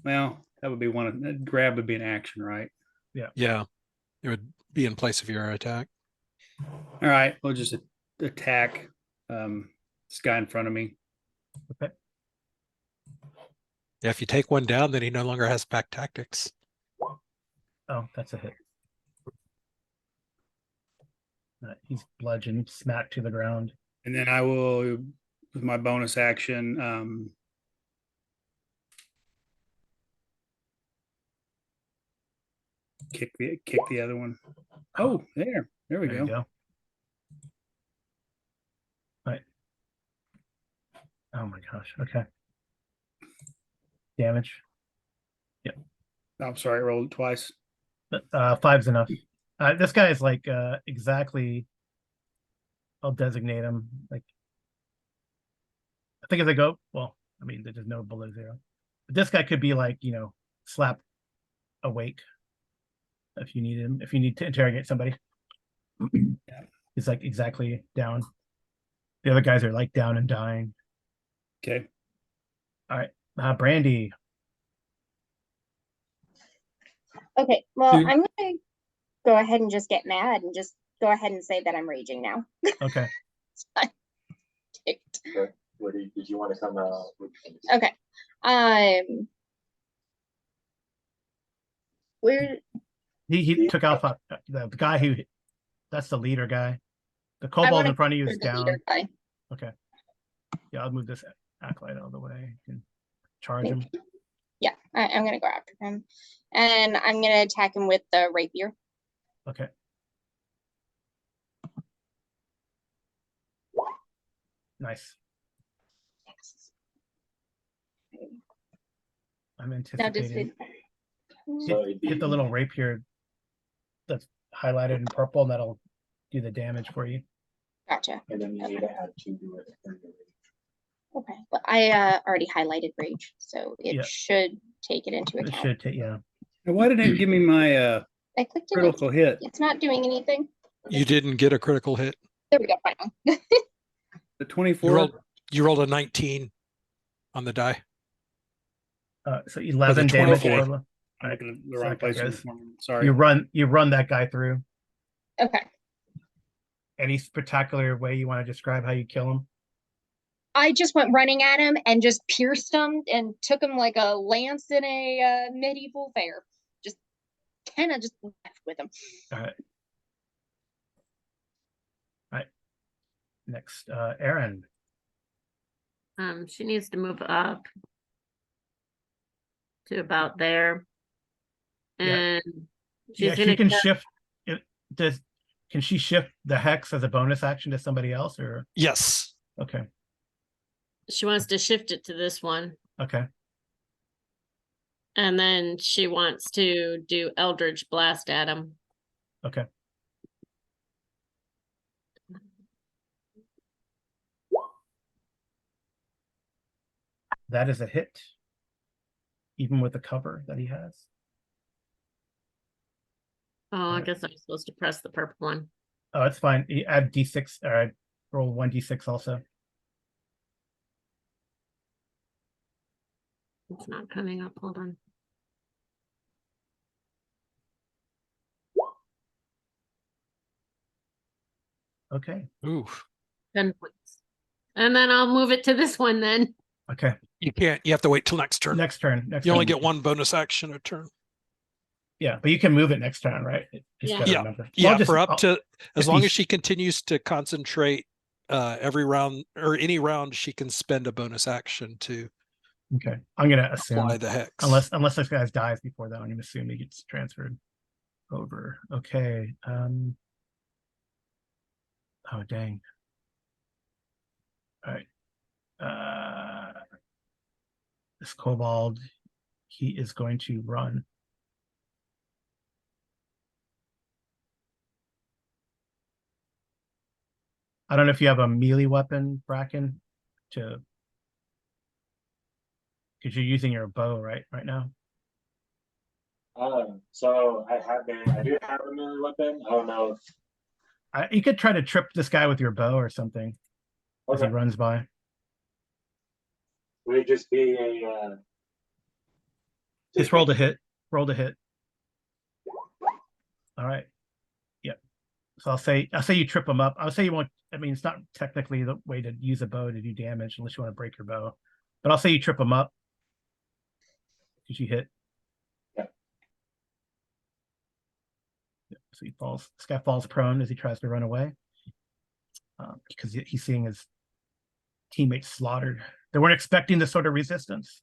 Well, that would be grab would be an action, right? Yeah, it would be in place of your attack. All right, we'll just attack this guy in front of me. Okay. Yeah, if you take one down, then he no longer has pack tactics. Oh, that's a hit. He's bludgeoned, smacked to the ground. And then I will, with my bonus action, kick the other one. Oh, there we There you go. go. Right. Oh my gosh. Okay. Damage. I'm sorry, I rolled it twice. 5's enough. This guy is like exactly. I'll designate him like. I think if they go, well, I mean, there's no below 0. But this guy could be like, slap awake. If you need him, if you need to interrogate somebody. He's like exactly down. The other guys are like down and dying. Okay. All right, Brandy. Okay, well, Dude. I'm gonna go ahead and just get mad and just go ahead and say that I'm raging now. Okay. Ticked. Okay. Did you want to come out? Okay. Where He took out the guy who. That's the leader guy. The kobold in front of you is the down. leader guy. Okay. Yeah, I'll move this acolyte out of the way. You can charge him. Yeah, I'm gonna go after him. And I'm gonna attack him with the rapier. Okay. Nice. I'm Now just anticipating. So it'd be- Hit the little rapier that's highlighted in purple, and that'll do the damage for you. gotcha. And then you need to add 2 to it. Okay, but I already highlighted rage, so it Yeah. should take it into It account. should take, yeah. Now, why didn't it give me my I clicked it. critical hit? It's not doing anything. You didn't get a critical hit. There we go. Finally. The You 24? rolled a 19 on the die. So 11 the damage. 24. total. I'm Alright, looking at the so wrong that guy place. goes. Sorry. You run that guy through. Okay. Any spectacular way you want to describe how you kill him? I just went running at him and just pierced him and took him like a lance in a medieval fair. Just kind of just left with him. All right. All right. Next, Erin. She needs to move up to about there. Yeah. And Yeah, she's she gonna can cut- shift it. Can she shift the hex as a bonus action to somebody else, or Yes. okay? she wants to shift it to this one. Okay. And then she wants to do Eldritch Blast at him. Okay. That is a hit, even with the cover that he has. Oh, I Alright. guess I'm supposed to press the purple one. Oh, it's fine. You add d6, or I roll 1d6 also. It's not coming up. Hold on. Okay. Ooh. 10 points. And then I'll move it to this one then. Okay. You can't. You have to wait till next turn. Next turn. Next You only turn. get one bonus action a turn. Yeah, but you can move it next turn, right? Just Yeah. gotta Yeah. remember. Well, Yeah, just- for up I'll- to as if long he's- as she continues to concentrate every round or any round, she can spend a bonus action to Okay, I'm gonna assume apply the hex. unless this guy dies before that, I'm gonna assume he gets transferred over. Okay. Oh dang. All right. This kobold, he is going to run. I don't know if you have a melee weapon, Bracken, to because you're using your bow right now. So I do have a melee weapon. I don't know if You could try to trip this guy with your bow or something as he okay. runs by. Would it just be Just rolled a hit. Rolled a hit. All right. Yep. So I'll say you trip him up. I'll say you won't. I mean, it's not technically the way to use a bow to do damage unless you want to break your bow. But I'll say you trip him up because you hit. Yep. Yep. So he falls. This guy falls prone as he tries to run away because he's seeing his teammates slaughtered. They weren't expecting this sort of resistance.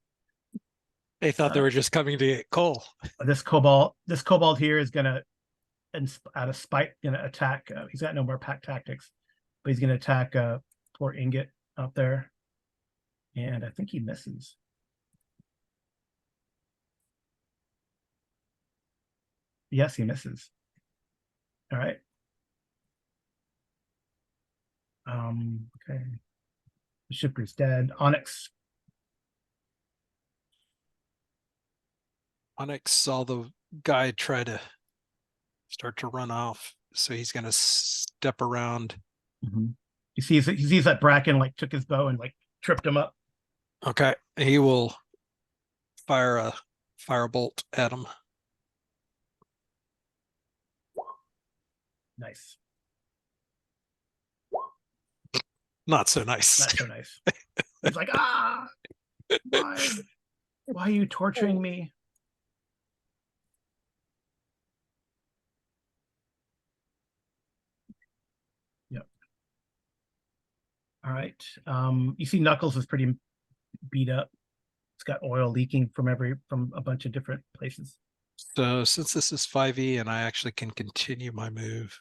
They thought they were just coming to get coal. This kobold here is gonna, out of spite, gonna attack. He's got no more pack tactics, but he's gonna attack poor Ingot up there, and I think he misses. Yes, he misses. All right. Okay. The shipper's dead. Onyx. Onyx saw the guy try to start to run off, so he's going to step around. He sees that Bracken like took his bow and like tripped him up. Okay, he will fire a firebolt at him. Nice. Not so nice. Not so nice. He's like, ah, why are you torturing me? Yep. All right. You see Knuckles is pretty beat up. It's got oil leaking from a bunch of different places. So since this is 5e and I actually can continue my move,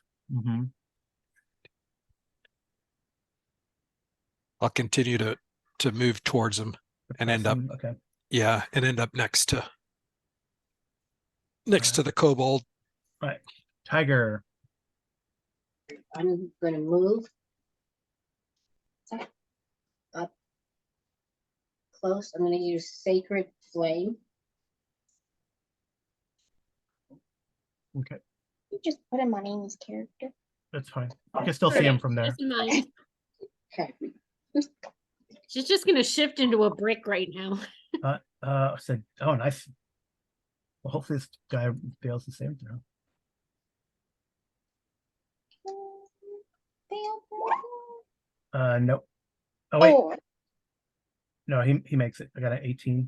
I'll continue to move towards him and end up Okay. yeah, and end up next to the kobold. Right. Tiger. I'm gonna move. Up. close, I'm gonna use Sacred Flame. Okay, You just put him on Amy's character. that's fine. You can still see him from there. Doesn't mind. Okay. She's just gonna shift into a brick right now. I said, oh, nice. Well, hopefully this guy fails the same throw. Nope. Oh wait, Oh, no, he makes it. I got an 18.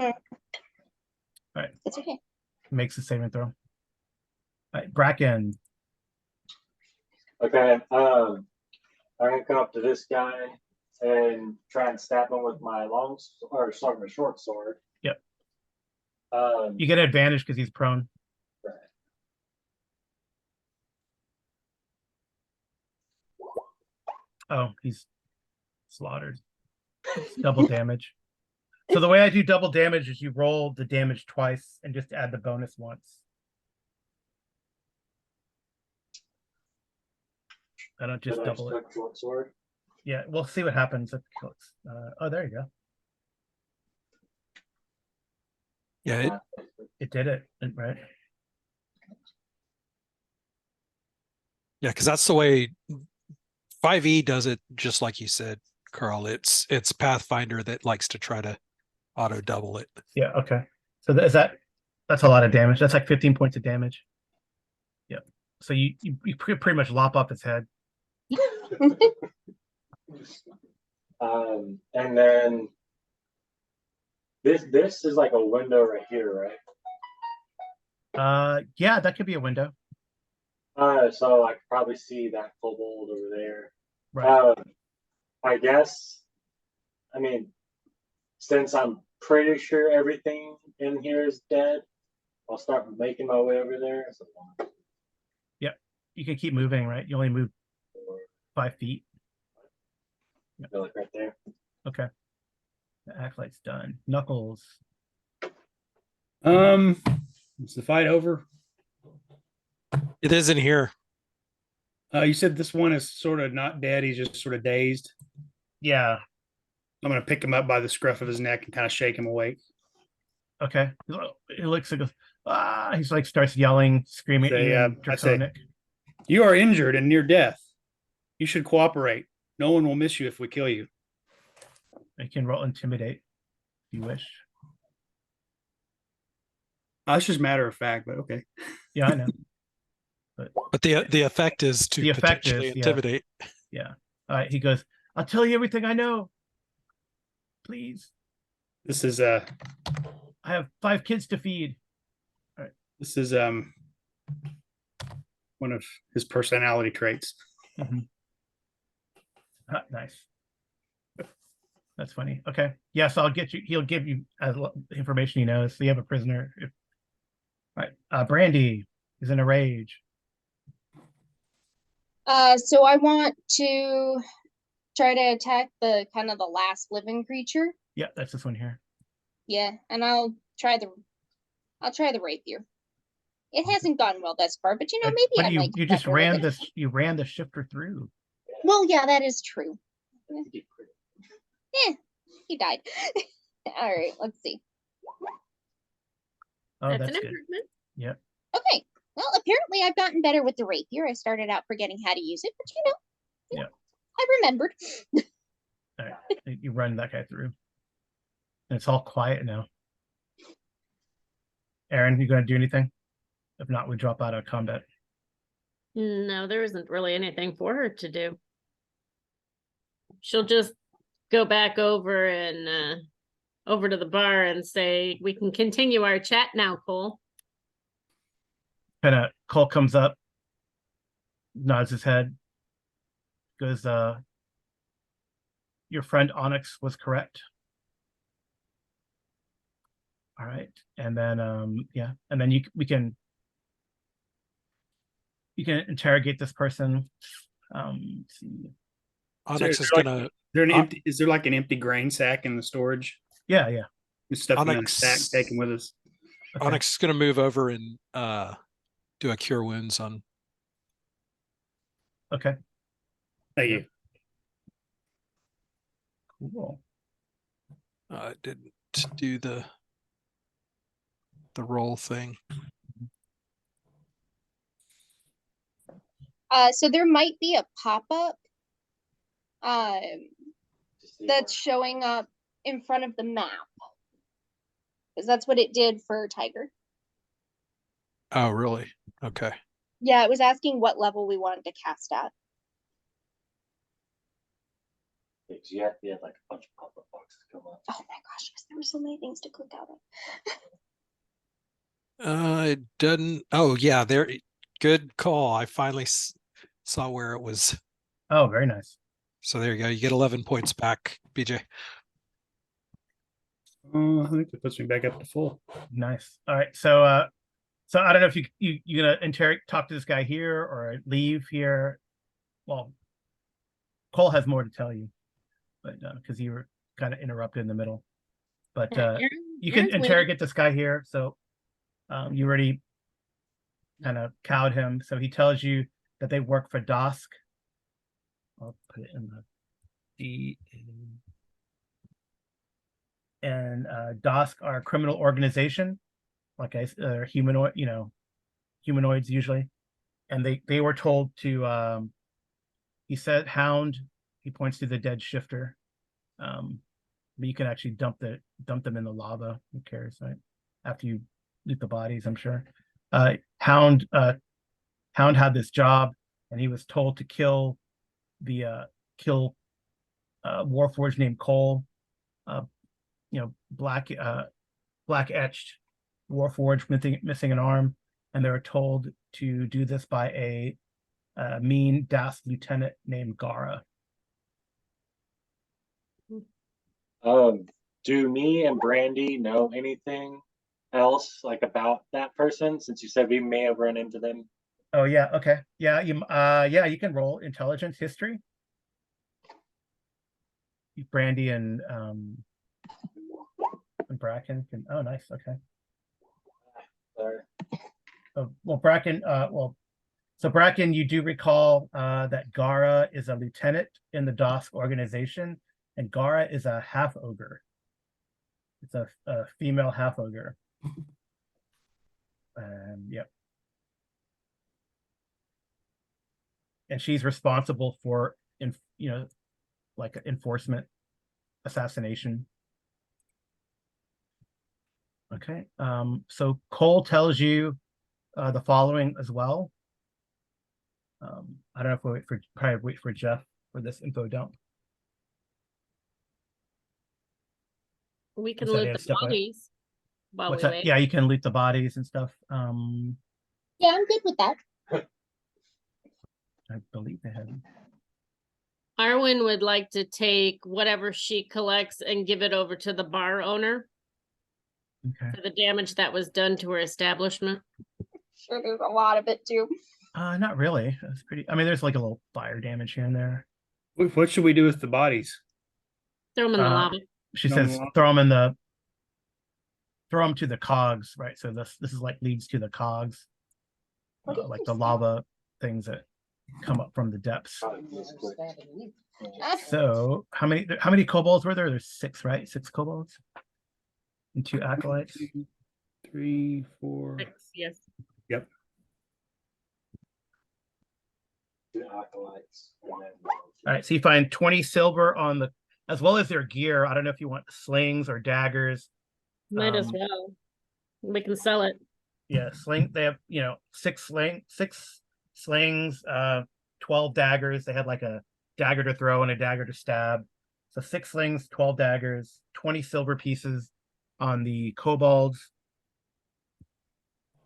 it's okay. He makes the saving throw. All right, Bracken. Okay, I'm gonna come up to this guy and try and stab him with my my short sword. Yep. Um, You get an advantage because he's prone. right. Oh, he's slaughtered. It's double damage. So the way I do double damage is you roll the damage twice and just add the bonus once. I don't just But I double it. took short sword. Yeah, we'll see what happens. Oh, there you go. Yeah, It did it, right? yeah, because that's the way 5e does it, just like you said, Carl. It's Pathfinder that likes to try to auto double it. Yeah, okay. So that's a lot of damage. That's like 15 points of damage. Yep. So you pretty much lop off his head. And then this is like a window right here, right? Yeah, that could be a window. So I could probably see that kobold over there. Right. I guess, I mean, since I'm pretty sure everything in here is dead, I'll start making my way over there. So Yep. You can keep moving, right? You only move 5 feet. like right there. Okay. The acolyte's done. Knuckles. Is the fight over? It is in here. You said this one is sort of not dead. He's just sort of dazed. Yeah. I'm gonna pick him up by the scruff of his neck and kind of shake him awake. Okay. He looks like he's like starts yelling, screaming at you in I say, Draconic. you are injured and near death. You should cooperate. No one will miss you if we kill you. You can roll intimidate if you wish. That's just matter of fact, but okay. Yeah, I know. But the effect is to The effect potentially is, yeah. intimidate. Yeah. All right. He goes, I'll tell you everything I know. Please. This is I have 5 kids to feed. this is one of his personality traits. Nice. That's funny. Okay. Yes, I'll get you. He'll give you information he knows. So you have a prisoner. All right. Brandy is in a rage. So I want to try to attack the kind of the last living creature. Yeah, that's this one here. Yeah, and I'll try the rapier. It hasn't gone well thus far, but maybe But I you might. you just ran this. You ran the shifter through. Well, yeah, that is true. Yeah, he died. All right, let's see. Oh, That's that's an good. improvement. Yep. Okay, well, apparently I've gotten better with the rapier. I started out forgetting how to use it, but Yeah. I remembered. All right. You run that guy through. And it's all quiet now. Aaron, you gonna do anything? If not, we drop out of combat. No, there isn't really anything for her to do. She'll just go back over and over to the bar and say, we can continue our chat now, Cole. Cole comes up, nods his head, goes, your friend Onyx was correct. All right. And then yeah, and then we can interrogate this person. Let's see. Onyx is like- gonna Is there like an empty grain sack in the storage? Yeah, yeah. Just stuff in a Onyx- sack, taken with us. Okay. Onyx is gonna move over and do a cure wounds on. Okay. Thank you. Cool. It didn't do the roll thing. So there might be a pop-up to see that's showing up in front of the map. Because that's what it did for Tiger. Oh, really? Okay. Yeah, it was asking what level we wanted to cast at. because you had like a bunch of pop-up boxes come up. Oh my gosh, yes, there were so many things to click out of. It doesn't. Oh, yeah. There. Good call. I finally saw where it was. Oh, very nice. So there you go. You get 11 points back, BJ. I think that puts me back up to full. Nice. All right. So so I don't know if you gonna talk to this guy here or leave here. Well, Cole has more to tell you, but because you were kind of interrupted in the middle. But you can interrogate this guy here. So you already kind of cowed him. So he tells you that they work for Dosk. I'll put it in the D. And Dosk are a criminal organization, like I said, humanoid, humanoids usually. And they were told to he said hound, he points to the dead shifter. But you can actually dump them in the lava. Who cares, right? After you loot the bodies, I'm sure. Hound had this job, and he was told to kill Warforged named Cole. Black etched Warforged missing an arm, and they were told to do this by a mean Dask lieutenant named Gara. Do me and Brandy know anything else like about that person? Since you said we may have run into them. Oh yeah, okay, yeah, you can roll intelligence history. Brandy and Bracken can. Oh, nice. Okay. Well, Bracken. So Bracken, you do recall that Gara is a lieutenant in the Dosk organization, and Gara is a half ogre. It's a female half ogre. Yep. And she's responsible for like enforcement, assassination. Okay. So Cole tells you the following as well. I don't know if we probably wait for Jeff for this info dump. We can So loot yeah, the step by- bodies while What's we that? wait. Yeah, you can loot the bodies and stuff. Yeah, I'm good with that. I believe they have. Arwen would like to take whatever she collects and give it over to the bar owner Okay. for the damage that was done to her establishment. Sure, there's a lot of it too. Not really. That's pretty. I mean, there's like a little fire damage here and there. What should we do with the bodies? Throw them in the lava. She No says more. throw them to the cogs, right? So this is like leads to the cogs, What did like you the say? lava things that come up from the depths. Ah, So how many kobolds were there? There's 6, right? 6 kobolds and 2 acolytes. 3, 4. 6, yes. Yep. Two acolytes. All right, so you find 20 silver on the, as well as their gear. I don't know if you want slings or daggers. Might as well. We can sell it. Yeah, they have 6 slings, 12 daggers. They had like a dagger to throw and a dagger to stab. So 6 slings, 12 daggers, 20 silver pieces on the kobolds.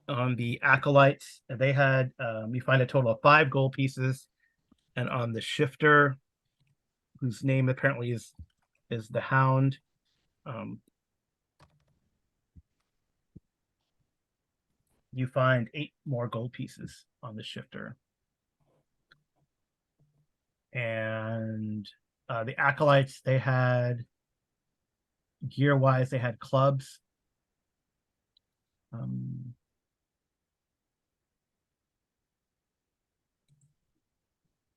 On the acolytes, they had you find a total of 5 gold pieces, and on the shifter, whose name apparently is the Hound, you find 8 more gold pieces on the shifter. And the acolytes, they had gear wise, they had clubs.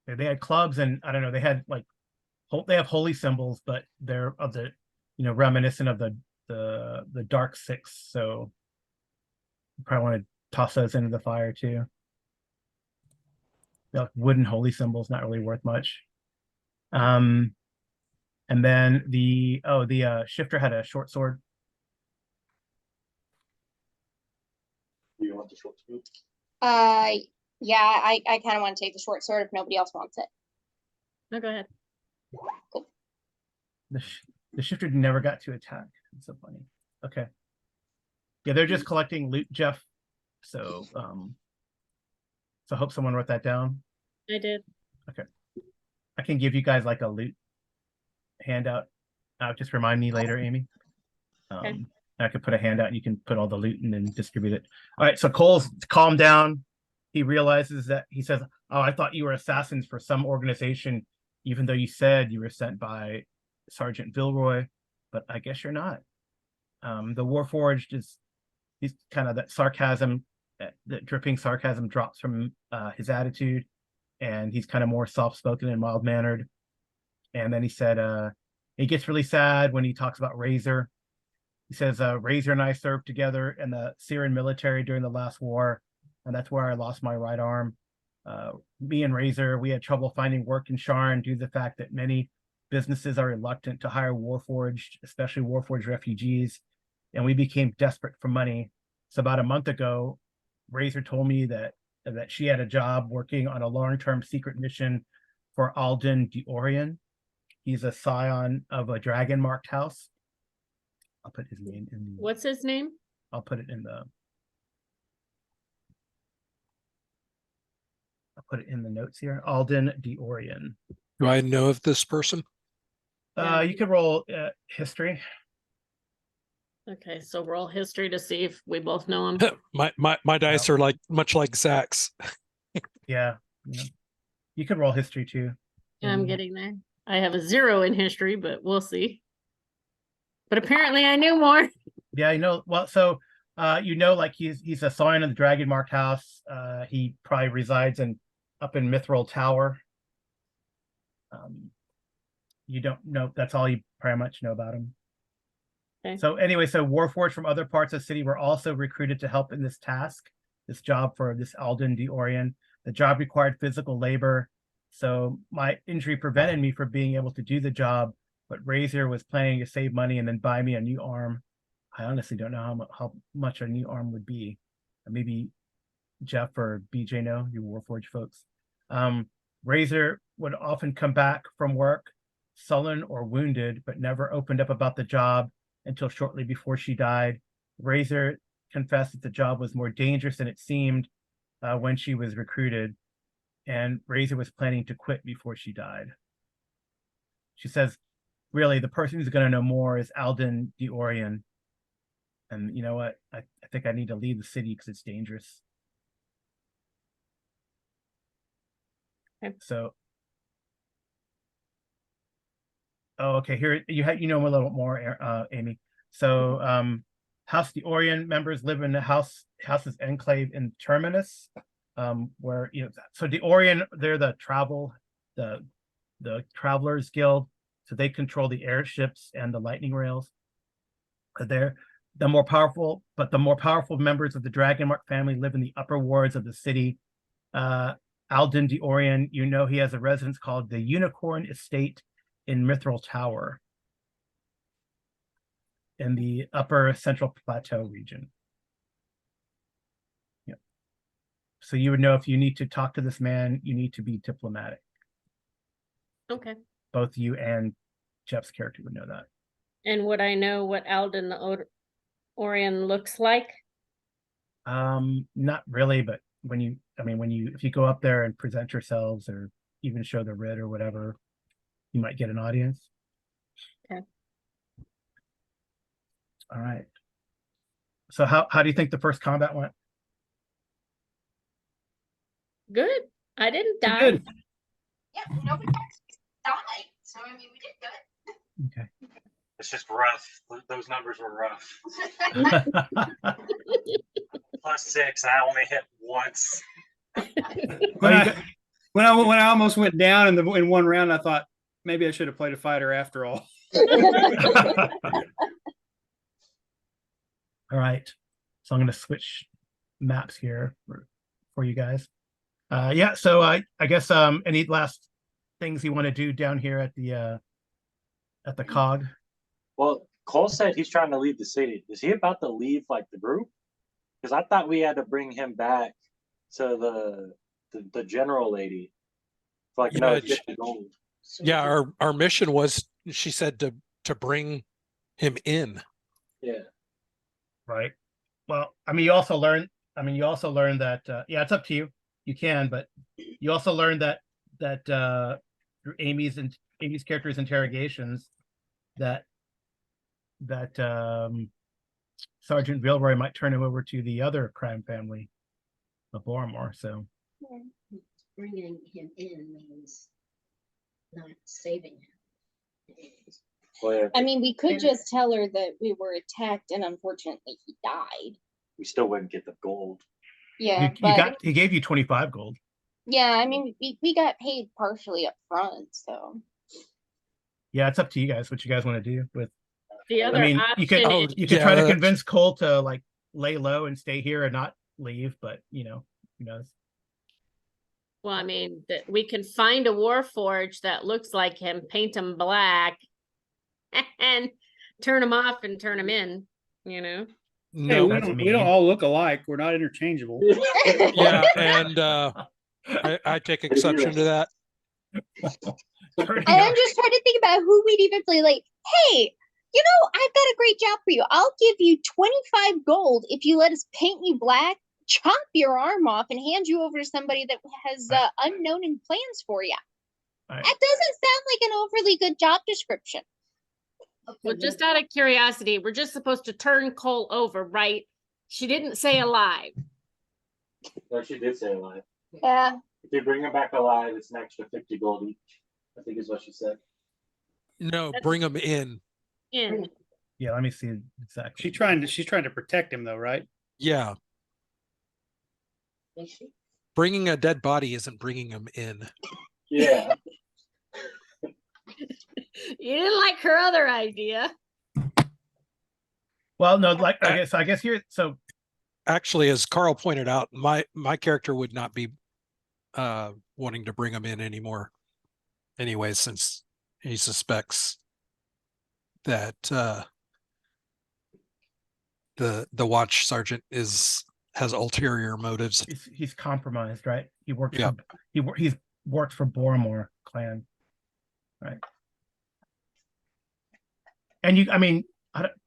They had clubs, and I don't know, they had like they have holy symbols, but they're of the reminiscent of the the dark 6. So you probably want to toss those into the fire too. They're like wooden holy symbols, not really worth much. And then the shifter had a short sword. Do you want the short sword? Yeah, I kind of want to take the short sword if nobody else wants it. No, go ahead. The shifter never got to attack. It's so funny. Okay. Yeah, they're just collecting loot, Jeff. So so I hope someone wrote that down. I did. I can give you guys like a loot handout. Just remind me later, Amy. Okay. I could put a handout and you can put all the loot and then distribute it. All right, so Cole's calmed down. He realizes that he says, "Oh, I thought you were assassins for some organization, even though you said you were sent by Sergeant Vilroy, but I guess you're not." The Warforged he's kind of that sarcasm, that dripping sarcasm drops from his attitude, and he's kind of more soft-spoken and mild-mannered. And then he said, he gets really sad when he talks about Razor. He says, Razor and I served together in the Syrian military during the last war, and that's where I lost my right arm. Me and Razor, we had trouble finding work in Sharn due to the fact that many businesses are reluctant to hire Warforged, especially Warforged refugees, and we became desperate for money. So about a month ago, Razor told me that she had a job working on a long-term secret mission for Alden Diorian. He's a scion of a dragon-marked house. I'll put his name in. What's his name? I'll put it in the notes here. Alden Diorian. Do I know of this person? Yeah. You could roll history. Okay, so roll history to see if we both know him. My dice are like much like Zach's. Yeah. You could roll history too. I'm getting there. I have a 0 in history, but we'll see. But apparently I knew more. Yeah, I know. Well, so like he's a scion of the dragon marked house. He probably resides up in Mithril Tower. You don't know. That's all you pretty much know about him. Okay. So anyway, so Warforged from other parts of the city were also recruited to help in this job for this Alden Diorian. The job required physical labor, so my injury prevented me from being able to do the job. But Razor was planning to save money and then buy me a new arm. I honestly don't know how much a new arm would be. Maybe Jeff or BJ know, you Warforged folks. Razor would often come back from work sullen or wounded, but never opened up about the job until shortly before she died. Razor confessed that the job was more dangerous than it seemed when she was recruited, and Razor was planning to quit before she died. She says, really, the person who's going to know more is Alden Diorian. And you know what? I think I need to leave the city because it's dangerous. Okay. So, okay, here you know a little more, Amy. So, House Diorian members live in the house's enclave in Terminus, where so Diorian, they're the Travelers Guild. So they control the airships and the lightning rails. They're the more powerful members of the Dragonmark family live in the upper wards of the city. Alden Diorian, he has a residence called the Unicorn Estate in Mithril Tower in the upper Central Plateau region. Yeah. So you would know if you need to talk to this man, you need to be diplomatic. Okay. Both you and Jeff's character would know that. And would I know what Alden the Orion looks like? Not really, but if you go up there and present yourselves or even show the writ or whatever, you might get an audience. Okay. All right. So how do you think the first combat went? Good. I didn't die. Good. Yeah, nobody actually died. So I mean, we did good. Okay. It's just rough. Those numbers were rough. +6. I only hit once. When I almost went down in one round, I thought maybe I should have played a fighter after all. All right. So I'm going to switch maps here for you guys. Yeah, so I guess any last things you want to do down here at the cog? Well, Cole said he's trying to leave the city. Is he about to leave like the group? Because I thought we had to bring him back to the general lady for like Yeah, another 50 gold. Yeah, our mission was, she said, to bring him in. Yeah. Right. Well, I mean, you also learn that yeah, it's up to you. You can, but you also learn that through Amy's character's interrogations that Sergeant Vilroy might turn him over to the other crime family of Boramore. So Bringing him in means not saving him. Well, yeah, I mean, we could just tell her that we were attacked and unfortunately he died. we still wouldn't get the gold. Yeah, he gave you 25 gold. yeah, I mean, we got paid partially up front, so. Yeah, it's up to you guys what you guys want to do with. The other I mean, option you could is, you could Yeah, try to that's- convince Cole to like lay low and stay here and not leave, but you know, who knows? well, I mean, that we can find a Warforged that looks like him, paint him black, and turn him off and turn him in, you know? Hey, No, we That's don't mean. all look alike. We're not interchangeable. yeah, and I take exception to that. Turning And I'm off- just trying to think about who we'd even play. Like, hey, you know, I've got a great job for you. I'll give you 25 gold if you let us paint you black, chop your arm off, and hand you over to somebody that has unknown plans for you. Alright. That doesn't sound like an overly good job description. Well, just out of curiosity, we're just supposed to turn Cole over, right? She didn't say alive. No, she did say alive. Yeah. If you bring him back alive, it's an extra 50 gold each. I think is what she said. No, bring him in. In. Yeah, let me see exactly. She's trying to protect him though, right? Yeah, Is she? bringing a dead body isn't bringing him in. Yeah. You didn't like her other idea. Well, no, like I guess here. So Actually, as Carl pointed out, my character would not be wanting to bring him in anymore anyway, since he suspects that the watch sergeant has ulterior motives. he's compromised, right? He works. Yeah. He's works for Boramore clan, right? And I mean,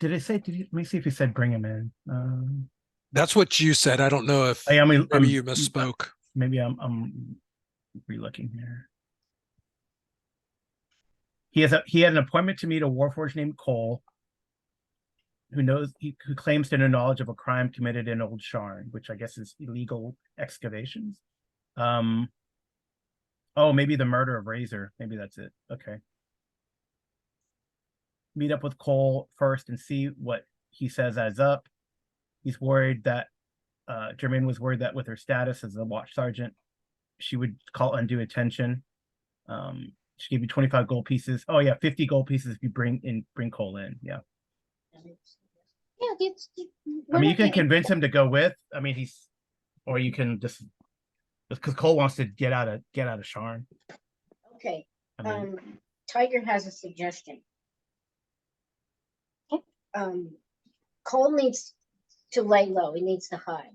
did it say? Let me see if he said bring him in. That's what you said. I don't know if I mean, maybe you misspoke. Maybe I'm re-looking here. He had an appointment to meet a Warforged named Cole, who claims to know knowledge of a crime committed in Old Sharn, which I guess is illegal excavations. Oh, maybe the murder of Razor. Maybe that's it. Okay. Meet up with Cole first and see what he says adds up. He's worried that Jermaine was worried that with her status as a watch sergeant, she would call undue attention. She gave you 25 gold pieces. Oh yeah, 50 gold pieces if you bring Cole in. Yeah. Yeah, I mean, you can convince him to go with. I mean, or you can just because Cole wants to get out of Sharn. Okay, I mean, Tiger has a suggestion. Cole needs to lay low, he needs to hide.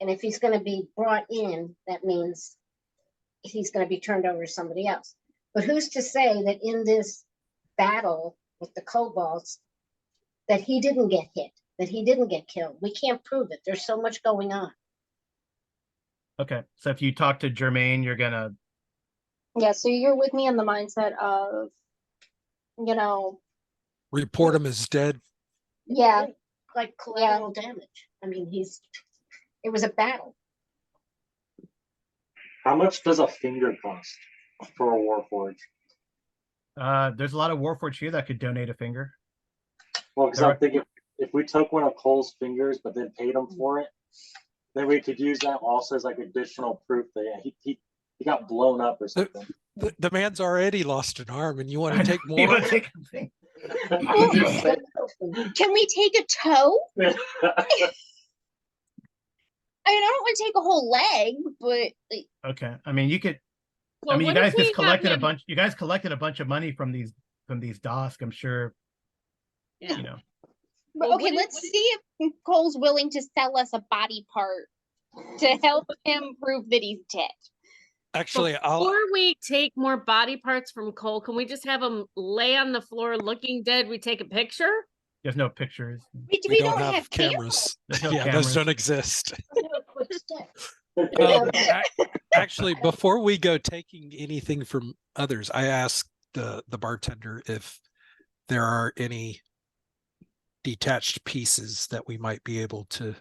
And if he's gonna be brought in, that means he's gonna be turned over to somebody else. But who's to say that in this battle with the kobolds, that he didn't get hit, that he didn't get killed? We can't prove it, there's so much going on. okay, so if you talk to Jermaine, you're gonna. Yeah, so you're with me in the mindset of, you know, Report him as dead. yeah, Like collateral damage. I mean, it was a battle. How much does a finger cost for a Warforged? There's a lot of Warforged here that could donate a finger. Well, because I'm thinking if we took one of Cole's fingers but then paid him for it, then we could use that also as like additional proof that yeah, he got blown up or something. The man's already lost an arm, and you want I to know, take you more? wanna take a thing. I'm just saying, Can we take a toe? I mean, I don't want to take a whole leg, but like, Okay, I mean, you could. Well, I mean, you what if guys just we have collected a him- bunch. You guys collected a bunch of money from these DOSC. I'm sure. Yeah. You know. but Well, okay, what if- let's see if Cole's willing to sell us a body part to help him prove that he's dead. Actually, Before we take more body parts from Cole, can we just have him lay on the floor looking dead? We take a picture? There's no pictures. we don't have cameras. There's no Yeah, cameras. those don't exist. Quick step. Actually, before we go taking anything from others, I asked the bartender if there are any detached pieces that we might be able to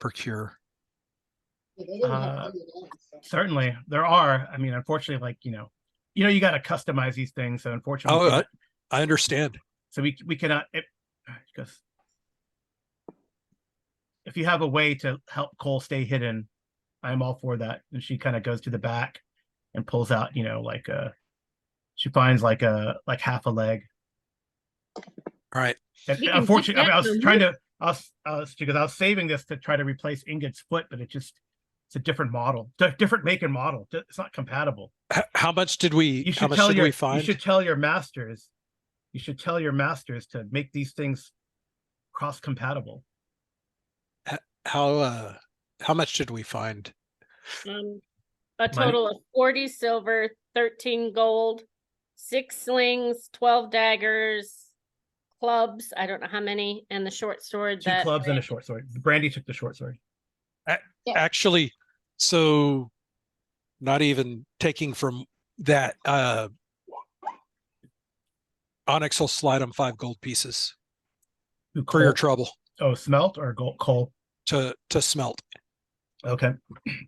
procure. Yeah, they didn't have Uh, any of that, so. Certainly, there are. I mean, unfortunately, like you got to customize these things. So unfortunately, Oh, I understand. so we cannot. Because if you have a way to help Cole stay hidden, I'm all for that. And she kind of goes to the back and pulls out, like she finds like half a leg. All right. And We can keep unfortunately, I mean, I that was in trying to, because I was saving this to try to replace Ingrid's foot, but it's a different model, different make and model. It's not compatible. How much did we? You How should much tell did your, we you find? should tell your masters. You should tell your masters to make these things cross compatible. How much did we find? A total of 40 silver, 13 gold, 6 slings, 12 daggers, clubs. I don't know how many, and the short sword. Two clubs and a short sword. Brandy took the short sword. Actually, so not even taking from that, Onyx will slide him 5 gold pieces Who, for your Cole? trouble Oh, smelt or gold, coal? to smelt. Okay,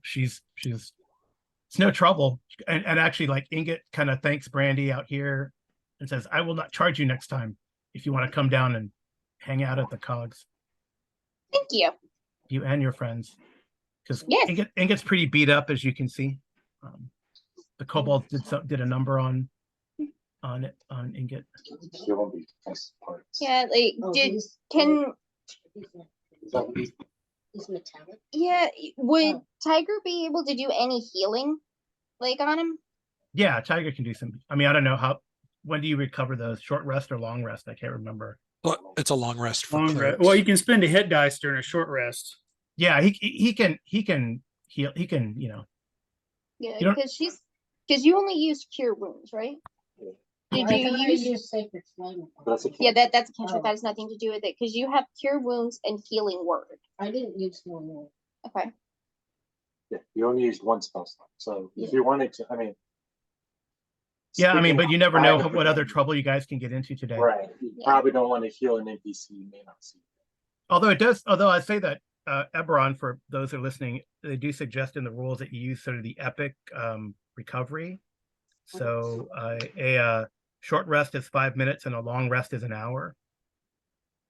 she's it's no trouble, and actually, like Ingot kind of thanks Brandy out here and says, "I will not charge you next time if you want to come down and hang out at the Cogs, Thank you. you and your friends." Because Yes. Ingot's pretty beat up, as you can see. The kobolds did a number on Ingot. Yeah, like Oh, did these- can He's metallic. yeah, would Oh. Tiger be able to do any healing like on him? Yeah, Tiger can do some. I mean, I don't know when do you recover those? Short rest or long rest? I can't remember. Well, it's a long rest for Long rest. clerics. Well, you can spend a hit dice during a short rest. Yeah, he can heal. He can, Yeah, You don't- because you only use cure wounds, right? Did I you thought I use? used sacred flame. Yeah, that's a cantrip. Oh. That has nothing to do with it because you have cure wounds and healing word. I didn't use one more. Okay. Yeah, you only used one spell slot. So if Yeah. you wanted to, I mean. Yeah, I mean, speaking but you never know of- what other trouble you guys can get into today. Right. You probably don't want to heal an NPC you may not see. Although I say that Eberron, for those who are listening, they do suggest in the rules that you use sort of the epic recovery. So a short rest is 5 minutes and a long rest is an hour.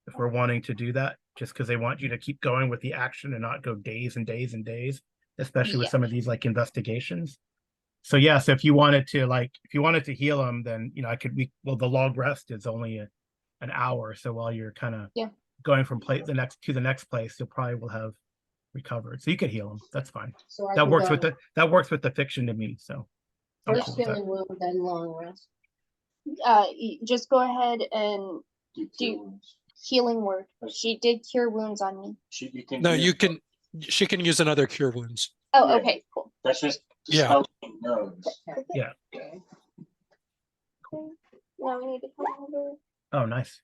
If we're wanting to do that, just because they want you to keep going with the action and not go days and days and days, especially with Yeah. some of these like investigations. So yeah, so if you wanted to heal them, then the long rest is only an hour. So while you're kind of Yeah. going from the next place, you probably will have recovered. So you could heal them. That's fine. So I That can works go with the fiction to me. So I'm first cool with that. healing wound, then long rest. Just go ahead and Do Do- wounds. healing word. She did cure wounds on me. You can No, use- you can. She can use another cure wounds. Oh, Yeah. okay, cool. That's just Yeah. spelling knows. Yeah. Cool. Now we need to come over. Oh, nice. Is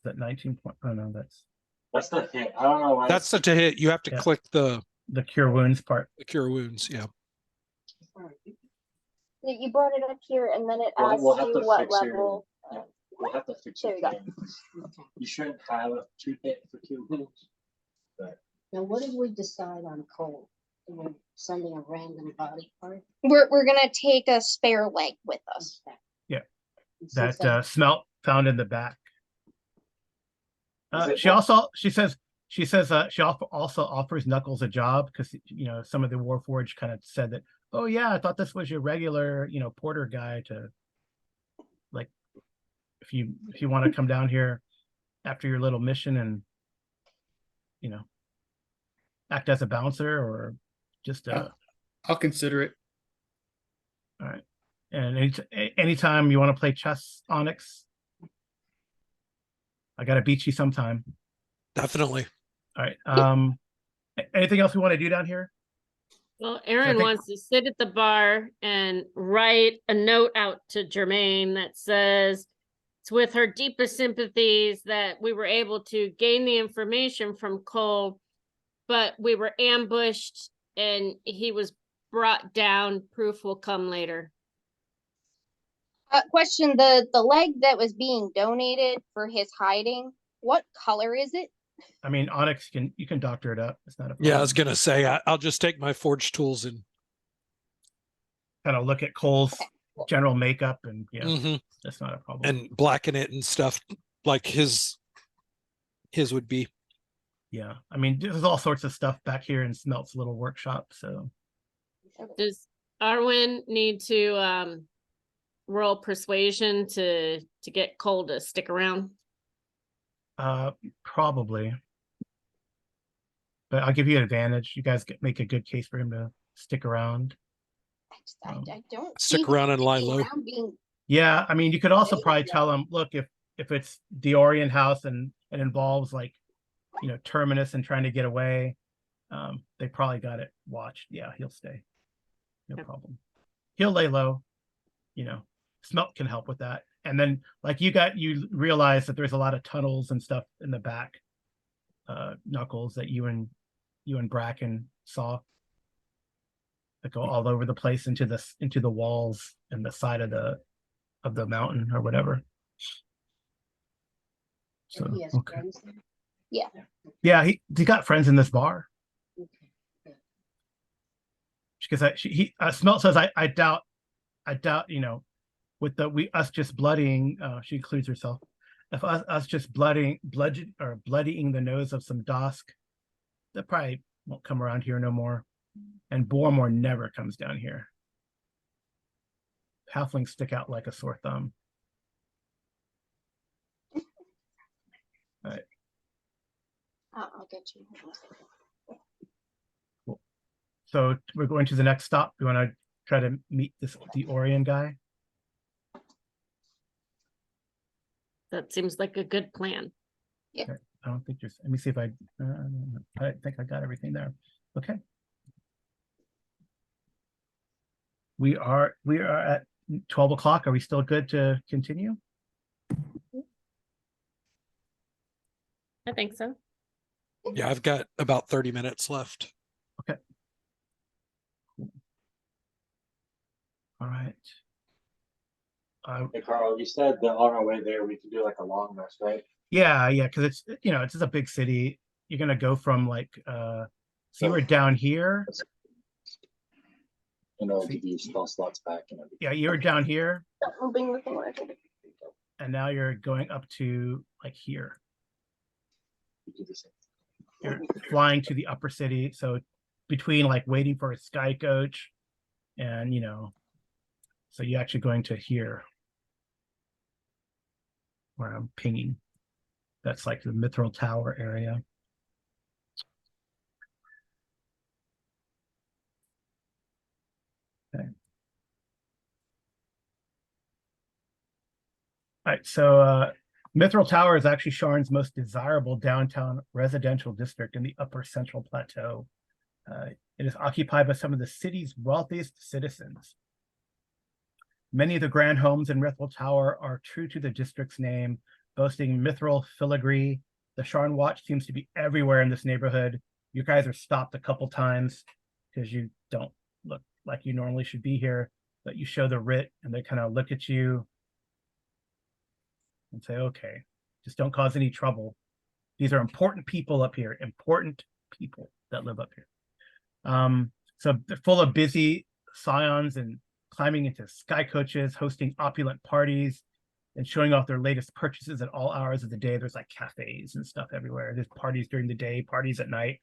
that 19 point? Oh no, that's That's the hit. I don't know why. That's such a hit. You have to Yeah. click the the cure wounds part. cure wounds. Yeah. You brought it up here, and then it We'll- asks we'll have you to what fix your- level. yeah. We'll have to fix There it. we go. again. You shouldn't have a 2 hit for 2 wounds. Now, what did we decide on Cole? We're sending a random body part? We're gonna take a spare leg with us. Yeah. Since That smelt found in the back. Is it She what- says she also offers Knuckles a job because some of the Warforged kind of said that, oh yeah, I thought this was your regular porter guy to like if you want to come down here after your little mission and, you know, act as a bouncer or just I'll consider it. all right. And anytime you want to play chess, Onyx, I gotta beat you sometime. Definitely. All right. Anything else we want to do down here? Well, Aaron think- wants to sit at the bar and write a note out to Jermaine that says it's with her deepest sympathies that we were able to gain the information from Cole, but we were ambushed and he was brought down. Proof will come later. Question, the leg that was being donated for his hiding, what color is it? I mean, Onyx you can doctor it up. It's not a problem. Yeah, I was gonna say I'll just take my forge tools and kind of look at Cole's general makeup and yeah, Mhm. that's not a problem. and blacken it and stuff like his would be. Yeah, I mean, there's all sorts of stuff back here in Smelt's little workshop. So Does Arwen need to roll persuasion to get Cole to stick around? probably, but I'll give you an advantage. You guys make a good case for him to stick around. I don't Stick see around and lie sticking low. around being Yeah, I mean, you could also There you probably go. tell him, look, if it's the Orient house and it involves like, you know, Terminus and trying to get away, they probably got it watched. Yeah, he'll stay. No Yep. problem. He'll lay low, you know, Smelt can help with that. And then like you realize that there's a lot of tunnels and stuff in the back, Knuckles, that you and Bracken saw that go all over the place into the walls and the side of the mountain or whatever. So And he has okay. friends there? Yeah, he got friends in this bar. Okay. Because he Smelt says I doubt, you know, with us just bloodying, she includes herself. If us just bloodying the nose of some Dosk, that probably won't come around here no more. And Bormore never comes down here. Halflings stick out like a sore thumb. I'll get you. So we're going to the next stop. We want to try to meet the Orion guy. That seems like a good plan. I don't think there's. Let me see if I think I got everything there. Okay. We are at 12 o'clock. Are we still good to continue? I think so. Yeah, I've got about 30 minutes left. All right. Hey Carl, you said that on our way there we could do like a long rest, right? Yeah, because it's it's just a big city. You're gonna go from like so you were down here. You know, give you spell slots back and everything. Yeah, you were down here, Moving the thing where I told you. and now you're going up to like here. You do the same. You're flying to the upper city. So between like waiting for a sky coach and so you're actually going to here where I'm pinging. That's like the Mithril Tower area. Okay. All right, so Mithril Tower is actually Sharn's most desirable downtown residential district in the upper central plateau. It is occupied by some of the city's wealthiest citizens. Many of the grand homes in Mithril Tower are true to the district's name, boasting mithril filigree. The Sharn Watch seems to be everywhere in this neighborhood. You guys are stopped a couple times because you don't look like you normally should be here, but you show the writ and they kind of look at you and say, okay, just don't cause any trouble. These are important people up here, important people that live up here. So they're full of busy scions and climbing into sky coaches, hosting opulent parties, and showing off their latest purchases at all hours of the day. There's like cafes and stuff everywhere. There's parties during the day, parties at night.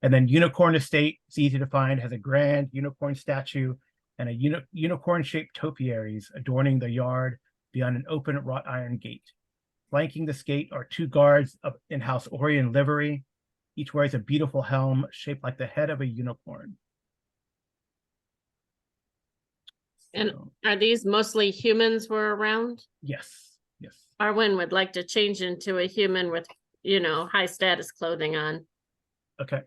And then Unicorn Estate, it's easy to find, has a grand unicorn statue and a unicorn-shaped topiaries adorning the yard. beyond an open wrought iron gate. Flanking this gate are 2 guards of in-house Orion livery. Each wears a beautiful helm shaped like the head of a unicorn. And So, are these mostly humans were around? yes, yes. Arwen would like to change into a human with, high status clothing on. Okay.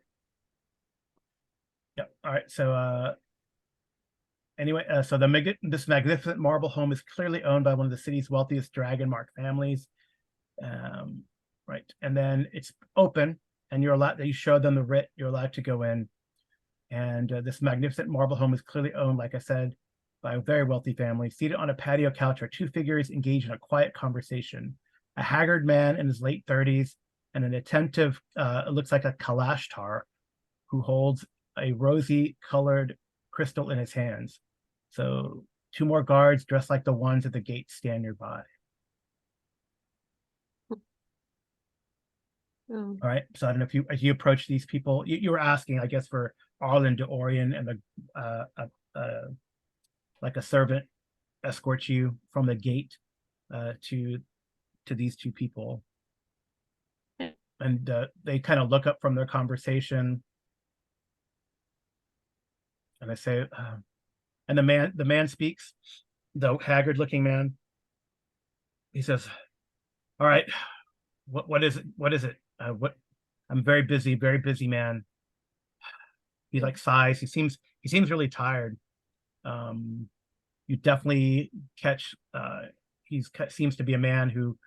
Yep. All right. So anyway, so this magnificent marble home is clearly owned by one of the city's wealthiest dragon mark families. Right. And then it's open, and you show them the writ, you're allowed to go in. And this magnificent marble home is clearly owned, like I said, by a very wealthy family. Seated on a patio couch are 2 figures engaged in a quiet conversation. A haggard man in his late 30s and an attentive, it looks like a Kalashtar, who holds a rosy colored crystal in his hands. So 2 more guards dressed like the ones at the gate stand nearby. Oh. All right. So I don't know if as you approach these people, you were asking, I guess, for Arlen de Orion and like a servant escorts you from the gate to these 2 people. Okay. And they kind of look up from their conversation, and I say, and the man speaks, the haggard looking man. He says, "All right, what is it? What is it? I'm very busy man." He like sighs. He seems really tired. You definitely catch. Seems to be a man who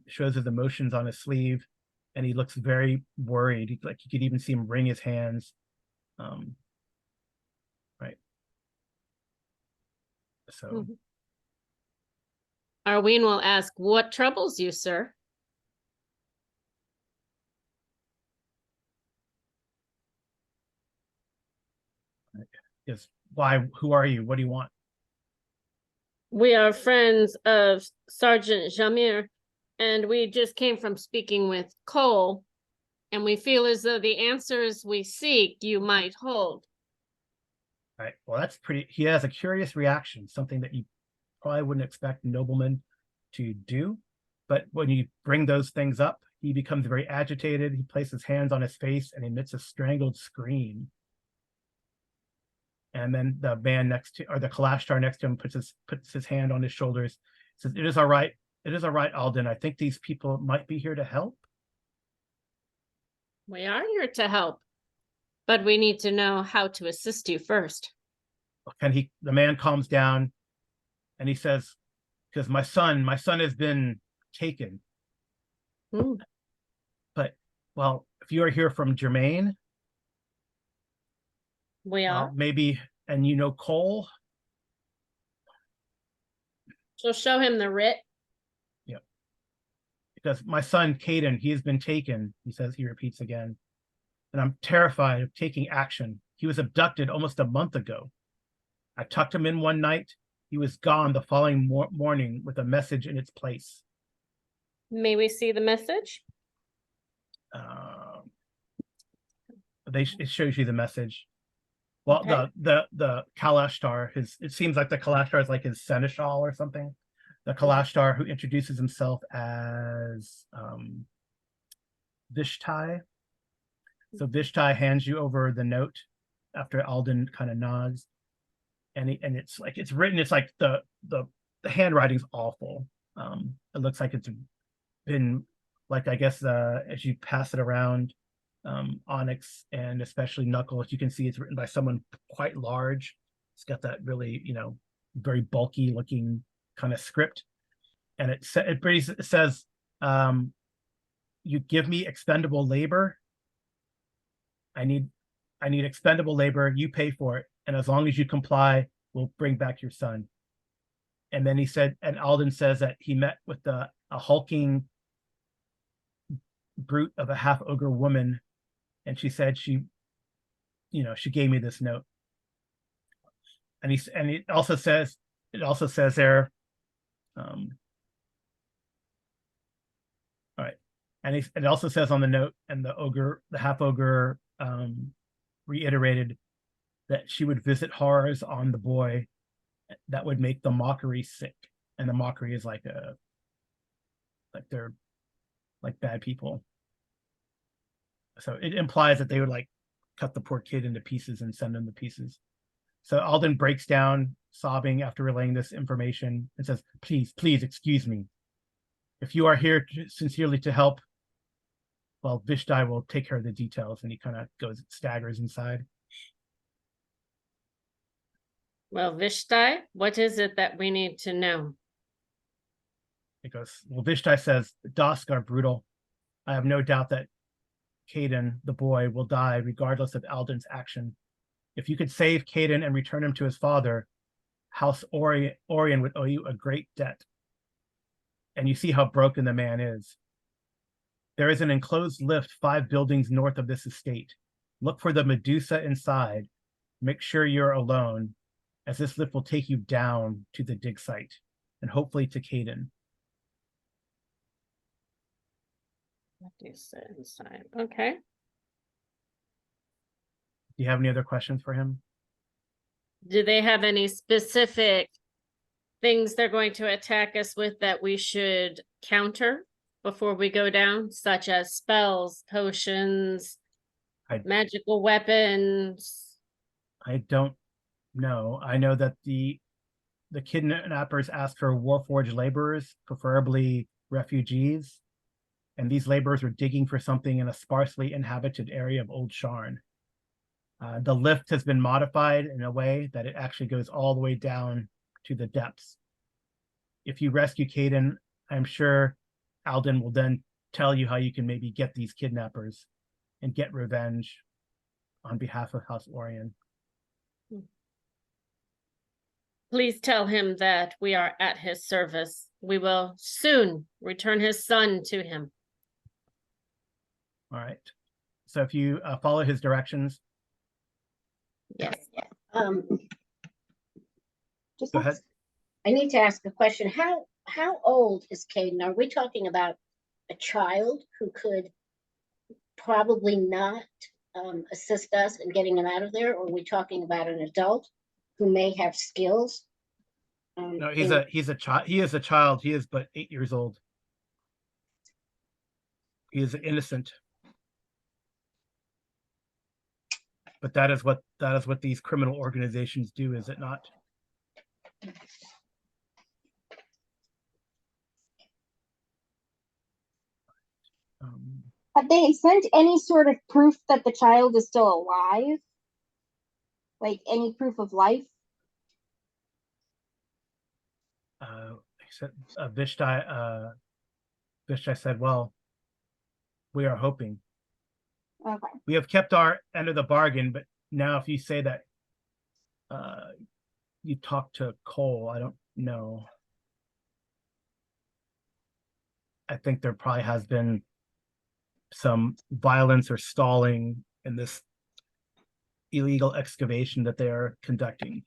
shows his emotions on his sleeve, and he looks very worried. Like you could even see him wring his hands. Right. So. Arwen will ask, "What troubles you, sir?" Yes. Why? Who are you? What do you want? We are friends of Sergeant Jamir, and we just came from speaking with Cole, and we feel as though the answers we seek you might hold. All right. Well, that's pretty. He has a curious reaction, something that you probably wouldn't expect a nobleman to do. But when you bring those things up, he becomes very agitated. He places hands on his face and emits a strangled scream. And then the man the Kalashtar next to him puts his hand on his shoulders, says, "It is all right. It is all right, Alden. I think these people might be here to help." We are here to help, but we need to know how to assist you first. And the man calms down and he says, "Because my son has been taken." But, well, if you are here from Germain, We are. maybe, and you know Cole. So show him the writ. Yeah. Because my son, Caden, he has been taken, he repeats again. And I'm terrified of taking action. He was abducted almost a month ago. I tucked him in one night. He was gone the following morning with a message in its place. May we see the message? It shows you the message. Well, Okay. the Kalashtar, it seems like the Kalashtar is like his seneschal or something. The Kalashtar who introduces himself as Vishtai. So Vishtai hands you over the note after Alden kind of nods, and it's like it's written. It's like the handwriting's awful. It looks like it's been like, I guess, as you pass it around, Onyx and especially Knuckles, you can see it's written by someone quite large. It's got that really, very bulky looking kind of script, and it says, "You give me expendable labor. I need expendable labor. You pay for it, and as long as you comply, we'll bring back your son." And then and Alden says that he met with a hulking brute of a half ogre woman, and she said she gave me this note. And it also says there, all right, and it also says on the note, and the half ogre reiterated that she would visit horrors on the boy that would make the mockery sick. and the mockery is like they're like bad people. So it implies that they would like cut the poor kid into pieces and send him to pieces. So Alden breaks down, sobbing after relaying this information, and says, "Please, please, excuse me. If you are here sincerely to help, well, Vishtai will take care of the details." And he kind of staggers inside. Well, Vishtai, what is it that we need to know? He goes, "Well, Vishtai says the Dusk are brutal. I have no doubt that Caden, the boy, will die regardless of Alden's action. If you could save Caden and return him to his father, House Orion would owe you a great debt. And you see how broken the man is. There is an enclosed lift 5 buildings north of this estate. Look for the Medusa inside. Make sure you're alone, as this lift will take you down to the dig site, and hopefully to Caden." What do you say inside? Okay. Do you have any other questions for him? Do they have any specific things they're going to attack us with that we should counter before we go down, such as spells, potions, magical weapons? I don't know. I know that the kidnappers asked for Warforged laborers, preferably refugees, and these laborers were digging for something in a sparsely inhabited area of Old Sharn. The lift has been modified in a way that it actually goes all the way down to the depths. If you rescue Caden, I'm sure Alden will then tell you how you can maybe get these kidnappers and get revenge on behalf of House Orion. Please tell him that we are at his service. We will soon return his son to him. All right. So if you follow his directions. Yes. Just Go ahead. I need to ask a question. How old is Caden? Are we talking about a child who could probably not assist us in getting him out of there, or are we talking about an adult who may have skills? No, he's a child. He is a child. He is but 8 years old. He is innocent. But that is what these criminal organizations do, is it not? Have they sent any sort of proof that the child is still alive? Like any proof of life? Vishtai said, "Well, we are hoping. Okay. We have kept our end of the bargain, but now if you say that you talked to Cole, I don't know. I think there probably has been some violence or stalling in this illegal excavation that they are conducting.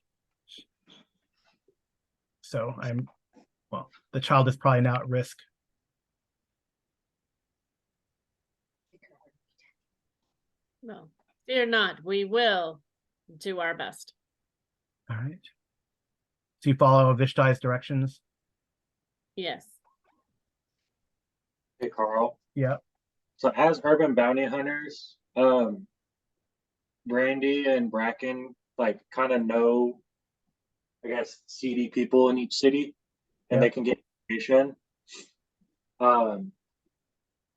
So the child is probably now at risk." No, fear not. We will do our best. All right. So you follow Vishtai's directions? Yes. Hey, Carl. Yeah. So as urban bounty hunters, Brandy and Bracken like kind of know, I guess, seedy people in each city, and Yeah. they can get information.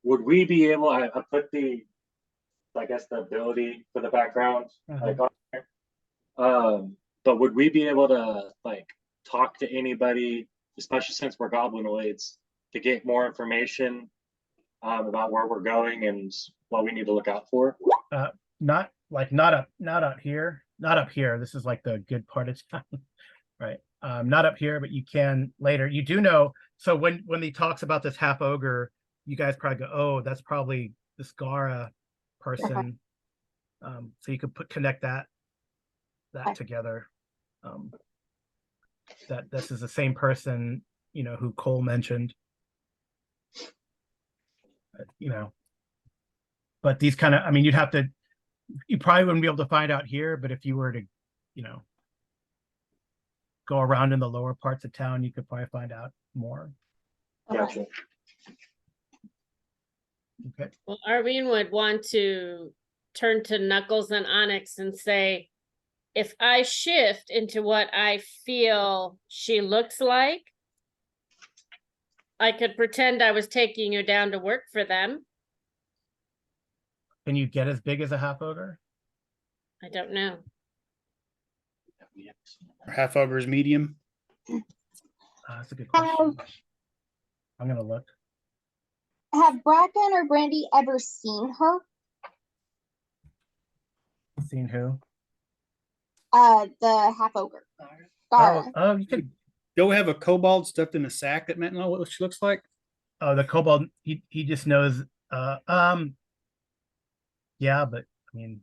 Would we be able? I put the, I guess, the ability for the background like on there. But would we be able to like talk to anybody, especially since we're goblinoids, to get more information about where we're going and what we need to look out for? Not up here. Not up here. This is like the good part of town. Right. Not up here, but you can later. You do know. So when he talks about this half ogre, you guys probably go, "Oh, that's probably this Gara person." So you could connect that together. That this is the same person, who Cole mentioned. But these kind of, you probably wouldn't be able to find out here, but if you were to, go around in the lower parts of town, you could probably find out more. Gotcha. Okay. Well, Arvine would want to turn to Knuckles and Onyx and say, if I shift into what I feel she looks like, I could pretend I was taking you down to work for them. Can you get as big as a half ogre? I don't know. Half ogre's medium. That's a good question. I'm gonna look. Have Bracken or Brandy ever seen her? Seen who? The half ogre. Oh, Gar. you could. Don't we have a kobold stuffed in a sack that meant know what she looks like? Oh, the kobold. He just knows. Yeah, but I mean,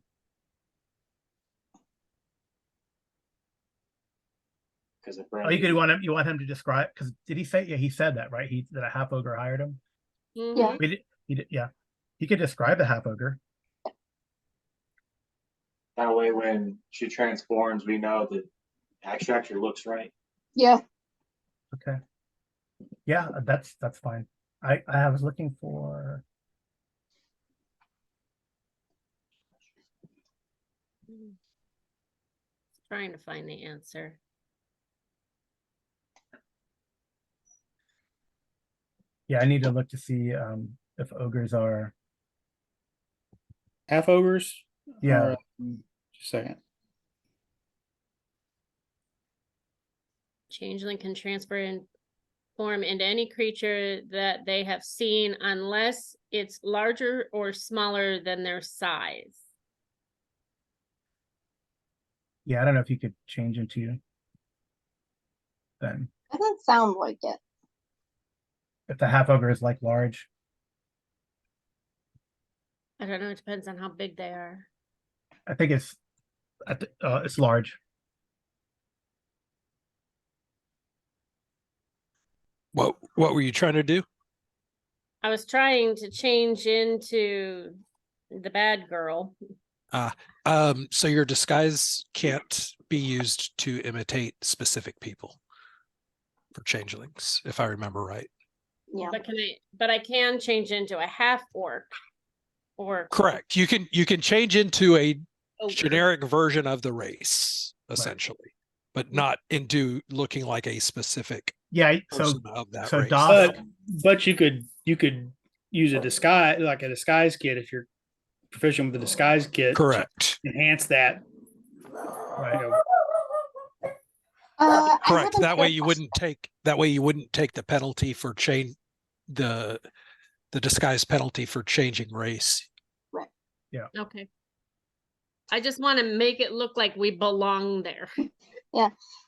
Because oh, you could want him. You want him to describe? Because did he say? Yeah, he said that, right? That a half ogre hired him. Yeah. Yeah, he could describe the half ogre. that way, when she transforms, we know that actually looks right. Yeah. Okay. Yeah, that's fine. I was looking for. Trying to find the answer. Yeah, I need to look to see if ogres are. Half ogres? Yeah. Or, just a second. Changeling can transfer and form into any creature that they have seen unless it's larger or smaller than their size. Yeah, I don't know if you could change into. Then That doesn't sound like it. if the half ogre is like large. I don't know, it depends on how big they are. I think it's large. What were you trying to do? I was trying to change into the bad girl. So your disguise can't be used to imitate specific people for changelings, if I remember right. Yeah. But I can change into a half orc or Correct. You can change into a ogre. generic version of the race, essentially, but not into looking like a specific Yeah, so person of that so race. Dosk. But you could use a disguise, like a disguise kit, if you're proficient with the disguise kit. Correct. Enhance that. Right. You know, I Correct. have a That way quick you wouldn't take the penalty for the disguise penalty for changing race. Okay. I just want to make it look like we belong there.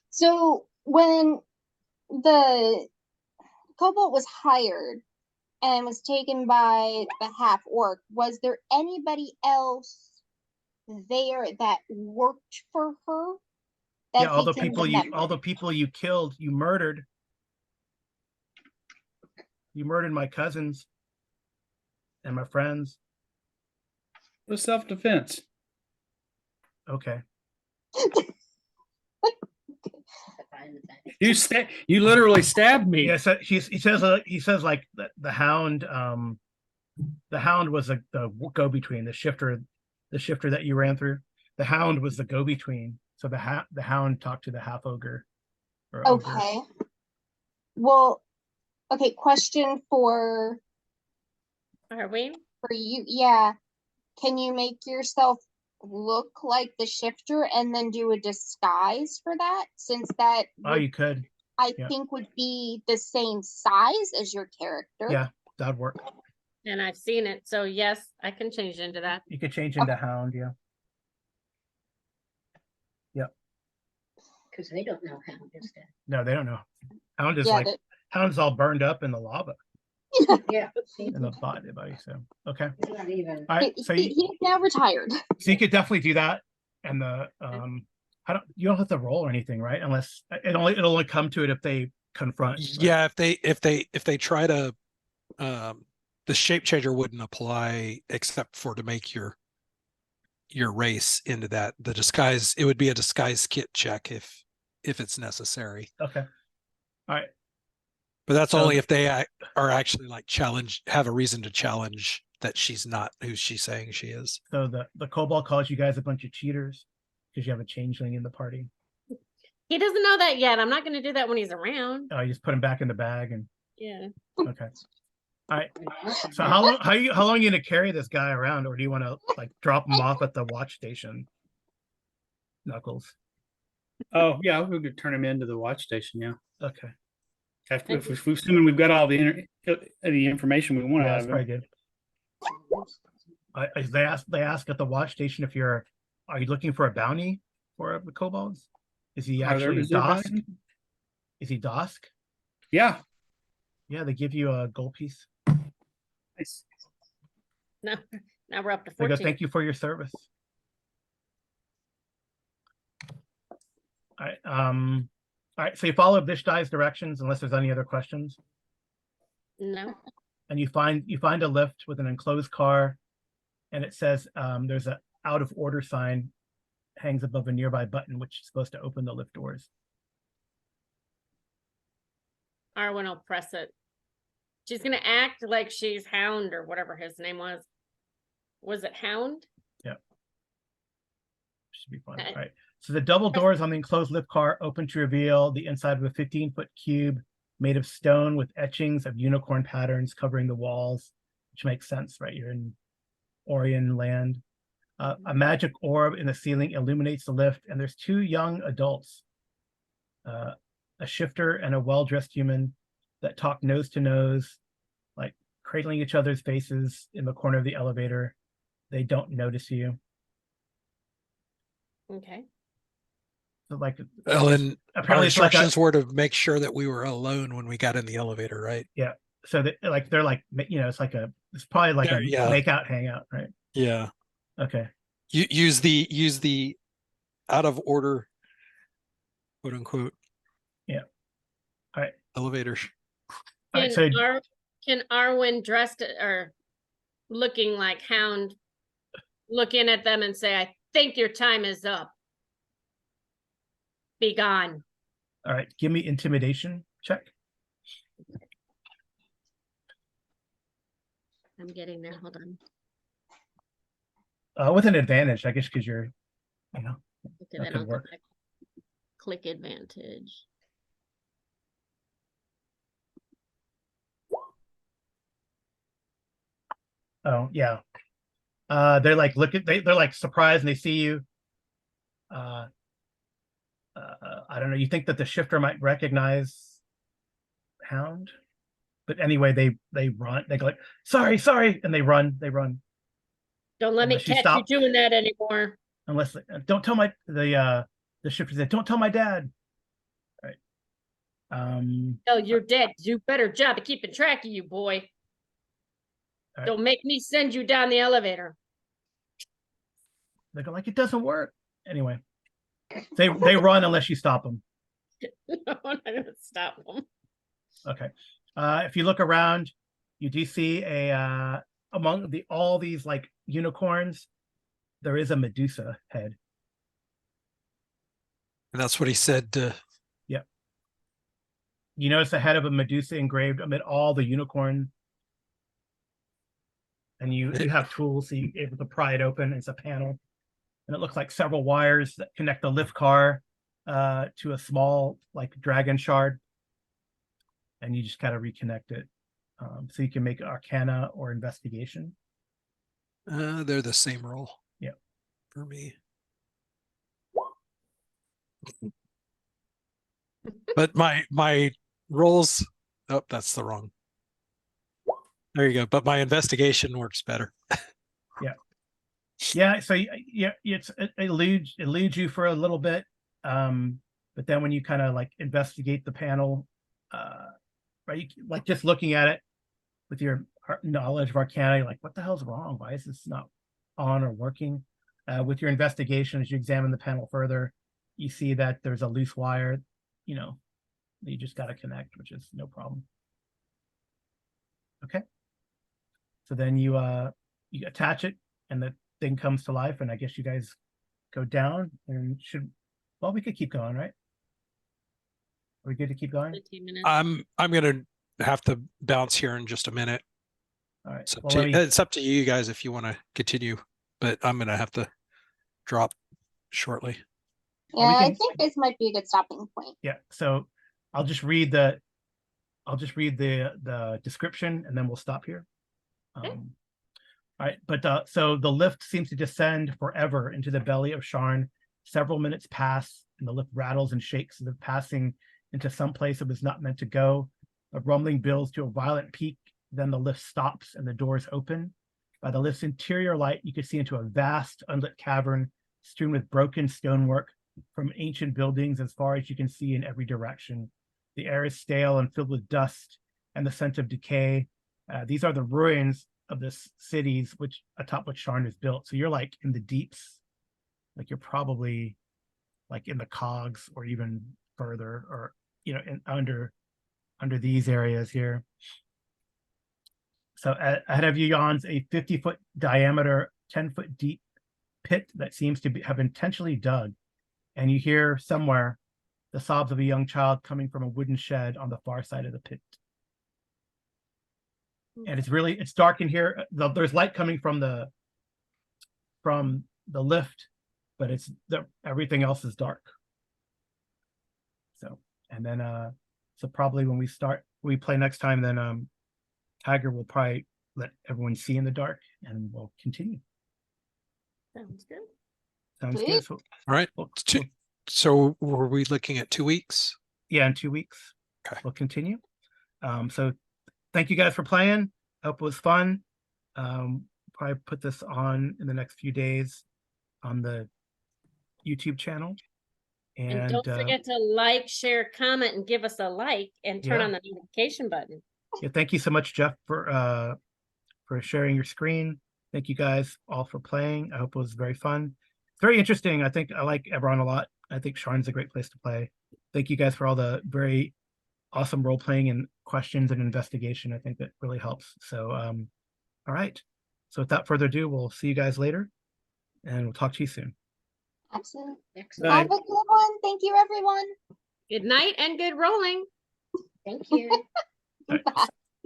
So when the Cobalt was hired and was taken by the half orc, was there anybody else there that worked for her? That Yeah, all he the can people remember? you killed, you murdered. You murdered my cousins and my friends. it was self-defense. Okay. You literally stabbed me. Yeah, so he says like the hound was the go-between, the shifter that you ran through. The hound was the go-between. So the hound talked to the half ogre. Okay. Well, okay, question for Are we? you. Yeah. Can you make yourself look like the shifter and then do a disguise for that? Since that Oh, you could. I yeah. think would be the same size as your character. Yeah, that'd work. And I've seen it. So yes, I can change into that. You could change into hound, yeah. Because they don't know how is that. No, they don't know. Hound is Yeah, like hound's all burned up in the lava Yeah. in the body. So okay. It's not even. All right. So He's now retired. so you could definitely do that. And the you don't have to roll or anything, right? Unless it'll only come to it if they confront. Right? Yeah, if they try to the shape changer wouldn't apply except for to make your race into that. The disguise, it would be a disguise kit check if if it's necessary. Okay. All right. But that's So- only if they are actually like have a reason to challenge that she's not who she's saying she is. So the kobold calls you guys a bunch of cheaters because you have a changeling in the party. He doesn't know that yet. I'm not going to do that when he's around. You just put him back in the bag and Yeah. okay. All right. So how long are you gonna carry this guy around, or do you want to like drop him off at the watch station? Knuckles. Oh, yeah, we could turn him into the watch station. Yeah. Okay. After, if we're assuming we've got all the information we want Yeah, out that's of probably him. good. They ask at the watch station if are you looking for a bounty for the kobolds? Is he actually Is there a Dosk? bounty? Is he Dosk? Yeah. Yeah, they give you a gold piece. Nice. No, now we're up to They go, 14. thank you for your service. All right. All right. So you follow Vishdai's directions unless there's any other questions. No. And you find a lift with an enclosed car, and it says there's a out of order sign hangs above a nearby button, which is supposed to open the lift doors. Arwen will press it. She's going to act like she's Hound or whatever his name was. Was it Hound? Should be fine. Okay. All right. So the double doors on the enclosed lift car open to reveal the inside of a 15-foot cube made of stone with etchings of unicorn patterns covering the walls, which makes sense, right? You're in Orion land. A magic orb in the ceiling illuminates the lift, and there's two young adults, a shifter and a well-dressed human that talk nose to nose, like cradling each other's faces in the corner of the elevator. They don't notice you. Okay. So like, Ellen, our apparently it's like a, instructions were to make sure that we were alone when we got in the elevator, right? so that like they're like, it's probably like a Yeah. make out hangout, right? Yeah. Okay. You use the out of order, quote unquote. Yeah. All right. Elevator. All right, so Can Arwen dressed or looking like Hound look in at them and say, I think your time is up. Be gone. all right, give me intimidation check. I'm getting there. Hold on. With an advantage, I guess, because you're, Okay, That then could I'll go work. back. Click advantage. oh yeah. They're like they're like surprised and they see you. I don't know. You think that the shifter might recognize Hound, but anyway, they run. They go like, sorry, and they run. Don't let me Unless you catch stop. you doing that anymore. Unless don't tell the shifter said, don't tell my dad. Right. Oh, you're dead. Do better job of keeping track of you, boy. All right. Don't make me send you down the elevator. They go like, it doesn't work. Anyway, they run unless you stop them. No, I'm not gonna stop them. Okay. If you look around, you do see among all these like unicorns, there is a Medusa head. And that's what he said to. You notice the head of a Medusa engraved amid all the unicorn. And you have tools, so you're able to pry it open. It's a panel. And it looks like several wires that connect the lift car to a small like dragon shard. And you just kind of reconnect it. So you can make Arcana or Investigation. They're the same roll. Yeah. For me. But my rolls. Oh, that's the wrong. There you go. But my investigation works better. Yeah, so yeah, it eludes you for a little bit, but then when you kind of like investigate the panel, right, like just looking at it with your knowledge of Arcana, you're like, what the hell's wrong? Why is this not on or working? With your investigation, as you examine the panel further, you see that there's a loose wire, that you just got to connect, which is no problem. Okay, so then you attach it, and the thing comes to life, and I guess you guys go down and we could keep going, right? Are we good to keep going? 15 minutes. I'm gonna have to bounce here in just a minute. All right. It's up, Well, to, let me, it's up to you guys if you want to continue, but I'm gonna have to drop shortly. Well, we Yeah, I can- think this might be a good stopping point. yeah. So I'll just read the description and then we'll stop here. Okay. All right, but so the lift seems to descend forever into the belly of Sharn. Several minutes pass, and the lift rattles and shakes as if passing into some place it was not meant to go. A rumbling builds to a violent peak, then the lift stops and the doors open. By the lift's interior light, you can see into a vast, unlit cavern strewn with broken stonework from ancient buildings as far as you can see in every direction. The air is stale and filled with dust and the scent of decay. These are the ruins of the cities atop which Sharn is built. So you're like in the deeps, like you're probably like in the cogs or even further, or under these areas here. So ahead of you yawns a 50-foot diameter, 10-foot deep pit that seems to have intentionally dug, and you hear somewhere the sobs of a young child coming from a wooden shed on the far side of the pit. And it's dark in here. There's light coming from the lift, but everything else is dark. So, and then so probably when we play next time, then Tiger will probably let everyone see in the dark, and we'll continue. Sounds good. Sounds Sweet. good. So, All right. So were we looking at 2 weeks? yeah, in 2 weeks, Okay. we'll continue. So thank you guys for playing. Hope it was fun. Probably put this on in the next few days on the YouTube channel. And don't forget to like, share, comment, and give us a like, and turn Yeah. on the notification button. Yeah, thank you so much, Jeff, for sharing your screen. Thank you guys all for playing. I hope it was very fun. It's very interesting. I think I like Eberron a lot. I think Sharn's a great place to play. Thank you guys for all the very awesome role playing and questions and investigation. I think that really helps. So, all right. So without further ado, we'll see you guys later, and we'll talk to you soon. Absolutely. Excellent. Have a good one. Thank you, everyone. Good night and good rolling. Thank you. All right. Bye.